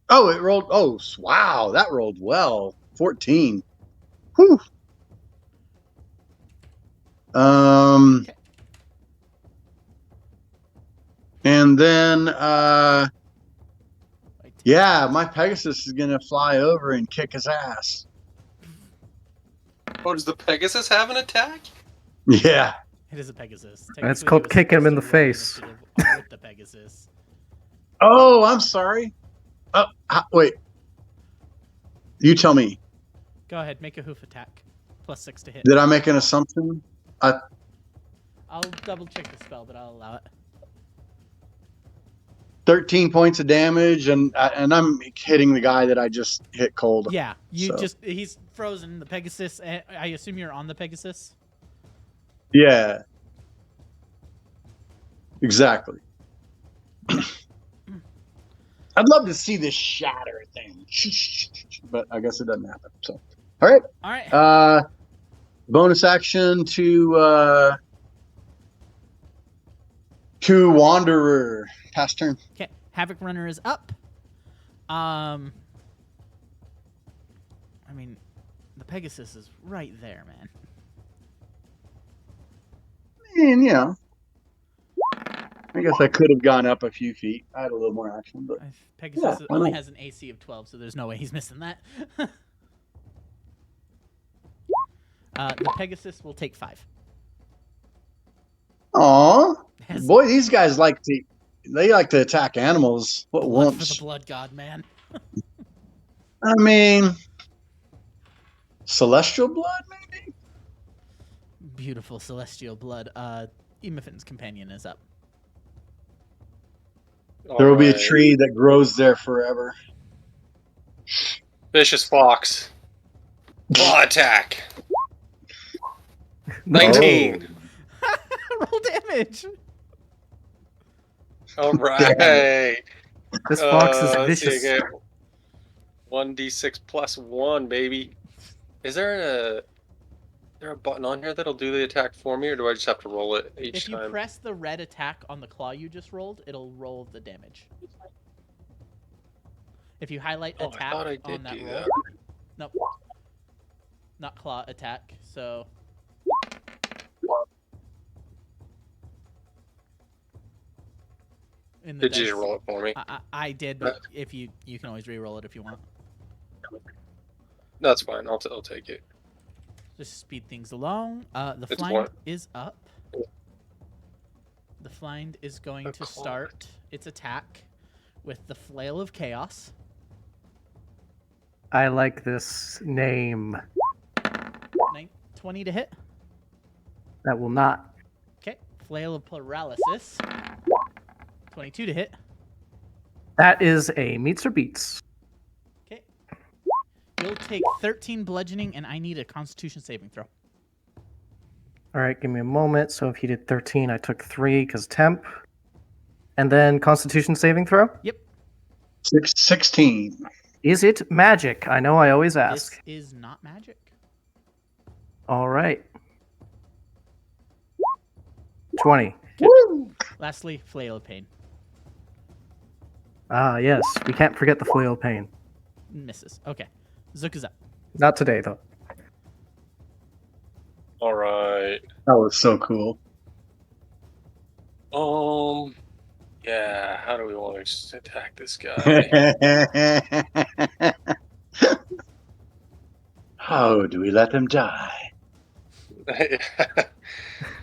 A: Oh, it rolled. Oh, wow. That rolled well. 14. Whew.
C: Okay.
A: And then,
C: Wait.
A: yeah, my Pegasus is going to fly over and kick his ass.
D: Oh, does the Pegasus have an attack?
A: Yeah.
C: It is a Pegasus.
B: That's
C: Technically,
B: called
C: it was
B: kicking him in
C: supposed
B: the
C: to roll
B: face.
C: initiative with the Pegasus.
A: Oh, I'm sorry. Oh, wait. You tell me.
C: Go ahead, make a hoof attack. +6 to hit.
A: Did I make an assumption?
C: I'll double check the spell, but I'll allow it.
A: 13 points of damage, and I'm hitting the guy that I just hit cold.
C: Yeah, you
A: So.
C: he's frozen. The Pegasus, I assume you're on the Pegasus?
A: Yeah. Exactly. I'd love to see this shatter thing, but I guess it doesn't happen. So, all right.
C: All right.
A: Bonus action to Wanderer. Pass turn.
C: Okay, Havoc Runner is up. I mean, the Pegasus is right there, man.
A: And I guess I could have gone up a few feet. I had a little more action, but
C: Pegasus
A: why
C: only
A: not?
C: has an AC of 12, so there's no way he's missing that. The Pegasus will take 5.
A: aw,
C: Has
A: boy, these guys like to attack animals. What
C: blood for the
A: wimps?
C: blood god, man.
A: I mean, celestial blood, maybe.
C: Beautiful celestial blood. Emiffin's companion is up.
A: There will be a
D: Alright.
A: tree that grows there forever.
D: Vicious Fox. Claw attack. 19.
C: Roll damage.
D: All right.
B: This fox is
D: Let's see
B: vicious.
D: again. 1d6 plus 1, baby. Is there a button on here that'll do the attack for me, or do I just have to roll it each
C: If you
D: time?
C: press the red attack on the claw you just rolled, it'll roll the damage. If you highlight
D: Oh, I
C: attack
D: thought I
C: on
D: did
C: that
D: do
C: roll,
D: that.
C: nope, not claw attack. So in the
D: Did you
C: dice.
D: just roll it for me?
C: I did, but if you can always re-roll it if you want.
D: That's fine. I'll take it.
C: Just speed things along. The
D: It's
C: flying
D: one.
C: is up. The flying is going to start its attack with the Flail of Chaos.
B: I like this name.
C: 20 to hit.
B: That will not.
C: Okay. Flail of Paralysis. 22 to hit.
B: That is a meets or beats.
C: Okay. You'll take 13 bludgeoning, and I need a Constitution saving throw.
B: All right, give me a moment. So if he did 13, I took 3 because temp. And then Constitution saving throw?
C: Yep.
A: 16.
B: Is it magic? I know I always ask.
C: This is not magic.
B: All right. 20.
A: Woo!
C: Lastly, Flail of Pain.
B: Ah, yes. We can't forget the flail of pain.
C: Misses. Okay. Zook is up.
B: Not today, though.
D: All right.
A: That was so cool.
D: Yeah. How do we want to attack this guy?
A: How do we let him die?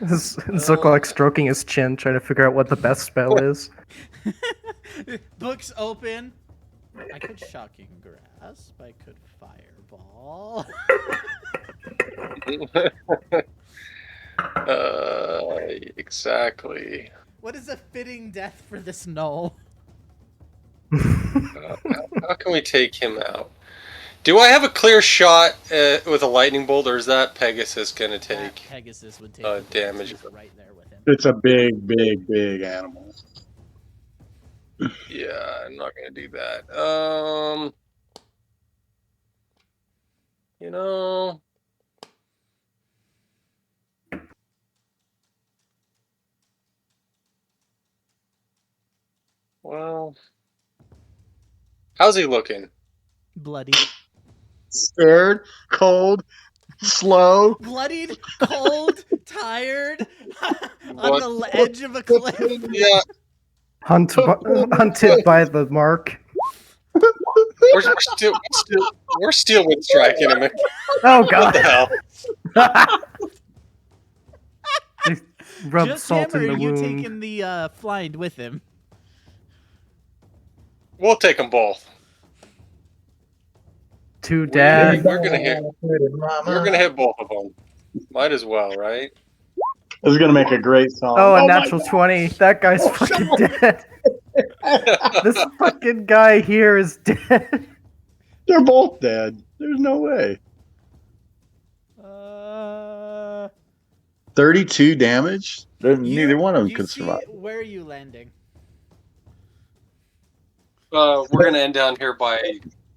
B: Zook like stroking his chin, trying to figure out what the best spell is.
C: Books open. I could Shocking Grasp. I could Fireball.
D: Exactly.
C: What is a fitting death for this gnoll?
D: How can we take him out? Do I have a clear shot with a lightning bolt, or is that Pegasus gonna
C: That
D: take?
C: Pegasus would take
D: damage.
C: He's right there with him.
A: It's a big, big, big animal.
D: Yeah, I'm not gonna do that. You know. Well, how's he looking?
C: Bloody.
A: Scared, cold, slow.
C: Bloodied, cold, tired, on
D: What?
C: the edge of a cliff.
D: Yeah,
B: Hunted by the mark.
D: we're still with striking him.
B: Oh,
D: What
B: God.
D: the hell?
B: They rub
C: Just
B: salt
C: him, or
B: in
C: are
B: the
C: you
B: wound.
C: taking the flying with him?
D: We'll take them both.
B: 2 dead.
D: We're gonna hit both of them. Might as well, right?
A: This is gonna make a great song.
B: Oh, a
A: my
B: natural
A: God.
B: 20. That guy's
A: Oh,
B: fucking
A: shut
B: dead. This fucking guy here is dead.
A: They're both dead. There's no way. 32 damage? Neither one of them could survive.
C: Where are you landing?
D: We're gonna end down here by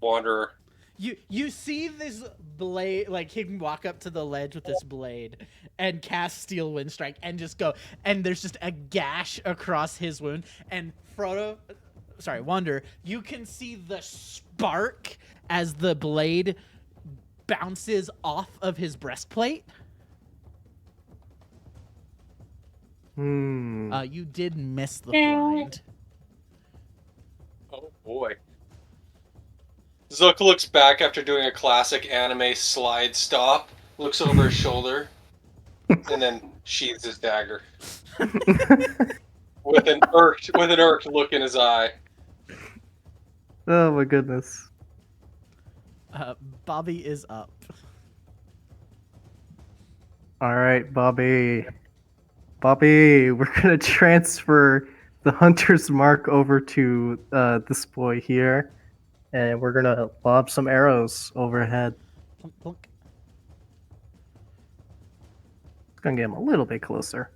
D: Wanderer.
C: You see this blade, like he can walk up to the ledge with this blade and cast Steel Wind Strike and just go, and there's just a gash across his wound. And Wanderer, you can see the spark as the blade bounces off of his breastplate. You did miss the blind.
D: Oh boy. Zook looks back after doing a classic anime slide stop, looks over his shoulder, and then sheathes his dagger. with an irked look in his eye.
B: Oh my goodness.
C: Bobby is up.
B: All right, Bobby. Bobby, we're gonna transfer the hunter's mark over to this boy here, and we're gonna lob some arrows overhead.
C: Plunk, plunk.
B: It's gonna get him a little bit closer.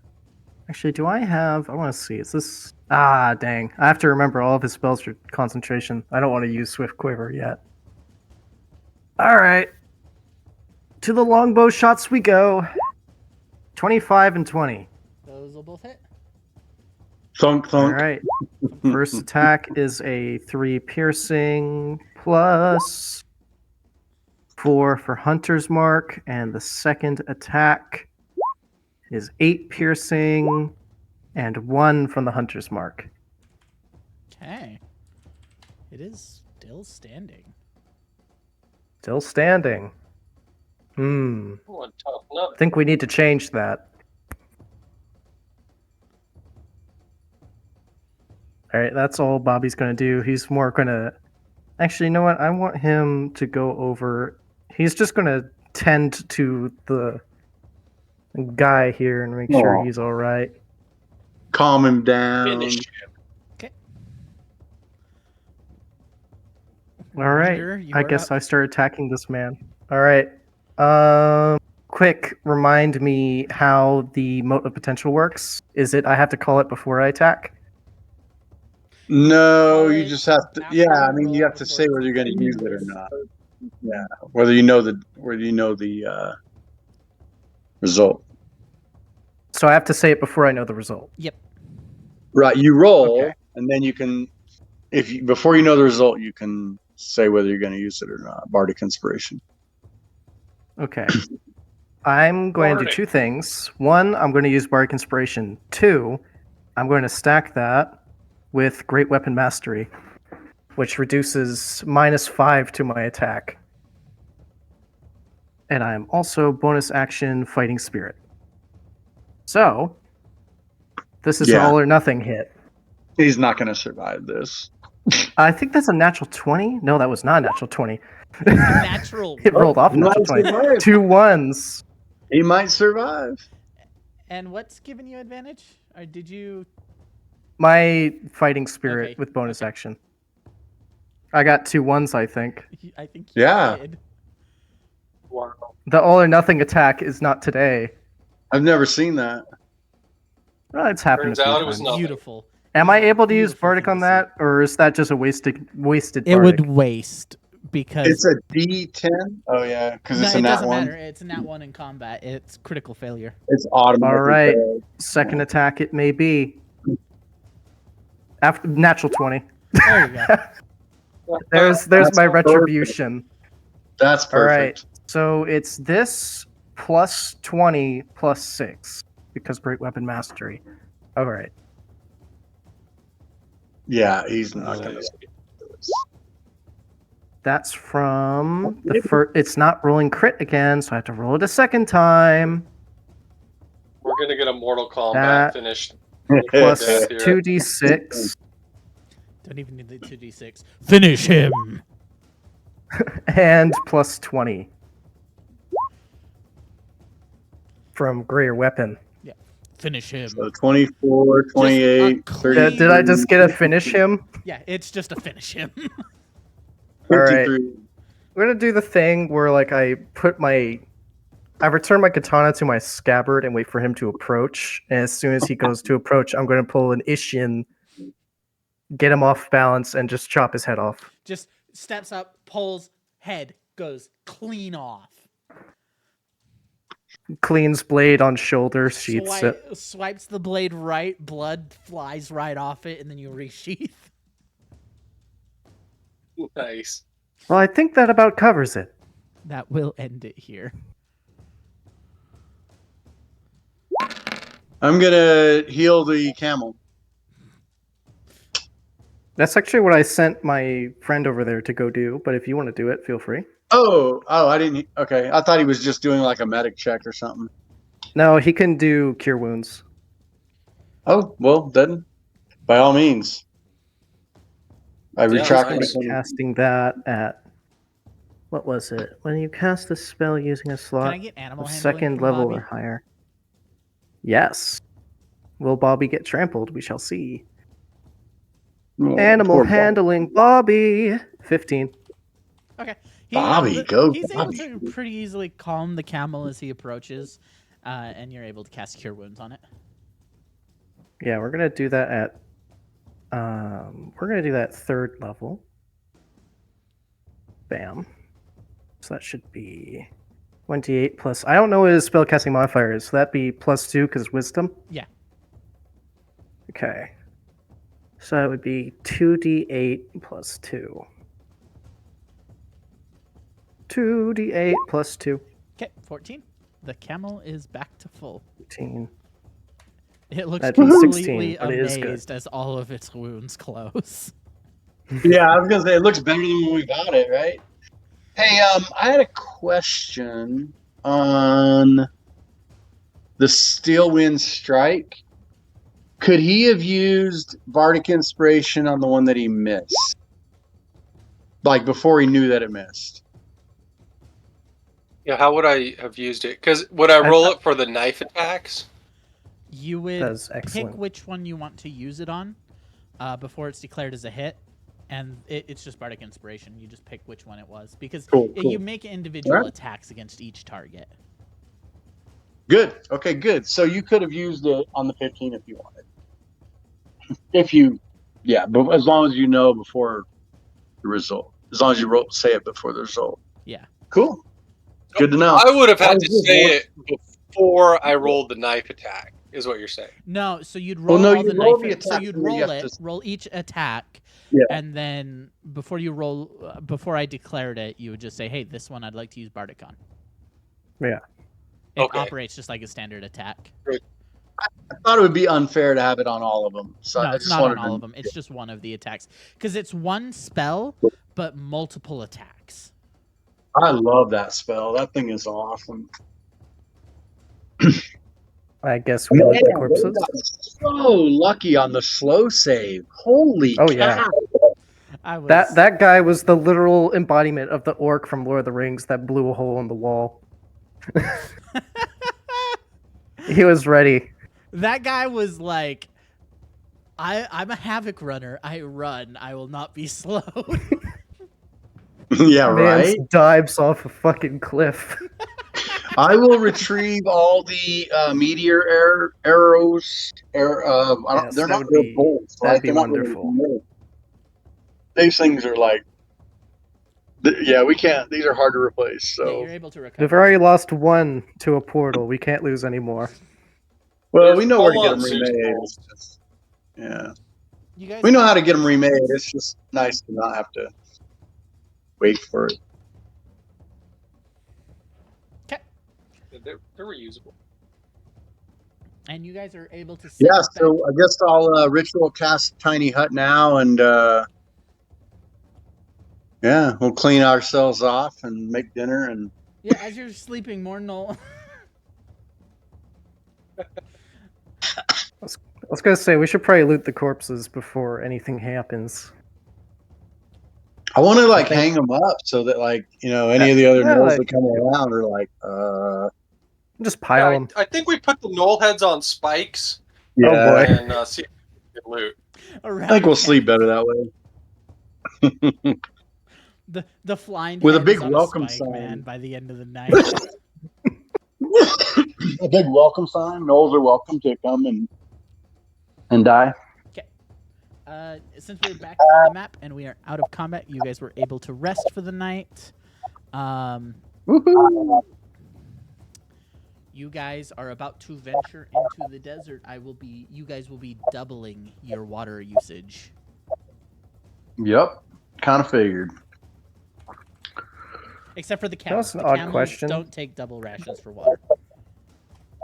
B: Actually, do I have? I want to see. Is this? Ah, dang! I have to remember all of his spells for concentration. I don't want to use Swift Quiver yet. All right, to the longbow shots we go. 25 and 20.
C: Those will both hit.
A: Thunk,
B: All
A: thunk.
B: right. First attack is a 3 piercing plus 4 for Hunter's Mark, and the second attack is 8 piercing and 1 from the Hunter's Mark.
C: Okay. It is still standing.
B: Still standing. Hmm.
D: What toughen up?
B: I think we need to change that. All right, that's all Bobby's going to do. He's more going to... Actually, you know what? I want him to go over... He's just going to tend to the guy here and make sure
A: Oh.
B: he's all right.
A: Calm him down.
D: Finish.
C: Okay.
B: All right.
C: Wanderer, you
B: I
C: are
B: guess
C: up.
B: I start attacking this man. All right. Quick, remind me how the mote of potential works. Is it I have to call it before I attack?
A: No,
C: Call
A: you
C: it
A: just have to.
C: after
A: Yeah,
C: you
A: I mean, you
C: roll
A: have to
C: before
A: say
C: it's
A: whether you're going to use it or
C: used.
A: not. Yeah, whether you know the result.
B: So I have to say it before I know the result.
C: Yep.
A: Right, you roll,
B: Okay.
A: and then you can, before you know the result, you can say whether you're going to use it or not. Bardic inspiration.
B: Okay. I'm going to do
D: Bardic.
B: two things. One, I'm going to use Bardic Inspiration. Two, I'm going to stack that with Great Weapon Mastery, which reduces -5 to my attack. And I'm also bonus action Fighting Spirit. So, this is an
A: Yeah.
B: all or nothing hit.
A: He's not going to survive this.
B: I think that's a natural 20. No, that was not a natural 20.
C: Natural.
B: It rolled off a
A: He might
B: natural 20.
A: survive.
B: 2 1s.
A: He might survive.
C: And what's giving you advantage? Or did you?
B: My Fighting Spirit
C: Okay,
B: with bonus
C: okay.
B: action. I got 2 1s, I think.
C: I think you
A: Yeah.
C: did.
D: Wow.
B: The all or nothing attack is not today.
A: I've never seen that.
B: Well, it's happened
D: Turns
B: a few
D: out it was
B: times.
D: nothing.
C: Beautiful.
B: Am I able to use
C: Beautiful
B: Bardic
C: thing
B: on
C: to see.
B: that, or is that just a wasted
C: It
B: Bardic?
C: would waste because
A: It's a D10. Oh yeah, because
C: no,
A: it's a
C: it
A: nat
C: doesn't
A: one.
C: matter. It's a nat 1 in combat. It's critical failure.
A: It's automatically.
B: All right.
A: failed.
B: Second attack it may be. After natural 20.
C: There you go.
B: There's
A: That's
B: my
A: perfect.
B: retribution.
A: That's
B: All right.
A: perfect.
B: So it's this plus 20 plus 6 because Great Weapon Mastery. All right.
A: Yeah, he's not
B: Uh,
A: going to.
B: That's from the first. It's not rolling crit again, so I have to roll it a second time.
D: We're gonna get a Mortal Kombat
B: That
D: finish.
B: Plus
D: Death here.
B: 2d6
C: Don't even need the 2d6. Finish him.
B: and plus 20 from Greater Weapon.
C: Finish him.
A: So 24, 28,
C: clean-
A: 30,
B: Did I just get a finish him?
C: Yeah, it's just a finish him.
B: All right.
A: 53.
B: We're gonna do the thing where like I return my katana to my scabbard and wait for him to approach. And as soon as he goes to approach, I'm gonna pull an Ishin, get him off balance, and just chop his head off.
C: Just steps up, pulls, head goes clean off.
B: Cleans blade on shoulder, sheaths it.
C: Swipes the blade right, blood flies right off it, and then you resheath.
D: Nice.
B: Well, I think that about covers it.
C: That will end it here.
A: I'm going to heal the camel.
B: That's actually what I sent my friend over there to go do. But if you want to do it, feel free.
A: Oh, I didn't. Okay. I thought he was just doing like a medic check or something.
B: No, he can do cure wounds.
A: Oh, well, then by all means. I
D: Yeah,
A: retract
D: nice.
A: my
B: Casting that at what was it? When you cast a spell using a
C: Can
B: slot
C: I get animal
B: of
C: handling
B: second
C: from
B: level
C: Bobby?
B: or higher. Yes. Will Bobby get trampled? We shall see.
A: Oh,
B: Animal
A: poor Bobby.
B: handling Bobby. 15.
C: Okay.
A: Bobby, go
C: He's
A: Bobby.
C: able to pretty easily calm the camel as he approaches, and you're able to cast Cure Wounds on it.
B: Yeah, we're gonna do that at third level. Bam. So that should be 28 plus. I don't know what his spellcasting modifier is. So that'd be +2 because wisdom.
C: Yeah.
B: Okay. So that would be 2d8 plus 2. 2d8 plus 2.
C: Okay, 14. The camel is back to full.
B: 18.
C: It looks
B: That'd be
C: completely
B: 16, but it is good.
C: amazed as all of its wounds close.
A: Yeah, I was gonna say it looks better than when we got it, right? Hey, I had a question on the Steel Wind Strike. Could he have used Bardic Inspiration on the one that he missed? Like before he knew that it missed?
D: Yeah, how would I have used it? Because would I roll it for the knife attacks?
C: You would
B: That's
C: pick
B: excellent.
C: which one you want to use it on before it's declared as a hit. And it's just Bardic Inspiration. You just pick which one it was. Because
A: Cool.
C: you make individual
A: Alright.
C: attacks against each target.
A: Good. Okay, good. So you could have used it on the 15 if you wanted. If you, yeah, but as long as you know before the result. As long as you say it before the result.
C: Yeah.
A: Cool. Good to know.
D: I would have had
A: I
D: to
A: was just
D: say
A: wondering-
D: it before I rolled the knife attack, is what you're saying.
C: No, so you'd
A: Well,
C: roll
A: no,
C: all
A: you
C: the
A: roll
C: knife.
A: the
C: So
A: attack,
C: you'd
A: and then you
C: roll
A: have
C: it,
A: to-
C: roll each attack,
A: Yeah.
C: and then before you roll, before I declared it, you would just say, "Hey, this one I'd like to use Bardic on."
B: Yeah.
C: It
D: Okay.
C: operates just like a standard attack.
A: I thought it would be unfair to have it on all of them. So
C: No,
A: I
C: it's
A: just
C: not on
A: wanted
C: all
A: to,
C: of them. It's just one of the attacks because it's one spell, but multiple attacks.
A: I love that spell. That thing is awesome.
B: I guess we loot the corpses.
A: they got so lucky on the slow save. Holy
B: Oh,
A: cow.
B: yeah.
C: I was
B: That guy was the literal embodiment of the orc from Lord of the Rings that blew a hole in the wall. He was ready.
C: That guy was like, I'm a havoc runner. I run. I will not be slow.
A: Yeah,
B: Man's
A: right?
B: dives off a fucking cliff.
A: I will retrieve all the meteor arrows.
B: Yes,
A: They're
B: that
A: not
B: would
A: real
B: be-
A: bolts,
B: that'd
A: right?
B: be
A: They're not really
B: wonderful.
A: metal. These things are like, yeah, we can't. These are hard to replace.
C: Yeah,
A: So,
C: you're able to
B: We've
C: recover.
B: already lost one to a portal. We can't lose any more.
A: well,
D: There's
A: we know where to get
D: Paul
A: them
D: and Zeus
A: remade.
D: rolls.
A: It's just, yeah,
C: You guys
A: we know how to get them remade. It's just nice to not have to wait for it.
C: Okay.
D: They're reusable.
C: And you guys are able to sit
A: Yeah,
C: back.
A: so I guess I'll ritual cast Tiny Hut now, and yeah, we'll clean ourselves off and make dinner. And
C: Yeah, as you're sleeping more, Noel.
B: I was gonna say we should probably loot the corpses before anything happens.
A: I want to like
B: I think-
A: hang them up so that like any of the other
B: Yeah,
A: gnolls
B: like-
A: that come around are like,
B: Just pile them.
D: I think we put the knoll heads on spikes
A: yeah.
B: Oh, boy.
D: and see if we can loot.
C: Around
A: I think we'll sleep better that way.
C: The flying
A: With a
C: head
A: big
C: is on
A: welcome
C: a spike,
A: sign.
C: man. By the end of the night.
A: A big welcome sign. Gnolls are welcome to come and die.
C: Since we're back on the map and we are out of combat, you guys were able to rest for the night.
A: Woohoo!
C: You guys are about to venture into the desert. You guys will be doubling your water usage.
A: Yep, kind of figured.
C: Except for the camels.
B: That was an
C: The
B: odd
C: camels
B: question.
C: don't take double rations for water.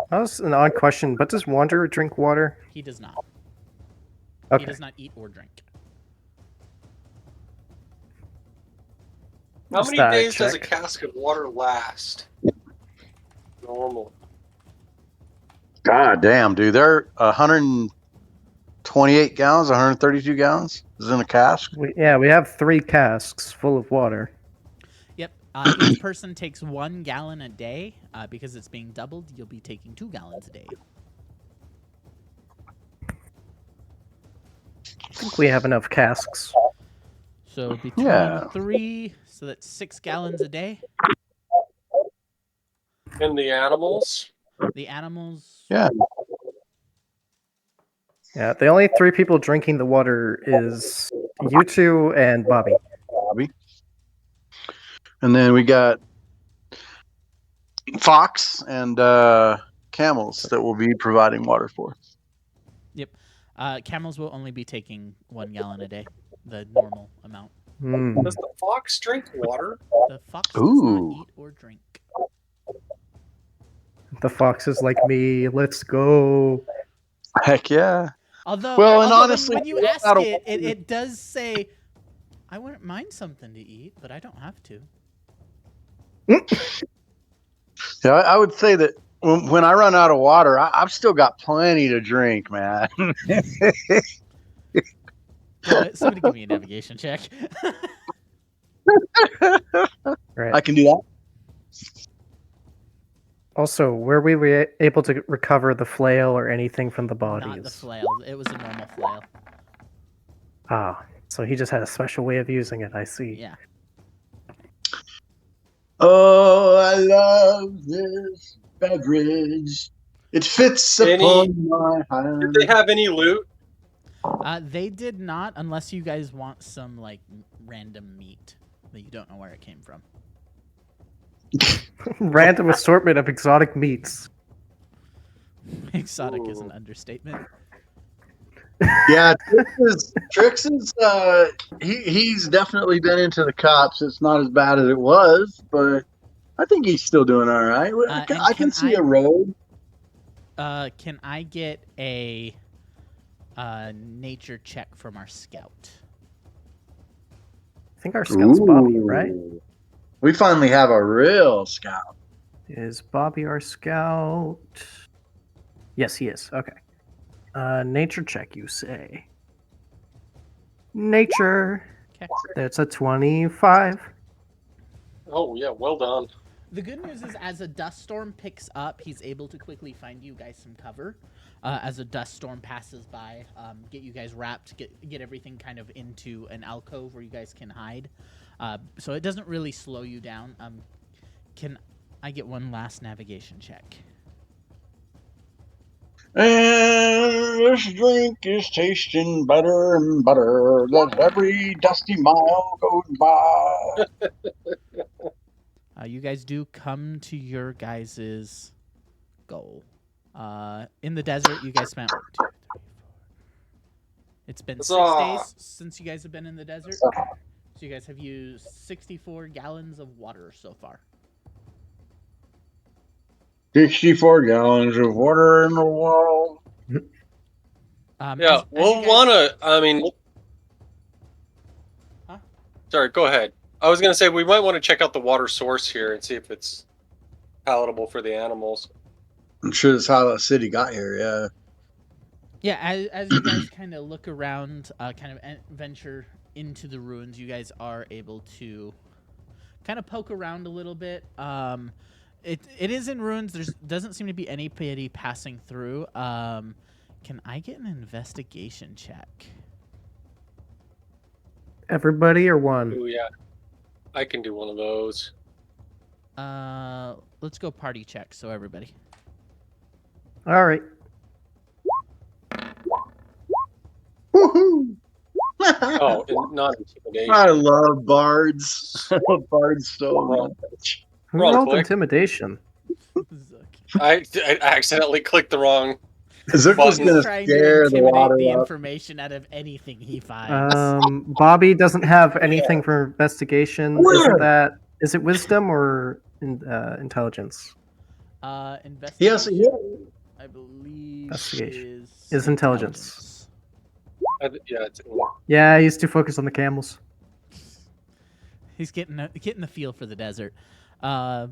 B: That was an odd question, but does Wanderer drink water?
C: He does not. He
B: Okay.
C: does not eat or drink.
D: How
B: Just
D: many
B: thought I'd
D: days does a
B: check.
D: cask of water last? Normal.
A: God damn, dude. They're 128 gallons, 132 gallons is in a cask.
B: We have 3 casks full of water.
C: Yep. Each person takes 1 gallon a day. Because it's being doubled, you'll be taking 2 gallons a day.
B: I think we have enough casks.
C: So between
A: Yeah.
C: 3, so that's 6 gallons a day.
D: And the animals?
C: The animals.
A: Yeah.
B: Yeah, the only 3 people drinking the water is you two and Bobby.
A: Bobby. And then we got Fox and camels that will be providing water for.
C: Camels will only be taking 1 gallon a day, the normal amount.
B: Hmm.
D: Does the fox drink water?
C: The fox does
A: Ooh.
C: not eat or drink.
B: The fox is like me. Let's go.
A: Heck yeah.
C: Although,
A: Well, and
C: although
A: honestly,
C: when you
A: I run
C: ask
A: out of
C: it,
A: water.
C: it does say, "I wouldn't mind something to eat, but I don't have to."
A: Yeah, I would say that when I run out of water, I've still got plenty to drink, man.
C: Somebody give me a navigation check.
B: Right.
A: I can do that.
B: Also, were we able to recover the flail or anything from the bodies?
C: Not the flail. It was a normal flail.
B: Ah, so he just had a special way of using it. I see.
C: Yeah.
A: Oh, I love this beverage. It fits upon my
D: Did
A: hand.
D: they have any loot?
C: They did not, unless you guys want some like random meat that you don't know where it came from.
B: Random assortment of exotic meats.
C: Exotic is an
D: Ooh.
C: understatement.
A: Yeah, Trix is he's definitely been into the cops. It's not as bad as it was, but I think he's still doing all right.
C: And
A: I can see a road.
C: Can I get a nature check from our scout?
B: I think our scout's Bobby, right?
A: Ooh. We finally have a real scout.
B: Is Bobby our scout? Yes, he is. Okay. Nature check, you say? Nature.
C: Okay.
B: That's a 25.
D: Oh yeah, well done.
C: The good news is, as a dust storm picks up, he's able to quickly find you guys some cover. As a dust storm passes by, get you guys wrapped, get everything kind of into an alcove where you guys can hide. So it doesn't really slow you down. Can I get one last navigation check?
A: And this drink is tasting better and better as every dusty mile goes by.
C: You guys do come to your guys' goal. In the desert, you guys spent 1, 2, 3, 4. It's been 6
D: Huzzah!
C: days since you guys have been in the desert. So you guys have used 64 gallons of water so far.
A: 64 gallons of water in the world.
D: Yeah, we'll wanna. I mean,
C: Huh?
D: sorry. Go ahead. I was gonna say we might want to check out the water source here and see if it's palatable for the animals.
A: I'm sure that's how the city got here, yeah.
C: Yeah, as you guys kind of look around, kind of venture into the ruins, you guys are able to kind of poke around a little bit. It is in ruins. There doesn't seem to be anybody passing through. Can I get an investigation check?
B: Everybody or one?
D: Ooh, yeah, I can do one of those.
C: Let's go party check. So everybody.
B: All right.
A: Woohoo!
D: Oh, not intimidation.
A: I love bards. I love bards so much.
B: Who
D: Wrong
B: rolled
D: click.
B: intimidation?
D: I accidentally clicked the wrong.
A: Zook was
D: He's
A: going to
C: trying
A: scare
C: to
A: the
C: intimidate
A: water
C: the
A: up.
C: information out of anything he finds.
B: Bobby doesn't have anything for investigation.
A: Where?
B: Is it wisdom or intelligence?
C: Investigation,
A: Yes,
C: I believe,
B: Investigation.
C: is
B: Is intelligence.
D: Yeah, it's.
B: Yeah, he's too focused on the camels.
C: He's getting the feel for the desert. As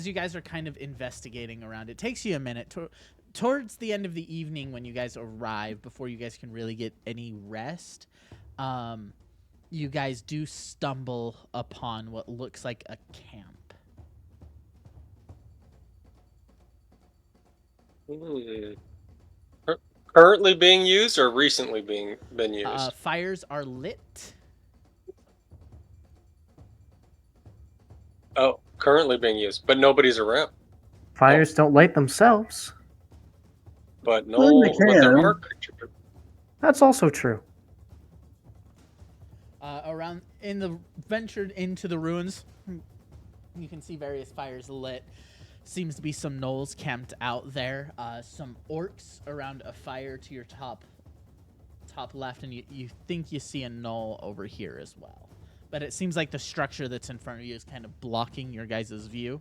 C: you guys are kind of investigating around, it takes you a minute. Towards the end of the evening, when you guys arrive, before you guys can really get any rest, you guys do stumble upon what looks like a camp.
D: Currently being used or recently been used?
C: Fires are lit.
D: Oh, currently being used, but nobody's around.
B: Fires don't light themselves.
D: But no,
A: Well, they
D: but there
A: can.
D: are creatures.
B: That's also true.
C: Around in the ventured into the ruins, you can see various fires lit. Seems to be some gnolls camped out there. Some orcs around a fire to your top left, and you think you see a gnoll over here as well. But it seems like the structure that's in front of you is kind of blocking your guys' view.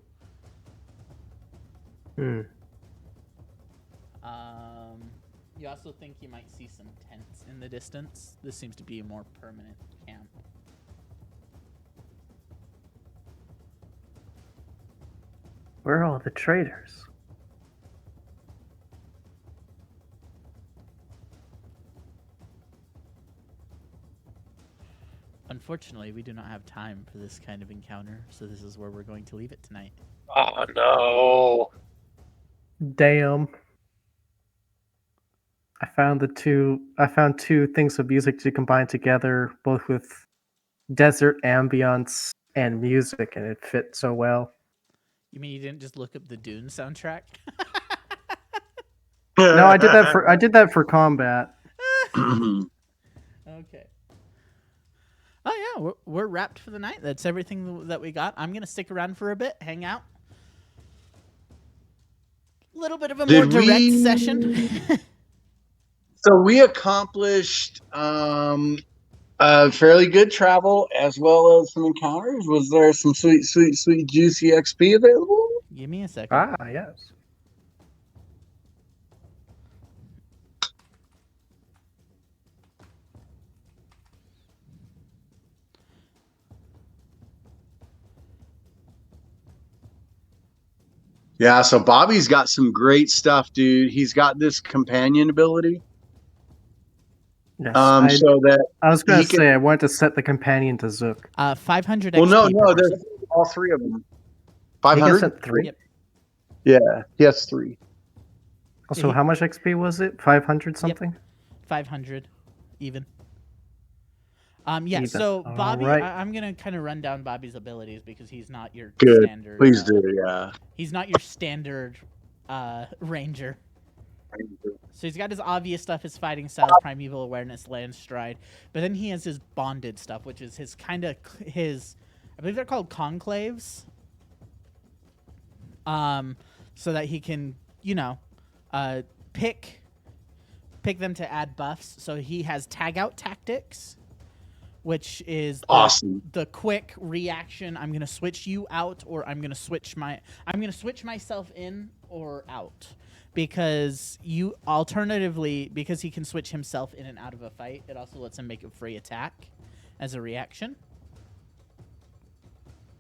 C: You also think you might see some tents in the distance. This seems to be a more permanent camp.
B: Where are all the traders?
C: Unfortunately, we do not have time for this kind of encounter, so this is where we're going to leave it tonight.
D: Oh no.
B: Damn. I found two things of music to combine together, both with desert ambience and music, and it fit so well.
C: You mean you didn't just look up the Dune soundtrack?
B: No, I did that for combat.
C: Okay. Oh yeah, we're wrapped for the night. That's everything that we got. I'm gonna stick around for a bit, hang out. A little bit of a more direct session.
A: So we accomplished fairly good travel as well as some encounters. Was there some sweet, juicy XP available?
C: Give me a second.
B: Yes.
A: Yeah, so Bobby's got some great stuff, dude. He's got this companion ability.
B: Yes.
A: So that
B: I was going
A: he
B: to
A: can.
B: say I wanted to set the companion to Zook.
C: 500
A: Well,
C: XP
A: no,
C: per
A: there's
C: person.
A: all three of them.
B: He gets
A: 500.
B: it 3.
C: Yep.
A: Yeah, he has 3.
B: Also, how much XP was it? 500 something?
C: 500 even.
B: Even.
C: So Bobby,
B: Alright.
C: I'm gonna kind of run down Bobby's abilities because he's not your
A: Good.
C: standard.
A: Please do. Yeah.
C: He's not your standard ranger. So he's got his obvious stuff, his fighting styles, primeval awareness, land stride, but then he has his bonded stuff, which is his I believe they're called conclaves. So that he can, pick them to add buffs. So he has tag out tactics, which is
A: Awesome.
C: the quick reaction. I'm gonna switch you out, or I'm gonna switch myself in or out, because because he can switch himself in and out of a fight. It also lets him make a free attack as a reaction.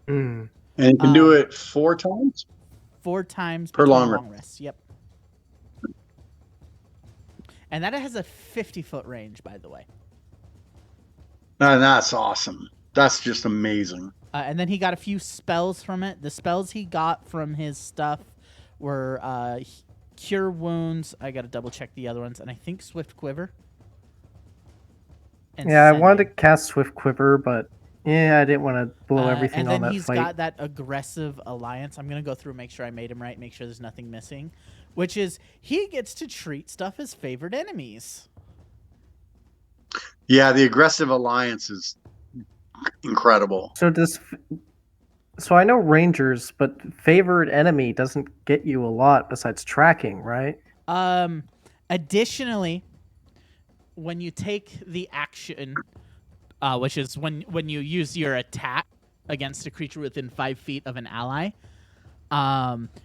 B: Mm.
A: And you can do it 4 times?
C: 4 times
A: Per
C: between
A: long
C: long rests. Yep. And that has a 50-foot range, by the way.
A: That's awesome. That's just amazing.
C: And then he got a few spells from it. The spells he got from his stuff were Cure Wounds. I got to double check the other ones. And I think Swift Quiver. And
B: I
C: Sending.
B: wanted to cast Swift Quiver, but I didn't want to blow everything on that fight.
C: And then he's got that aggressive alliance. I'm going to go through and make sure I made him right, make sure there's nothing missing, which is he gets to treat stuff as favored enemies.
A: Yeah, the aggressive alliance is incredible.
B: So I know Rangers, but favored enemy doesn't get you a lot besides tracking, right?
C: Additionally, when you take the action, which is when you use your attack against a creature within 5 feet of an ally,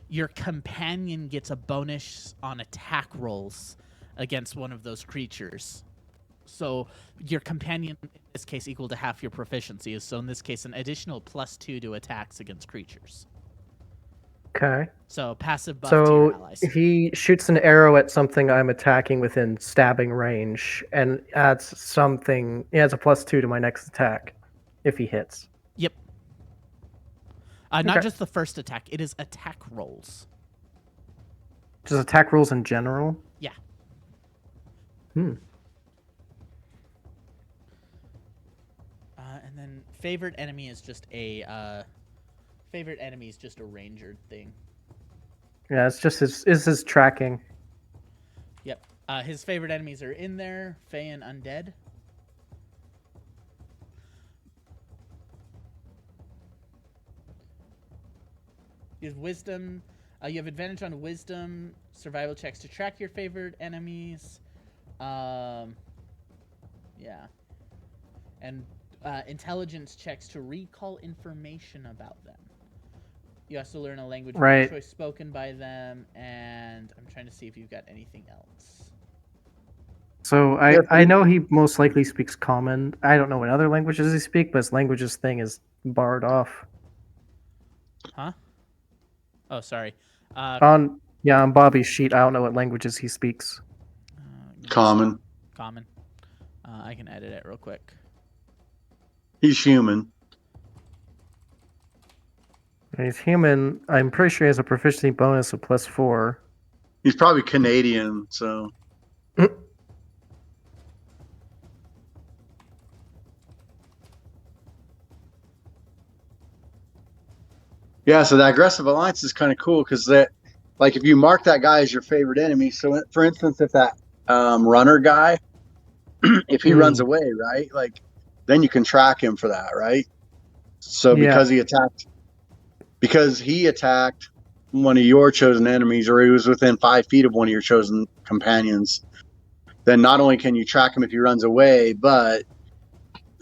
C: your companion gets a bonus on attack rolls against one of those creatures. So your companion, in this case, equal to half your proficiency. So in this case, an additional +2 to attacks against creatures.
B: Okay.
C: So passive buff to your allies.
B: He shoots an arrow at something I'm attacking within stabbing range, and adds something. He adds a +2 to my next attack if he hits.
C: Yep. Not just the first attack. It is attack rolls.
B: Just attack rolls in general?
C: Yeah. And then favorite enemy is just a ranger thing.
B: Yeah, it's just his tracking.
C: Yep. His favorite enemies are in there, Fey and Undead. His wisdom. You have advantage on wisdom, survival checks to track your favorite enemies. Yeah. And intelligence checks to recall information about them. You also learn a language of
B: Right.
C: your choice spoken by them, and I'm trying to see if you've got anything else.
B: So I know he most likely speaks Common. I don't know what other languages he speaks, but his languages thing is barred off.
C: Huh? Oh, sorry.
B: On Bobby's sheet, I don't know what languages he speaks.
C: Give me a
A: Common.
C: sec. Common. I can edit it real quick.
A: He's human.
B: He's human. I'm pretty sure he has a proficiency bonus of +4.
A: He's probably Canadian, so. Yeah, so that aggressive alliance is kind of cool because that, like, if you mark that guy as your favorite enemy, so for instance, if that runner guy, if he runs away, right, like, then you can track him for that, right? So because he attacked one of your chosen enemies, or he was within 5 feet of one of your chosen companions, then not only can you track him if he runs away, but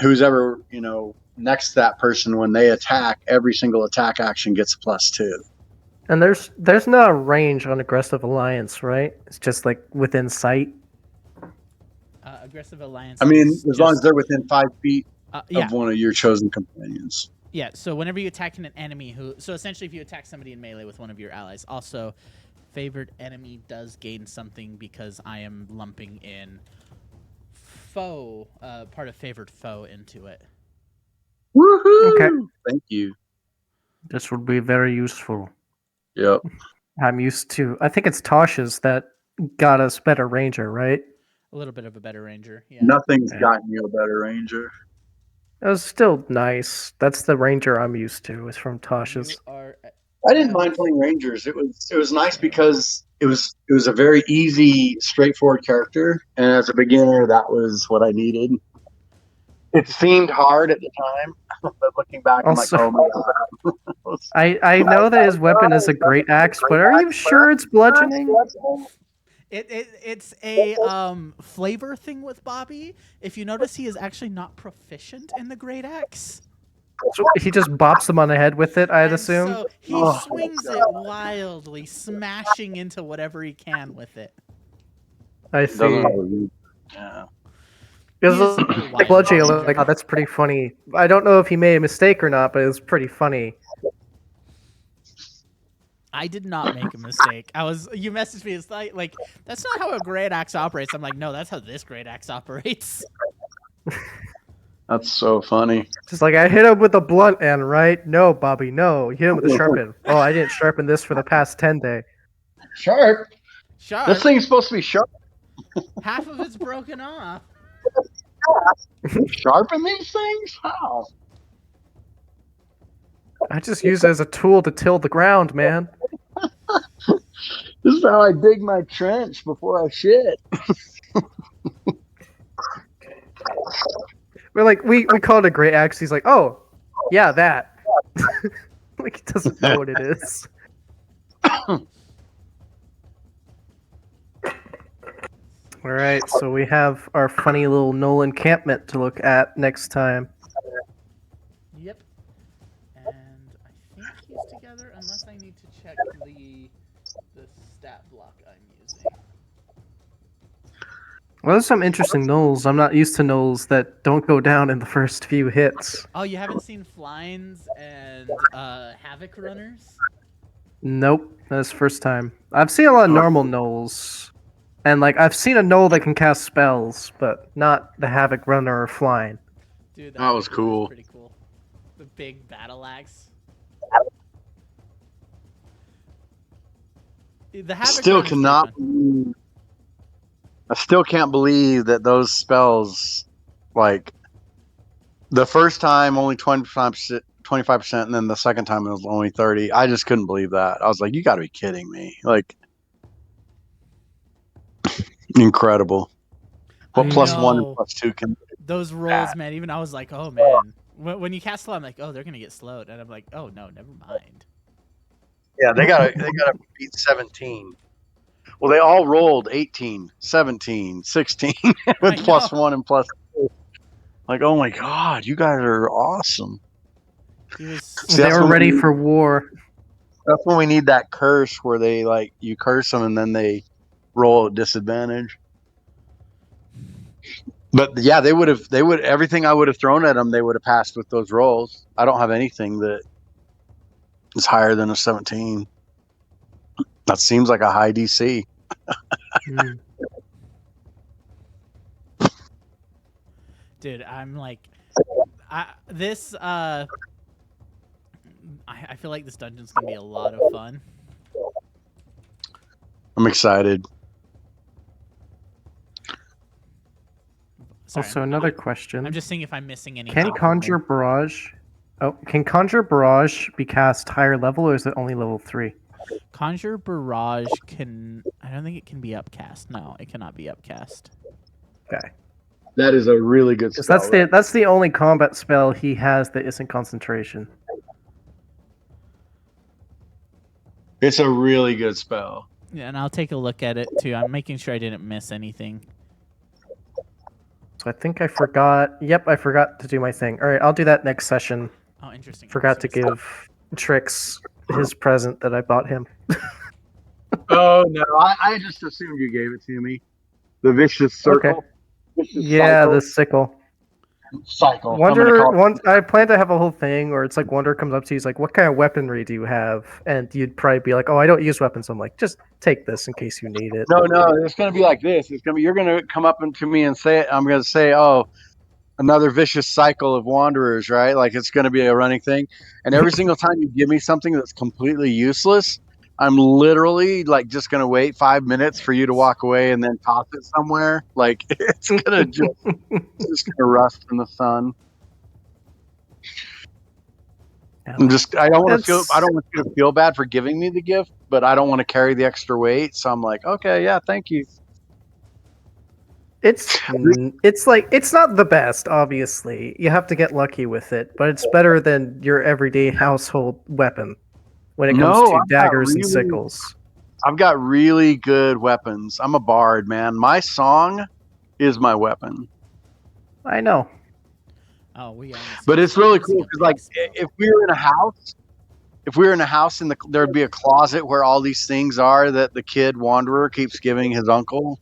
A: who's ever, next to that person when they attack, every single attack action gets a +2.
B: And there's not a range on aggressive alliance, right? It's just like within sight.
C: Aggressive alliance.
A: I mean, as long as they're within 5 feet
C: yeah.
A: of one of your chosen companions.
C: Yeah, so whenever you attack an enemy so essentially if you attack somebody in melee with one of your allies, also favored enemy does gain something because I am lumping in foe, part of favored foe into it.
A: Woohoo!
B: Okay.
A: Thank you.
B: This would be very useful.
A: Yep.
B: I'm used to. I think it's Tosh's that got us better ranger, right?
C: A little bit of a better ranger, yeah.
A: Nothing's gotten you a better ranger.
B: It was still nice. That's the ranger I'm used to. Is from Tosh's.
A: I didn't mind playing rangers. It was nice because it was a very easy, straightforward character, and as a beginner, that was what I needed. It seemed hard at the time, but looking back,
B: Also,
A: I'm like, oh my god.
B: I know that his weapon is a great axe, but are you sure it's bludgeoning?
C: It's a flavor thing with Bobby. If you notice, he is actually not proficient in the great axe.
B: So he just bops them on the head with it, I'd assume.
C: So he swings it wildly, smashing into whatever he can with it.
B: I see.
A: Yeah.
B: Because like bludgeoning, like, oh, that's pretty funny. I don't know if he made a mistake or not, but it was pretty funny.
C: I did not make a mistake. You messaged me, it's like that's not how a great axe operates. I'm like, no, that's how this great axe operates.
A: That's so funny.
B: Just like, I hit him with the blunt end, right? No, Bobby, no. You hit him with the sharp end. Oh, I didn't sharpen this for the past 10 days.
A: Sharp?
C: Sharp?
A: This thing's supposed to be sharp.
C: Half of it's broken off.
A: Sharpen these things? How?
B: I just use it as a tool to till the ground, man.
A: This is how I dig my trench before I shit.
B: We're like, we call it a great axe. He's like, oh, yeah, that. Like, he doesn't know what it is. All right, so we have our funny little Knoll encampment to look at next time.
C: Yep. And I think he's together, unless I need to check the stat block I'm using.
B: Well, there's some interesting knolls. I'm not used to knolls that don't go down in the first few hits.
C: Oh, you haven't seen Flines and Havoc runners?
B: Nope, that's the first time. I've seen a lot of normal knolls. And, like, I've seen a knoll that can cast spells, but not the Havoc runner or flying.
C: Dude,
A: that was cool.
C: Pretty cool. The big battle axe. The Havoc
A: still cannot. I still can't believe that those spells, like, the first time only 25%, and then the second time it was only 30%. I just couldn't believe that. I was like, you got to be kidding me! Like, incredible. What +1 and +2 can do?
C: Those rolls, man. Even I was like, oh man. When you cast slow, I'm like, oh, they're gonna get slowed, and I'm like, oh no, never mind.
A: Yeah, they gotta beat 17. Well, they all rolled 18, 17, 16 with +1 and +2. Like, oh my god, you guys are awesome.
B: They were ready for war.
A: That's when we need that curse where they like you curse them and then they roll at disadvantage. But yeah, they would everything I would have thrown at them, they would have passed with those rolls. I don't have anything that is higher than a 17. That seems like a high DC.
B: Mm.
C: Dude, I'm like, I feel like this dungeon's gonna be a lot of fun.
A: I'm excited.
C: Sorry,
B: Also, another question.
C: I'm just seeing if I'm missing anything.
B: Can Conjure Barrage... Oh, can Conjure Barrage be cast higher level, or is it only level 3?
C: Conjure Barrage can... I don't think it can be upcast. No, it cannot be upcast.
B: Okay.
A: That is a really good spell.
B: Because that's the only combat spell he has that isn't concentration.
A: It's a really good spell.
C: Yeah, and I'll take a look at it too. I'm making sure I didn't miss anything.
B: So I think I forgot... Yep, I forgot to do my thing. Alright, I'll do that next session.
C: Oh, interesting.
B: Forgot to give Trix his present that I bought him.
A: Oh no, I just assumed you gave it to me. The vicious circle.
B: Okay. Yeah, the sickle.
A: cycle.
B: I plan to have a whole thing where it's like Wonder comes up to you, he's like, "What kind of weaponry do you have?" And you'd probably be like, "Oh, I don't use weapons." I'm like, "Just take this in case you need it."
A: No, it's gonna be like this. You're gonna come up to me and say, I'm gonna say, "Oh, another vicious cycle of wanderers," right? Like it's gonna be a running thing. And every single time you give me something that's completely useless, I'm literally like just gonna wait 5 minutes for you to walk away and then toss it somewhere. Like it's gonna just gonna rust in the sun. I don't want you to feel bad for giving me the gift, but I don't want to carry the extra weight. So I'm like, okay, yeah, thank you.
B: It's like it's not the best, obviously. You have to get lucky with it, but it's better than your everyday household weapon when it comes to daggers and sickles.
A: I've got really good weapons. I'm a bard, man. My song is my weapon.
B: I know.
C: Oh,
A: but it's really cool because, like, if we were in a house, there'd be a closet where all these things are that the kid wanderer keeps giving his uncle.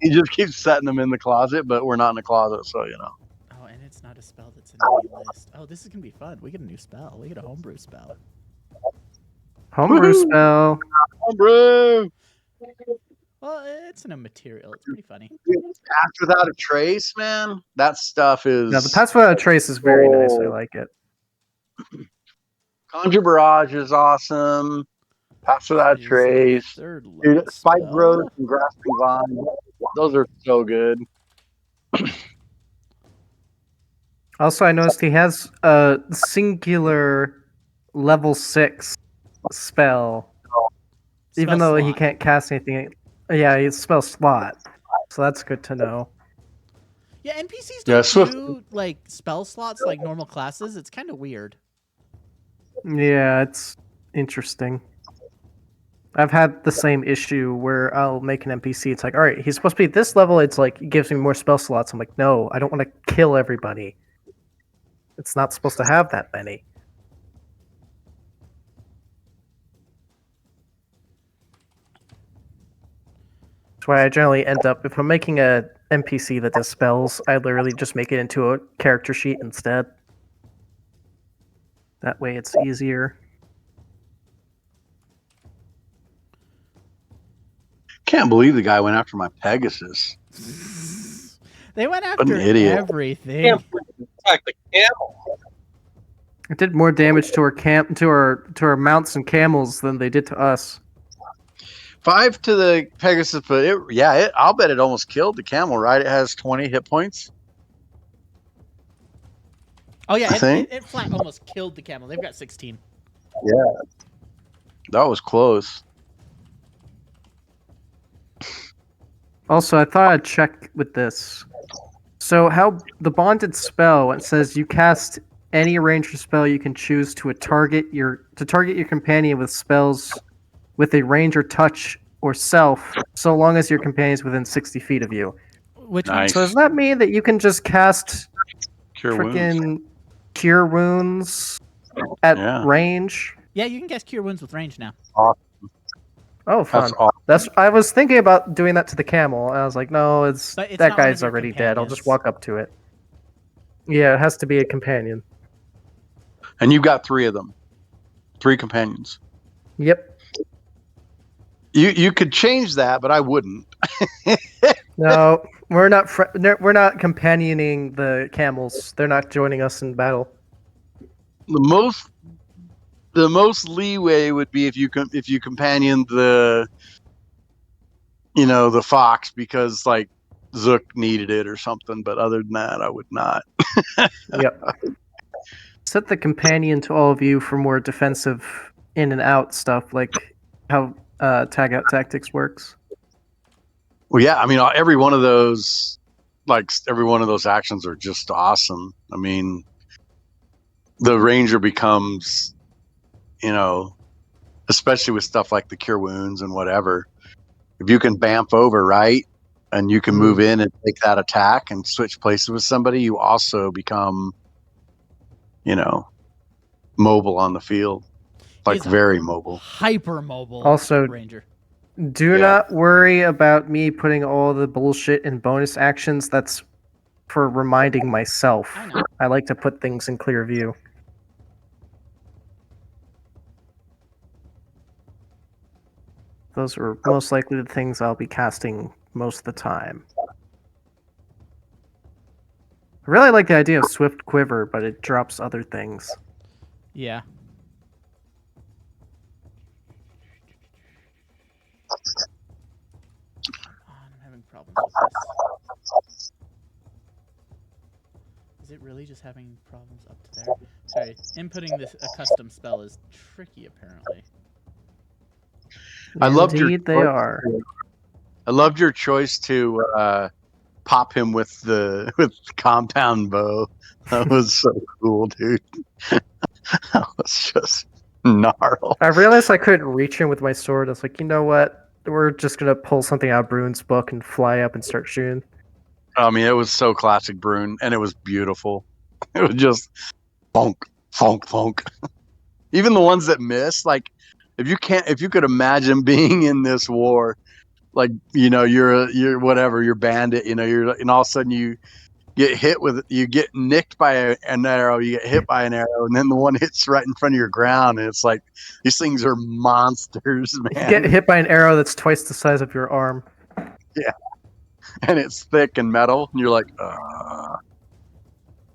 A: He just keeps setting them in the closet, but we're not in the closet, so you know.
C: Oh, and it's not a spell that's in the list. Oh, this is gonna be fun. We get a new spell. We get a homebrew spell.
B: Homebrew spell.
A: Homebrew.
C: Well, it's in a material. It's pretty funny.
A: Pass Without a Trace, man. That stuff is.
B: Yeah, the Pass Without a Trace is very nice. I like it.
A: Conjure Barrage is awesome. Pass Without a Trace. Dude, Spike Growth and Grasping Vine. Those are so good.
B: Also, I noticed he has a singular level 6 spell. Even though he can't cast anything. Yeah, he spell slot. So that's good to know.
C: Yeah, NPCs don't do like spell slots like normal classes. It's kind of weird.
B: Yeah, it's interesting. I've had the same issue where I'll make an NPC. It's like, all right, he's supposed to be at this level. It's like, it gives me more spell slots. I'm like, no, I don't want to kill everybody. It's not supposed to have that many. That's why I generally end up, if I'm making a NPC that does spells, I literally just make it into a character sheet instead. That way it's easier.
A: Can't believe the guy went after my Pegasus.
C: They went after everything.
D: Attack the camel.
B: It did more damage to our mounts and camels than they did to us.
A: 5 to the Pegasus, but I'll bet it almost killed the camel, right? It has 20 hit points.
C: Oh yeah, it flat almost killed the camel. They've got 16.
A: Yeah, that was close.
B: Also, I thought I'd check with this. So, how the bonded spell, it says you cast any ranger spell you can choose to target your companion with spells with a range or touch or self, so long as your companion is within 60 feet of you.
C: Which
A: nice.
B: So does that mean that you can just cast
A: Cure Wounds
B: at range?
C: Yeah, you can cast Cure Wounds with range now.
A: Awesome.
B: Oh, fun.
A: That's awesome.
B: That's. I was thinking about doing that to the camel. And I was like, no,
C: But it's
B: that
C: not one of
B: guy's
C: your
B: already dead. I'll just
C: companions.
B: walk up to it. Yeah, it has to be a companion.
A: And you've got 3 of them. 3 companions.
B: Yep.
A: You could change that, but I wouldn't.
B: No, we're not. We're not companioning the camels. They're not joining us in battle.
A: The most leeway would be if you companion the the fox because like Zook needed it or something, but other than that I would not.
B: Yep. Set the companion to all of you for more defensive in and out stuff, like how tag out tactics works.
A: Well, yeah, I mean every one of those actions are just awesome. I mean the ranger becomes, especially with stuff like the cure wounds and whatever, if you can bamf over, right, and you can move in and take that attack and switch places with somebody, you also become, mobile on the field, like
C: He's a
A: very mobile.
C: hyper mobile
B: Also,
C: ranger.
B: Do
A: Yeah.
B: not worry about me putting all the bullshit in bonus actions. That's for reminding myself.
C: I know.
B: I like to put things in clear view. Those are most likely the things I'll be casting most of the time. I really like the idea of Swift Quiver, but it drops other things.
C: Yeah. I'm having problems with this. Is it really just having problems up to there? Sorry, inputting this a custom spell is tricky apparently.
A: I loved your
B: Indeed, they
A: choice.
B: are.
A: I loved your choice to pop him with the compound bow. That was so cool, dude. That was just gnarled.
B: I realized I couldn't reach him with my sword. I was like, you know what? We're just gonna pull something out of Bruin's book and fly up and start shooting.
A: I mean, it was so classic Brune, and it was beautiful. It was just funk, funk, funk. Even the ones that missed, like if you could imagine being in this war, like you're whatever, you're bandit, and all of a sudden you get nicked by an arrow, you get hit by an arrow, and then the one hits right in front of your ground, and it's like these things are monsters,
B: You
A: man.
B: get hit by an arrow that's twice the size of your arm.
A: Yeah, and it's thick and metal, and you're like,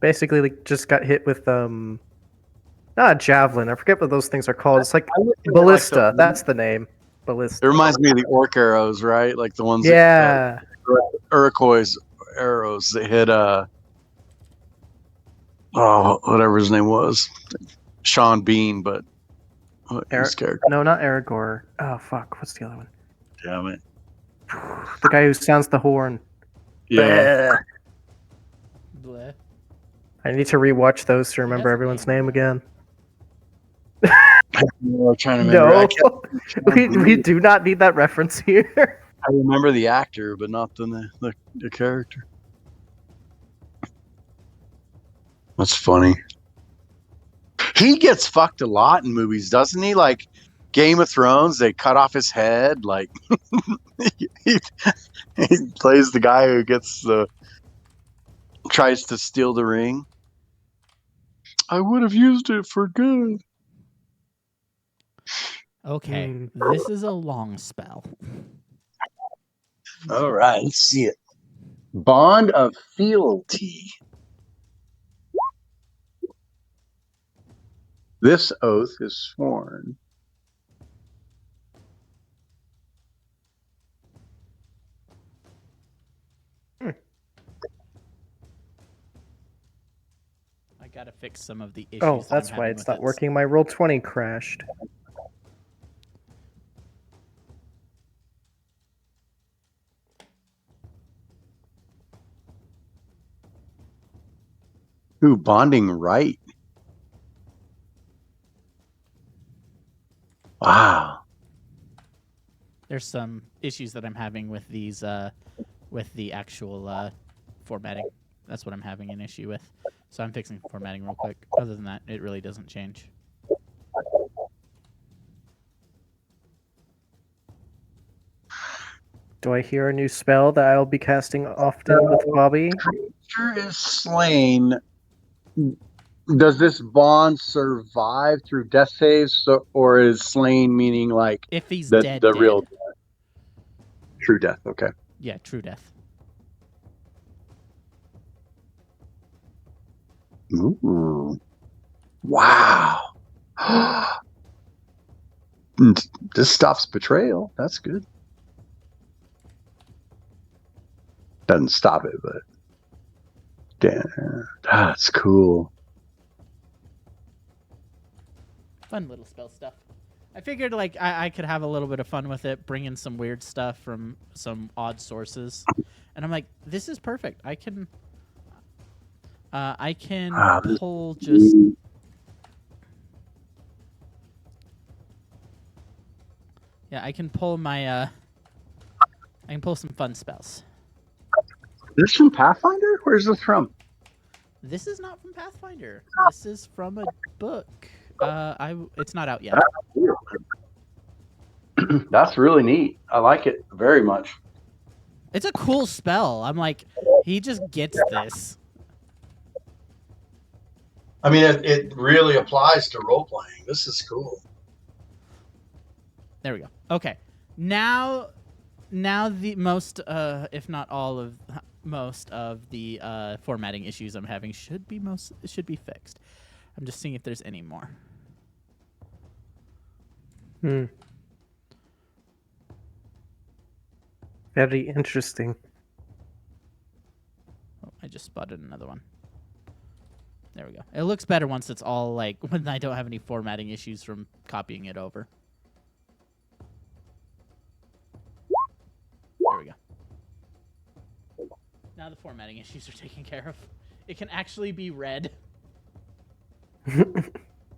B: Basically, like, just got hit with not a javelin. I forget what those things are called. It's like ballista. That's the name.
A: It
B: Ballista.
A: reminds me of the orc arrows, right? Like the ones
B: Yeah.
A: that Iroquois arrows that hit whatever his name was, Sean Bean, but his character.
B: No, not Aragorn. Oh fuck! What's the other one?
A: Damn it.
B: The guy who sounds the horn.
A: Yeah.
C: Bleh.
B: I need to rewatch those to remember
C: has a
B: everyone's
C: name.
B: name again.
A: I'm trying to remember.
B: No, we do not need that reference here.
A: I remember the actor, but not the character. That's funny. He gets fucked a lot in movies, doesn't he? Like Game of Thrones, they cut off his head. Like he plays the guy who tries to steal the ring. I would have used it for good.
C: Okay, this is a long spell.
A: All right, let's see it. Bond of fealty. This oath is sworn.
C: I gotta fix some of the issues.
B: Oh,
C: that
B: that's
C: I'm
B: why
C: having
B: it's
C: with
B: not
C: it.
B: working. My roll 20 crashed.
A: Ooh, bonding right. Wow.
C: There's some issues that I'm having with these, with the actual formatting. That's what I'm having an issue with. So I'm fixing formatting real quick. Other than that, it really doesn't change.
B: Do I hear a new spell that I'll be casting often with Bobby?
A: Creature is slain. Does this bond survive through death saves, or is slain meaning like
C: If he's
A: the
C: dead,
A: real
C: dead.
A: true death? Okay.
C: Yeah, true death.
A: Ooh. Wow. This stops betrayal. That's good. Doesn't stop it, but damn, that's cool.
C: Fun little spell stuff. I figured like I could have a little bit of fun with it, bring in some weird stuff from some odd sources, and I'm like, this is perfect. I can pull just. Yeah, I can pull my I can pull some fun spells.
A: This from Pathfinder? Where's this from?
C: This is not from Pathfinder. This is from a book. It's not out yet.
A: That's really neat. I like it very much.
C: It's a cool spell. I'm like, he just gets this.
A: I mean, it really applies to role playing. This is cool.
C: There we go. Okay, now the most, if not all of most of the formatting issues I'm having should be fixed. I'm just seeing if there's any more.
B: Very interesting.
C: Oh, I just spotted another one. There we go. It looks better once it's all like when I don't have any formatting issues from copying it over. There we go. Now the formatting issues are taken care of. It can actually be read.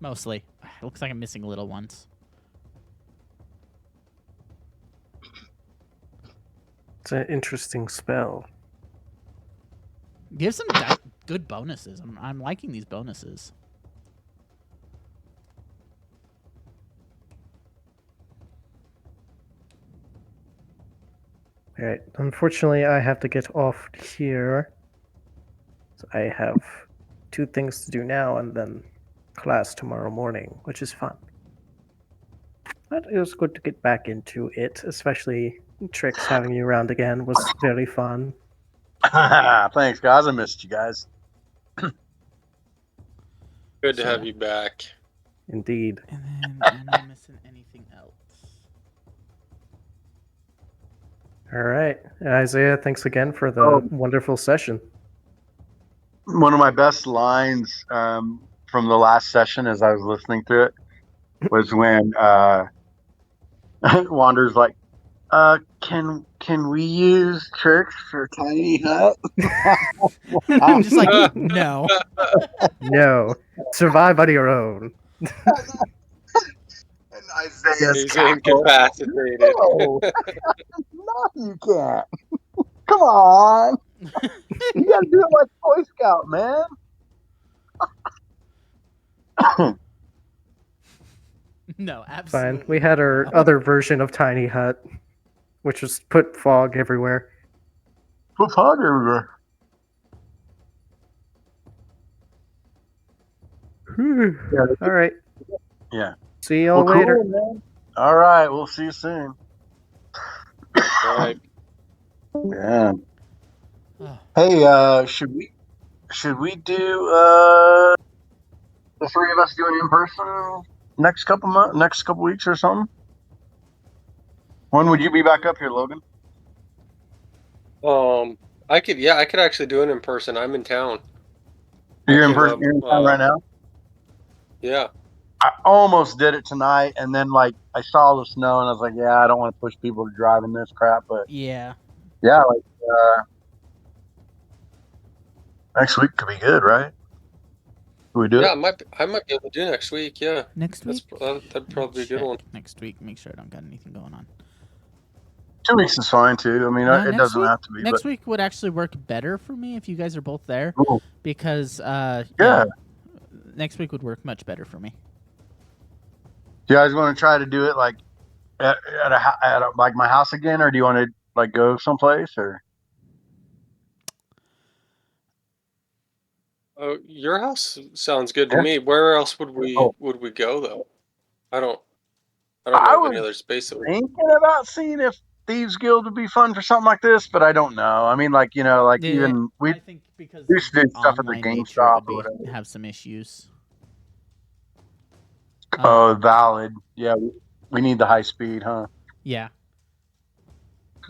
C: Mostly. It looks like I'm missing little ones.
B: It's an interesting spell.
C: Give some good bonuses. I'm liking these bonuses.
B: Alright, unfortunately I have to get off here. So I have 2 things to do now and then class tomorrow morning, which is fun. But it was good to get back into it, especially Trix having you around again was very fun.
A: Thanks, guys. I missed you guys.
D: Good to have you back.
B: Indeed.
C: And then am I missing anything else?
B: Alright. Isaiah, thanks again for the wonderful session.
A: One of my best lines from the last session as I was listening to it was when Wander's like, can we use church for tiny hut?
C: I'm just like, no.
B: No. Survive on your own.
A: And Isaiah's
D: He's incapacitated.
A: No, no, you can't. Come on. You gotta do it like Boy Scout, man.
C: No, absolutely.
B: Fine. We had our other version of Tiny Hut, which was put fog everywhere.
A: Put fog everywhere.
B: All right.
A: Yeah.
B: See y'all later.
A: Cool, man. All right. We'll see you soon.
D: All right.
A: Yeah.
C: Oh.
A: Hey, should we do the 3 of us doing in person next couple weeks or something? When would you be back up here, Logan?
D: I could actually do it in person. I'm in town.
A: You're in person right now?
D: Yeah.
A: I almost did it tonight, and then like I saw the snow, and I was like, yeah, I don't want to push people to drive in this crap, but
C: Yeah.
A: like next week could be good, right? Can we do it?
D: I might be able to do next week. Yeah.
C: Next week?
D: That'd probably be a good one.
C: Next week, make sure I don't got anything going on.
A: 2 weeks is fine too. I mean, it doesn't have to be.
C: Next week would actually work better for me if you guys are both there, because next week would work much better for me.
A: Do you guys want to try to do it like at like my house again, or do you want to like go someplace or?
D: Oh, your house sounds good to
A: Yeah.
D: me. Where else
A: Oh,
D: would we go though? I don't I don't
A: I
D: know of any
A: was
D: other space that we.
A: thinking about seeing if Thieves Guild would be fun for something like this, but I don't know. I mean, like like even we
C: I think because
A: used
C: of
A: to
C: the
A: do stuff at the
C: online nature, it
A: GameStop
C: would
A: or
C: be
A: whatever.
C: have some issues.
A: Oh, valid. Yeah, we need the high speed, huh?
C: Yeah.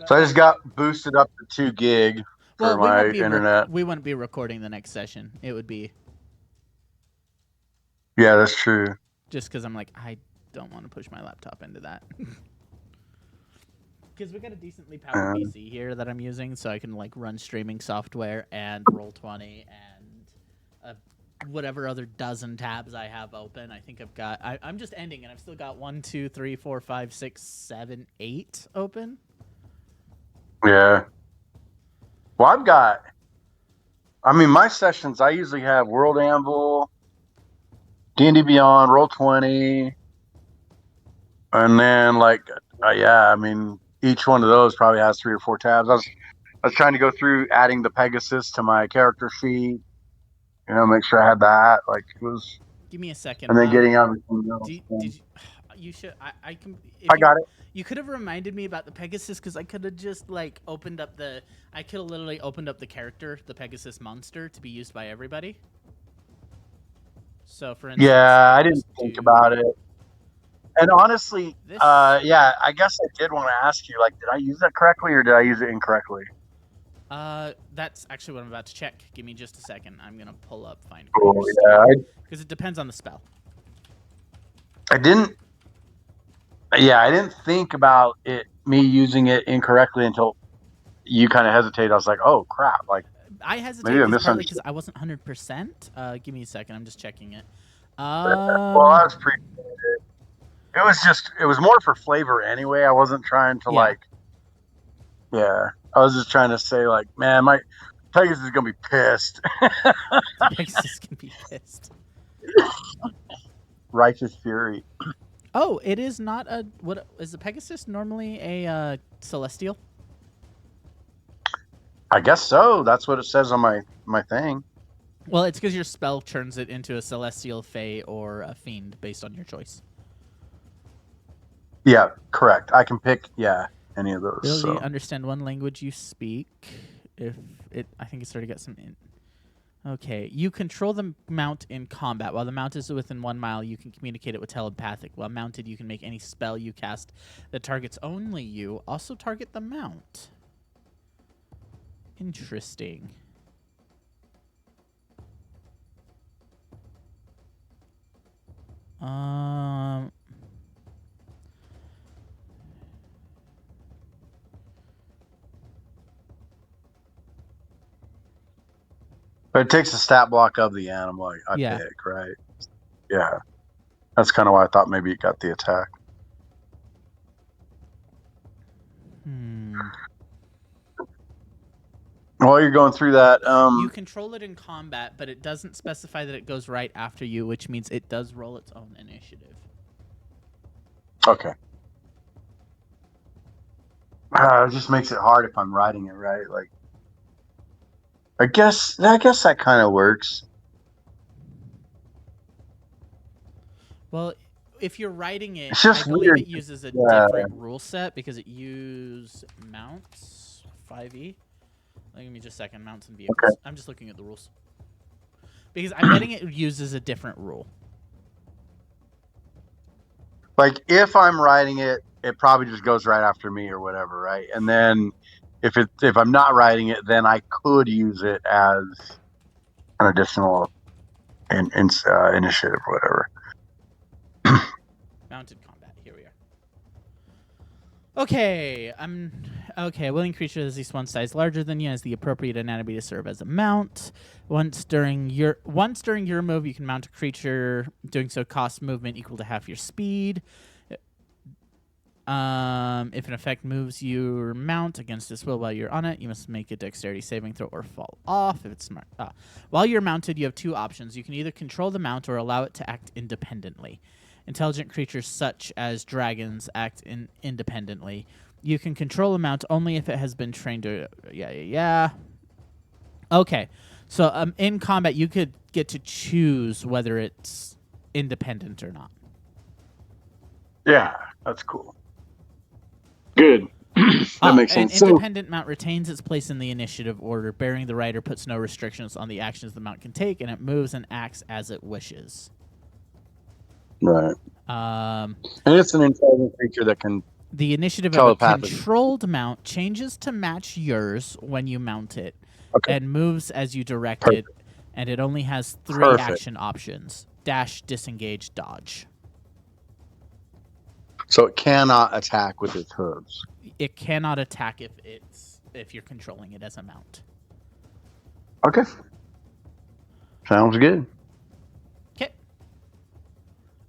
A: So I just got boosted up to 2 gig for
C: Well, we
A: my
C: won't be
A: internet.
C: we wouldn't be recording the next session. It would be
A: Yeah, that's true.
C: just because I'm like, I don't want to push my laptop into that. Because we got a decently powered PC here that I'm using, so I can like run streaming software and Roll20 and whatever other dozen tabs I have open. I think I've got. I'm just ending, and I've still got 1, 2, 3, 4, 5, 6, 7, 8 open.
A: Yeah. Well, I've got. I mean, my sessions. I usually have World Anvil, D&D Beyond, Roll20, and then yeah. I mean, each one of those probably has 3 or 4 tabs. I was trying to go through adding the Pegasus to my character sheet. Make sure I had that. Like it was,
C: Give me a second.
A: and then getting everything else.
C: Did you? You should. I can.
A: I got it.
C: You could have reminded me about the Pegasus because I could have just like opened up the. I could have literally opened up the character, the Pegasus monster, to be used by everybody. So, for instance,
A: Yeah, I didn't think about it. And honestly,
C: This.
A: yeah, I guess I did want to ask you, like, did I use that correctly or did I use it incorrectly?
C: That's actually what I'm about to check. Give me just a second. I'm gonna pull up find
A: Oh, yeah,
C: because it depends on the spell.
A: I didn't. Yeah, I didn't think about me using it incorrectly until you kind of hesitated. I was like, oh crap! Like
C: I hesitate
A: maybe I
C: partly because
A: misunderstood.
C: I wasn't 100%. Give me a second. I'm just checking it.
A: Well, I was it was more for flavor anyway. I wasn't trying to yeah. I was just trying to say like, man, my Pegasus is gonna be pissed.
C: Pegasus can be pissed.
A: Righteous fury.
C: Oh, it is not a. What is the Pegasus normally a celestial?
A: I guess so. That's what it says on my thing.
C: Well, it's because your spell turns it into a celestial, fey, or a fiend based on your choice.
A: Yeah, correct. I can pick any of those.
C: Ability
A: So.
C: understand one language you speak. I think it's already got some. Okay, you control the mount in combat. While the mount is within 1 mile, you can communicate it with telepathic. While mounted, you can make any spell you cast that targets only you also target the mount. Interesting.
A: But it takes a stat block of the animal I pick, right? Yeah. That's kind of why I thought maybe it got the attack. While you're going through that,
C: you control it in combat, but it doesn't specify that it goes right after you, which means it does roll its own initiative.
A: Okay. It just makes it hard if I'm writing it right. Like, I guess that kind of works.
C: Well, if you're writing it,
A: It's just
C: I believe
A: weird.
C: it uses a different rule set because it uses mounts 5e. Give me just a second. Mounts and vehicles. Okay. I'm just looking at the rules because I'm betting it uses a different rule.
A: Like if I'm writing it, it probably just goes right after me or whatever, right? And then if I'm not writing it, then I could use it as an additional initiative or whatever.
C: Mounted combat. Here we are. Okay, okay. A willing creature is at least one size larger than you has the appropriate anatomy to serve as a mount. Once during your move, you can mount a creature. Doing so costs movement equal to half your speed. If an effect moves your mount against its will while you're on it, you must make a dexterity saving throw or fall off. If it's smart. While you're mounted, you have 2 options. You can either control the mount or allow it to act independently. Intelligent creatures such as dragons act independently. You can control a mount only if it has been trained to... Yeah. Okay. So in combat, you could get to choose whether it's independent or not.
A: Yeah, that's cool. Good. That makes
C: An
A: sense. So,
C: independent mount retains its place in the initiative order. Bearing the rider puts no restrictions on the actions the mount can take, and it moves and acts as it wishes.
A: right.
C: Um,
A: And it's an intelligent creature that can.
C: the initiative of a
A: Telepathic.
C: controlled mount changes to match yours when you mount it,
A: Okay.
C: and moves as you direct it, and it only has 3
A: Perfect.
C: action options: dash, disengage, dodge.
A: So it cannot attack with its hooves.
C: It cannot attack if you're controlling it as a mount.
A: Okay. Sounds good.
C: Okay.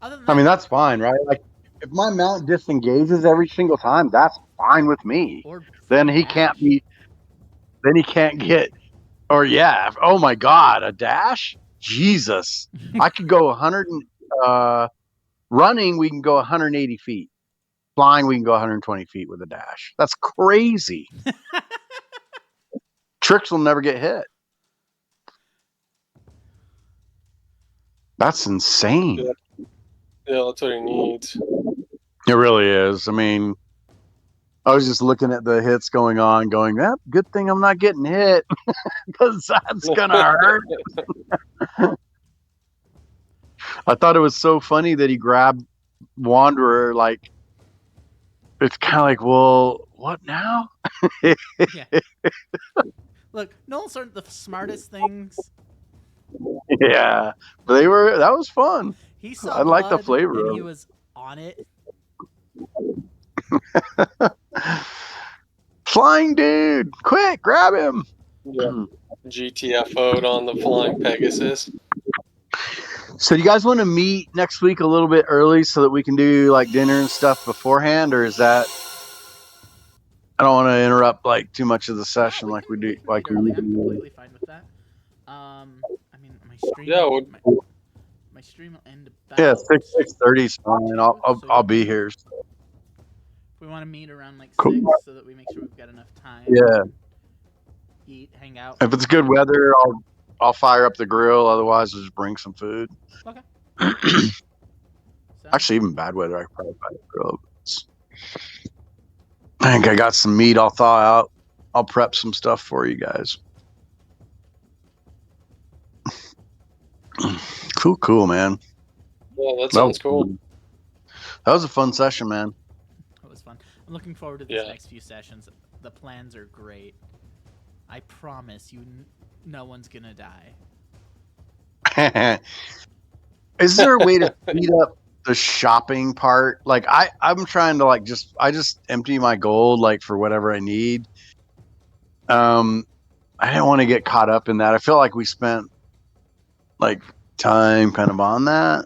C: Other than
A: I
C: that,
A: mean, that's fine, right? Like, if my mount disengages every single time, that's fine with me.
C: or
A: Then he
C: dash.
A: can't be. Then he can't get. Or yeah. Oh my God, a dash? Jesus. I could go 100. Running, we can go 180 feet. Flying, we can go 120 feet with a dash. That's crazy. Tricks will never get hit. That's insane.
D: Yeah, that's what he needs.
A: It really is. I mean, I was just looking at the hits going on, going, good thing I'm not getting hit because that's going to hurt. I thought it was so funny that he grabbed Wanderer. Like, it's kind of like, well, what now?
C: Yeah. Look, Noel's aren't the smartest things.
A: Yeah, that was fun.
C: He saw
A: I like the
C: blood
A: flavor
C: and
A: of
C: he
A: it.
C: was on it.
A: Flying dude, quick, grab him.
D: Yeah. GTFO'd on the flying Pegasus.
A: So do you guys want to meet next week a little bit early so that we can do like dinner and stuff beforehand, or is that I don't want to interrupt like too much of the session like we do like we
C: early.
A: usually
C: I'm
A: do.
C: completely fine with that. I mean, my stream.
D: Yeah,
C: my stream will end about.
A: Yeah, 6:30 is fine. I'll be here. So.
C: We want to meet around like
A: Cool.
C: 6 so that we make sure we've got enough time.
A: Yeah.
C: Eat, hang out.
A: If it's good weather, I'll fire up the grill. Otherwise, I'll just bring some food.
C: Okay.
A: Actually, even bad weather, I could probably fire the grill up. I think I got some meat I'll thaw out. I'll prep some stuff for you guys. Cool, man.
D: Yeah, that sounds cool.
A: That was a fun session, man.
C: It was fun. I'm looking forward to these next few sessions. The plans are great. I promise you, no one's gonna die.
A: Is there a way to speed up the shopping part? Like I'm trying to like I just empty my gold like for whatever I need. I didn't want to get caught up in that. I feel like we spent like time kind of on that.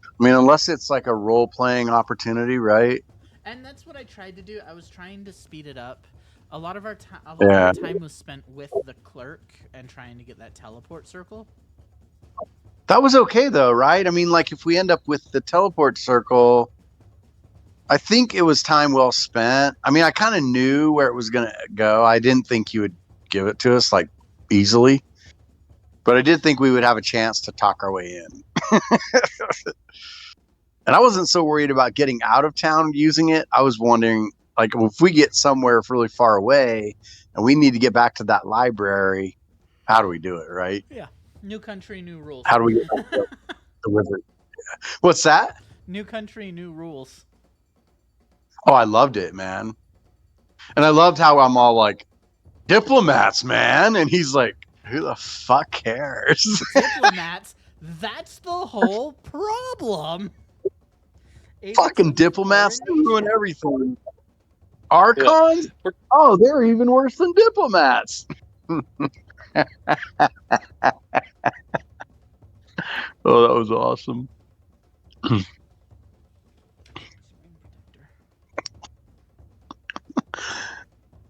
A: I mean, unless it's like a role playing opportunity, right?
C: And that's what I tried to do. I was trying to speed it up. A lot of our time was spent with the clerk and trying to get that teleport circle.
A: That was okay though, right? I mean, like if we end up with the teleport circle, I think it was time well spent. I mean, I kind of knew where it was going to go. I didn't think you would give it to us like easily, but I did think we would have a chance to talk our way in. And I wasn't so worried about getting out of town using it. I was wondering, like, if we get somewhere really far away and we need to get back to that library, how do we do it, right?
C: Yeah. New country, new rules.
A: How do we get back to the wizard? What's that?
C: New country, new rules.
A: Oh, I loved it, man. And I loved how I'm all like, diplomats, man. And he's like, who the fuck cares?
C: Diplomats? That's the whole problem.
A: Fucking diplomats ruin everything. Archons? Yeah. Oh, they're even worse than diplomats. Oh, that was awesome.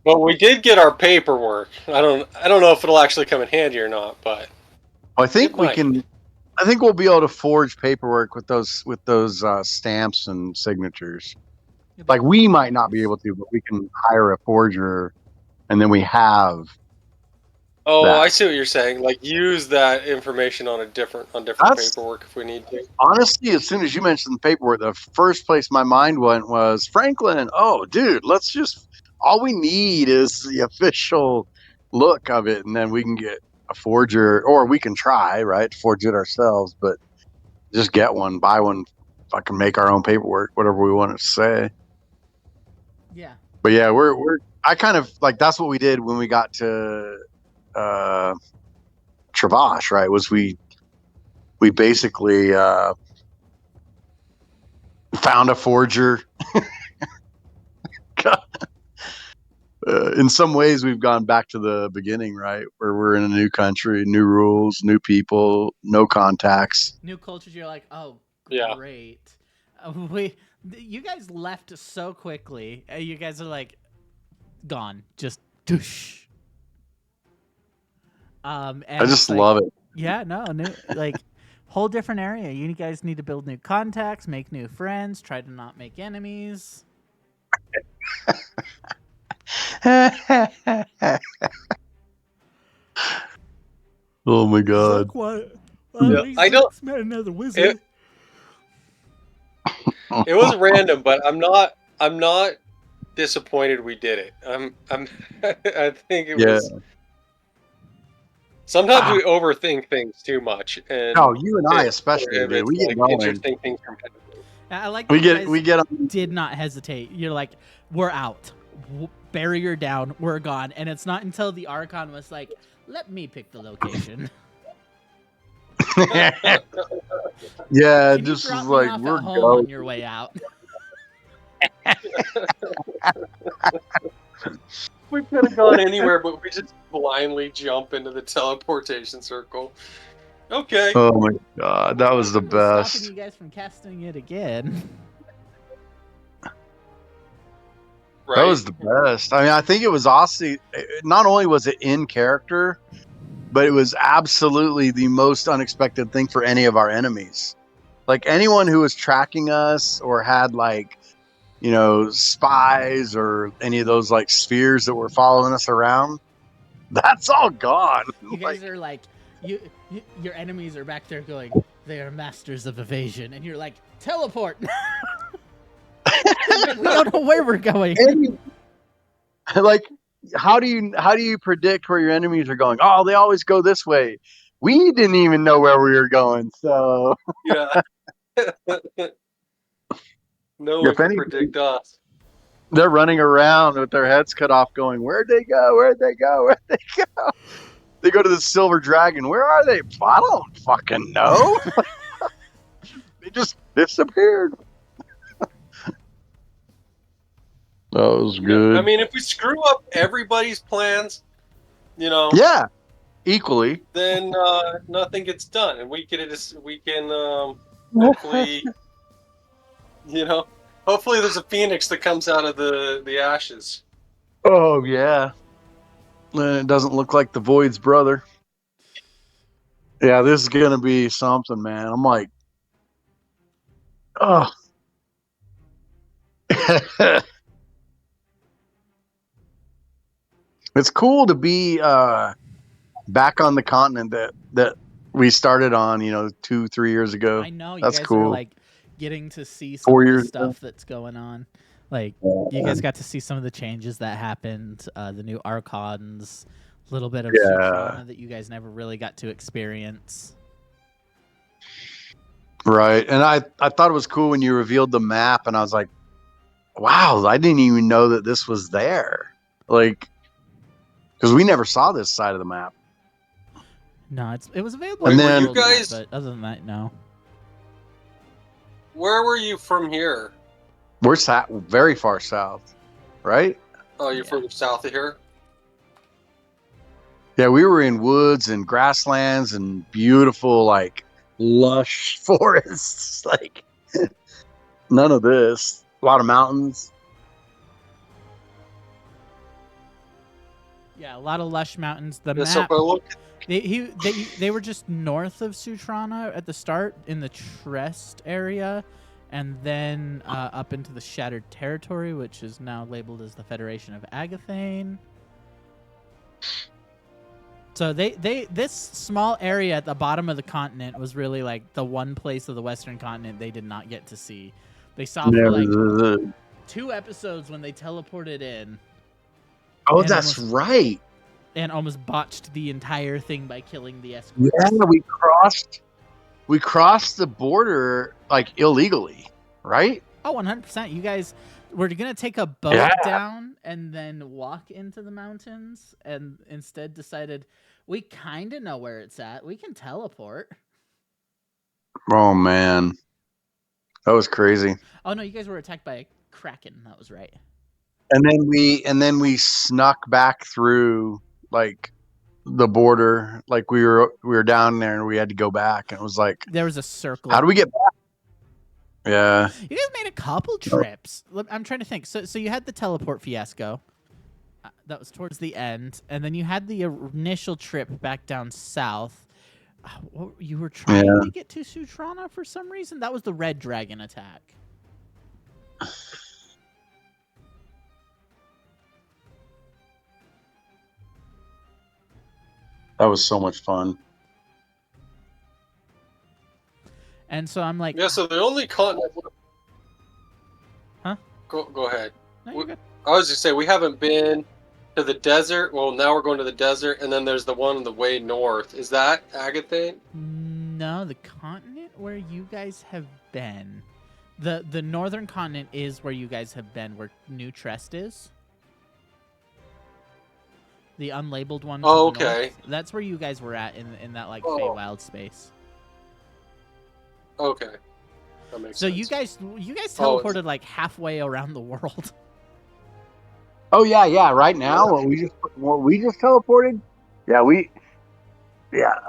D: Well, we did get our paperwork. I don't know if it'll actually come in handy or not, but
A: I think we can I think we'll be able to forge paperwork with those stamps and signatures. Like we might not be able to, but we can hire a forger, and then we have.
D: Oh,
A: that.
D: I see what you're saying. Like use that information on different
A: That's-
D: paperwork if we need to.
A: Honestly, as soon as you mentioned the paperwork, the first place my mind went was Franklin. Oh, dude, let's just. All we need is the official look of it, and then we can get a forger, or we can try, right, to forge it ourselves. But just get one, buy one, fucking make our own paperwork, whatever we want it to say.
C: Yeah.
A: But yeah, we're. I kind of like that's what we did when we got to Travash, right? Was we basically found a forger. In some ways, we've gone back to the beginning, right? Where we're in a new country, new rules, new people, no contacts.
C: New cultures. You're like, oh,
D: Yeah.
C: great. You guys left so quickly. You guys are like gone, just doosh. And
A: I just
C: it's like,
A: love it.
C: Yeah, no, new like whole different area. You guys need to build new contacts, make new friends, try to not make enemies.
A: Oh my god!
D: Yeah, I don't.
C: met another wizard.
D: It was random, but I'm not disappointed we did it. I think it was. Sometimes we overthink things too much, and
A: No, you and I especially, dude.
D: it's
A: We get
D: like
A: going.
D: interesting things from happening.
C: I like
A: We
C: that
A: get
C: you guys
A: on.
C: did not hesitate. You're like, we're out. Barrier down, we're gone. And it's not until the Archon was like, let me pick the location.
A: Yeah,
C: Can
A: just
C: you drop
A: is
C: me
A: like
C: off
A: we're
C: at home
A: going.
C: on your way out?
D: We could have gone anywhere, but we just blindly jump into the teleportation circle. Okay.
A: Oh my god, that was the
C: Nothing was
A: best.
C: stopping you guys from casting it again.
D: Right.
A: That was the best. I mean, I think it was also not only was it in character, but it was absolutely the most unexpected thing for any of our enemies. Like anyone who was tracking us or had like, spies or any of those like spheres that were following us around, that's all gone.
C: You guys are like, your enemies are back there going, they are masters of evasion, and you're like, teleport. We don't know where we're going.
A: Like, how do you predict where your enemies are going? Oh, they always go this way. We didn't even know where we were going, so
D: Yeah. No one
A: if
D: can
A: anything,
D: predict us.
A: they're running around with their heads cut off, going, "Where'd they go? Where'd they go? Where'd they go?" They go to the Silver Dragon. Where are they? I don't fucking know. They just disappeared. That was good.
D: I mean, if we screw up everybody's plans,
A: Yeah, equally.
D: then nothing gets done, and we can hopefully, hopefully there's a phoenix that comes out of the ashes.
A: Oh yeah. It doesn't look like the Void's brother. Yeah, this is gonna be something, man. I'm like, oh. It's cool to be back on the continent that we started on, 2-3 years ago.
C: I know you
A: That's
C: guys
A: cool.
C: are like getting to see some
A: 4
C: of the
A: years
C: stuff that's going on. Like you guys got to see some of the changes that happened, the new Archons, a little bit of Sutrana that you guys never really got to experience.
A: Right. And I thought it was cool when you revealed the map, and I was like, wow, I didn't even know that this was there. Like, because we never saw this side of the map.
C: No, it was available.
A: And
C: on
A: then-
C: World Map,
D: You guys-
C: but other than that, no.
D: Where were you from here?
A: We're very far south, right?
D: Oh, you're from south of here?
A: Yeah, we were in woods and grasslands and beautiful, like, lush forests. Like, none of this. A lot of mountains.
C: Yeah, a lot of lush mountains. The
D: Yeah, so if
C: map.
D: I look,
C: They were just north of Sutrana at the start in the Trest area, and then up into the Shattered Territory, which is now labeled as the Federation of Agathane. So this small area at the bottom of the continent was really like the one place of the Western continent they did not get to see. They saw for like 2 episodes when they teleported in.
A: Oh,
C: And
A: that's right.
C: And almost botched the entire thing by killing the escorts.
A: Yeah, we crossed the border like illegally, right?
C: Oh, 100%. You guys were going to take a boat down and then walk into the mountains, and instead decided, we kind of know where it's at. We can teleport.
A: Oh, man. That was crazy.
C: Oh, no, you guys were attacked by a kraken. That was right.
A: And then we snuck back through like the border. Like we were down there and we had to go back. And it was like,
C: there was a circle.
A: How do we get back? Yeah.
C: You guys made a couple trips. I'm trying to think. So you had the teleport fiasco. That was towards the end. And then you had the initial trip back down south. You were trying to get to Sutrana for some reason? That was the red dragon attack.
A: That was so much fun.
C: And so I'm like...
D: Yeah, so the only continent...
C: Huh?
D: Go ahead.
C: No, you're good.
D: I was just saying, we haven't been to the desert. Well, now we're going to the desert, and then there's the one on the way north. Is that Agathane?
C: No, the continent where you guys have been. The northern continent is where you guys have been, where New Trest is. The unlabeled one.
D: Oh, okay.
C: North. That's where you guys were at in that like Feywild space.
D: Okay. That makes sense.
C: You guys teleported like halfway around the world.
A: Oh yeah. Right now, what we just teleported. Yeah,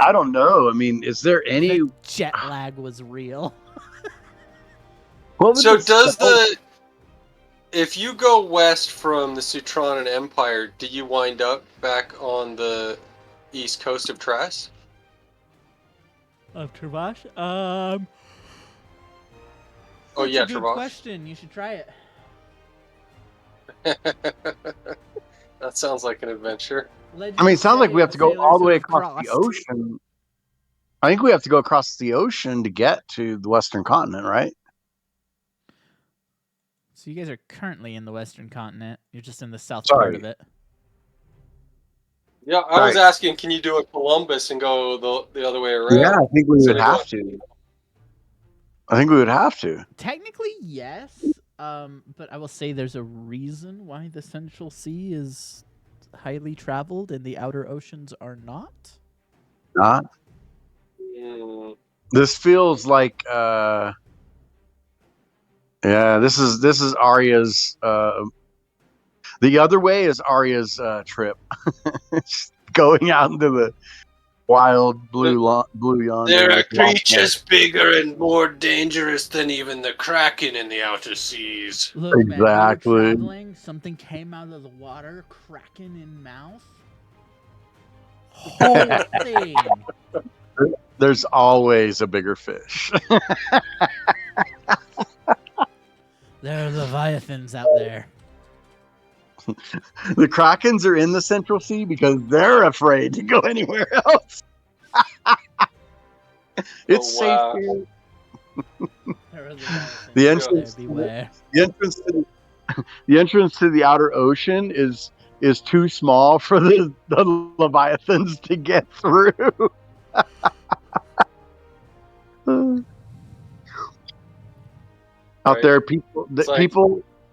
A: I don't know. I mean, is there any
C: the jet lag was real?
D: So if you go west from the Sutranan Empire, do you wind up back on the east coast of Trest?
C: Of Travash?
D: Oh yeah,
C: That's a good
D: Travash.
C: question. You should try it.
D: That sounds like an adventure.
A: I mean, it sounds like we have to go all the way across the ocean. I think we have to go across the ocean to get to the Western continent, right?
C: So you guys are currently in the Western continent. You're just in the south part of it.
D: Yeah, I was asking, can you do a Columbus and go the other way around?
A: Yeah, I think we would have to. I think we would have to.
C: Technically, yes. But I will say there's a reason why the Central Sea is highly traveled and the outer oceans are not.
A: Not? This feels like this is Arya's the other way is Arya's trip. Going out into the wild blue yonder.
D: There are creatures bigger and more dangerous than even the Kraken in the outer seas.
C: Look,
A: exactly.
C: Man, traveling, something came out of the water, Kraken in mouth. Whole thing.
A: There's always a bigger fish.
C: There are Leviathans out there.
A: The Krakens are in the Central Sea because they're afraid to go anywhere else. It's safe here. The entrance to the outer ocean is too small for the Leviathans to get through. Out there, people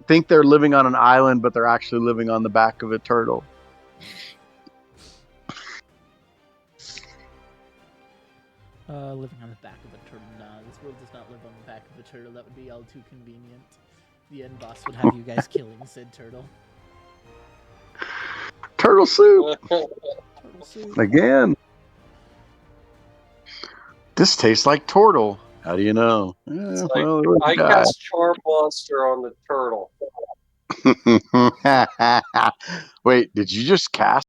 A: think they're living on an island, but they're actually living on the back of a turtle.
C: Living on the back of a turtle. No, this world does not live on the back of a turtle. That would be all too convenient. The end boss would have you guys killing said turtle.
A: Turtle soup!
C: Turtle soup.
A: Again. This tastes like turtle. How do you know?
D: I cast Charm Monster on the turtle.
A: Wait, did you just cast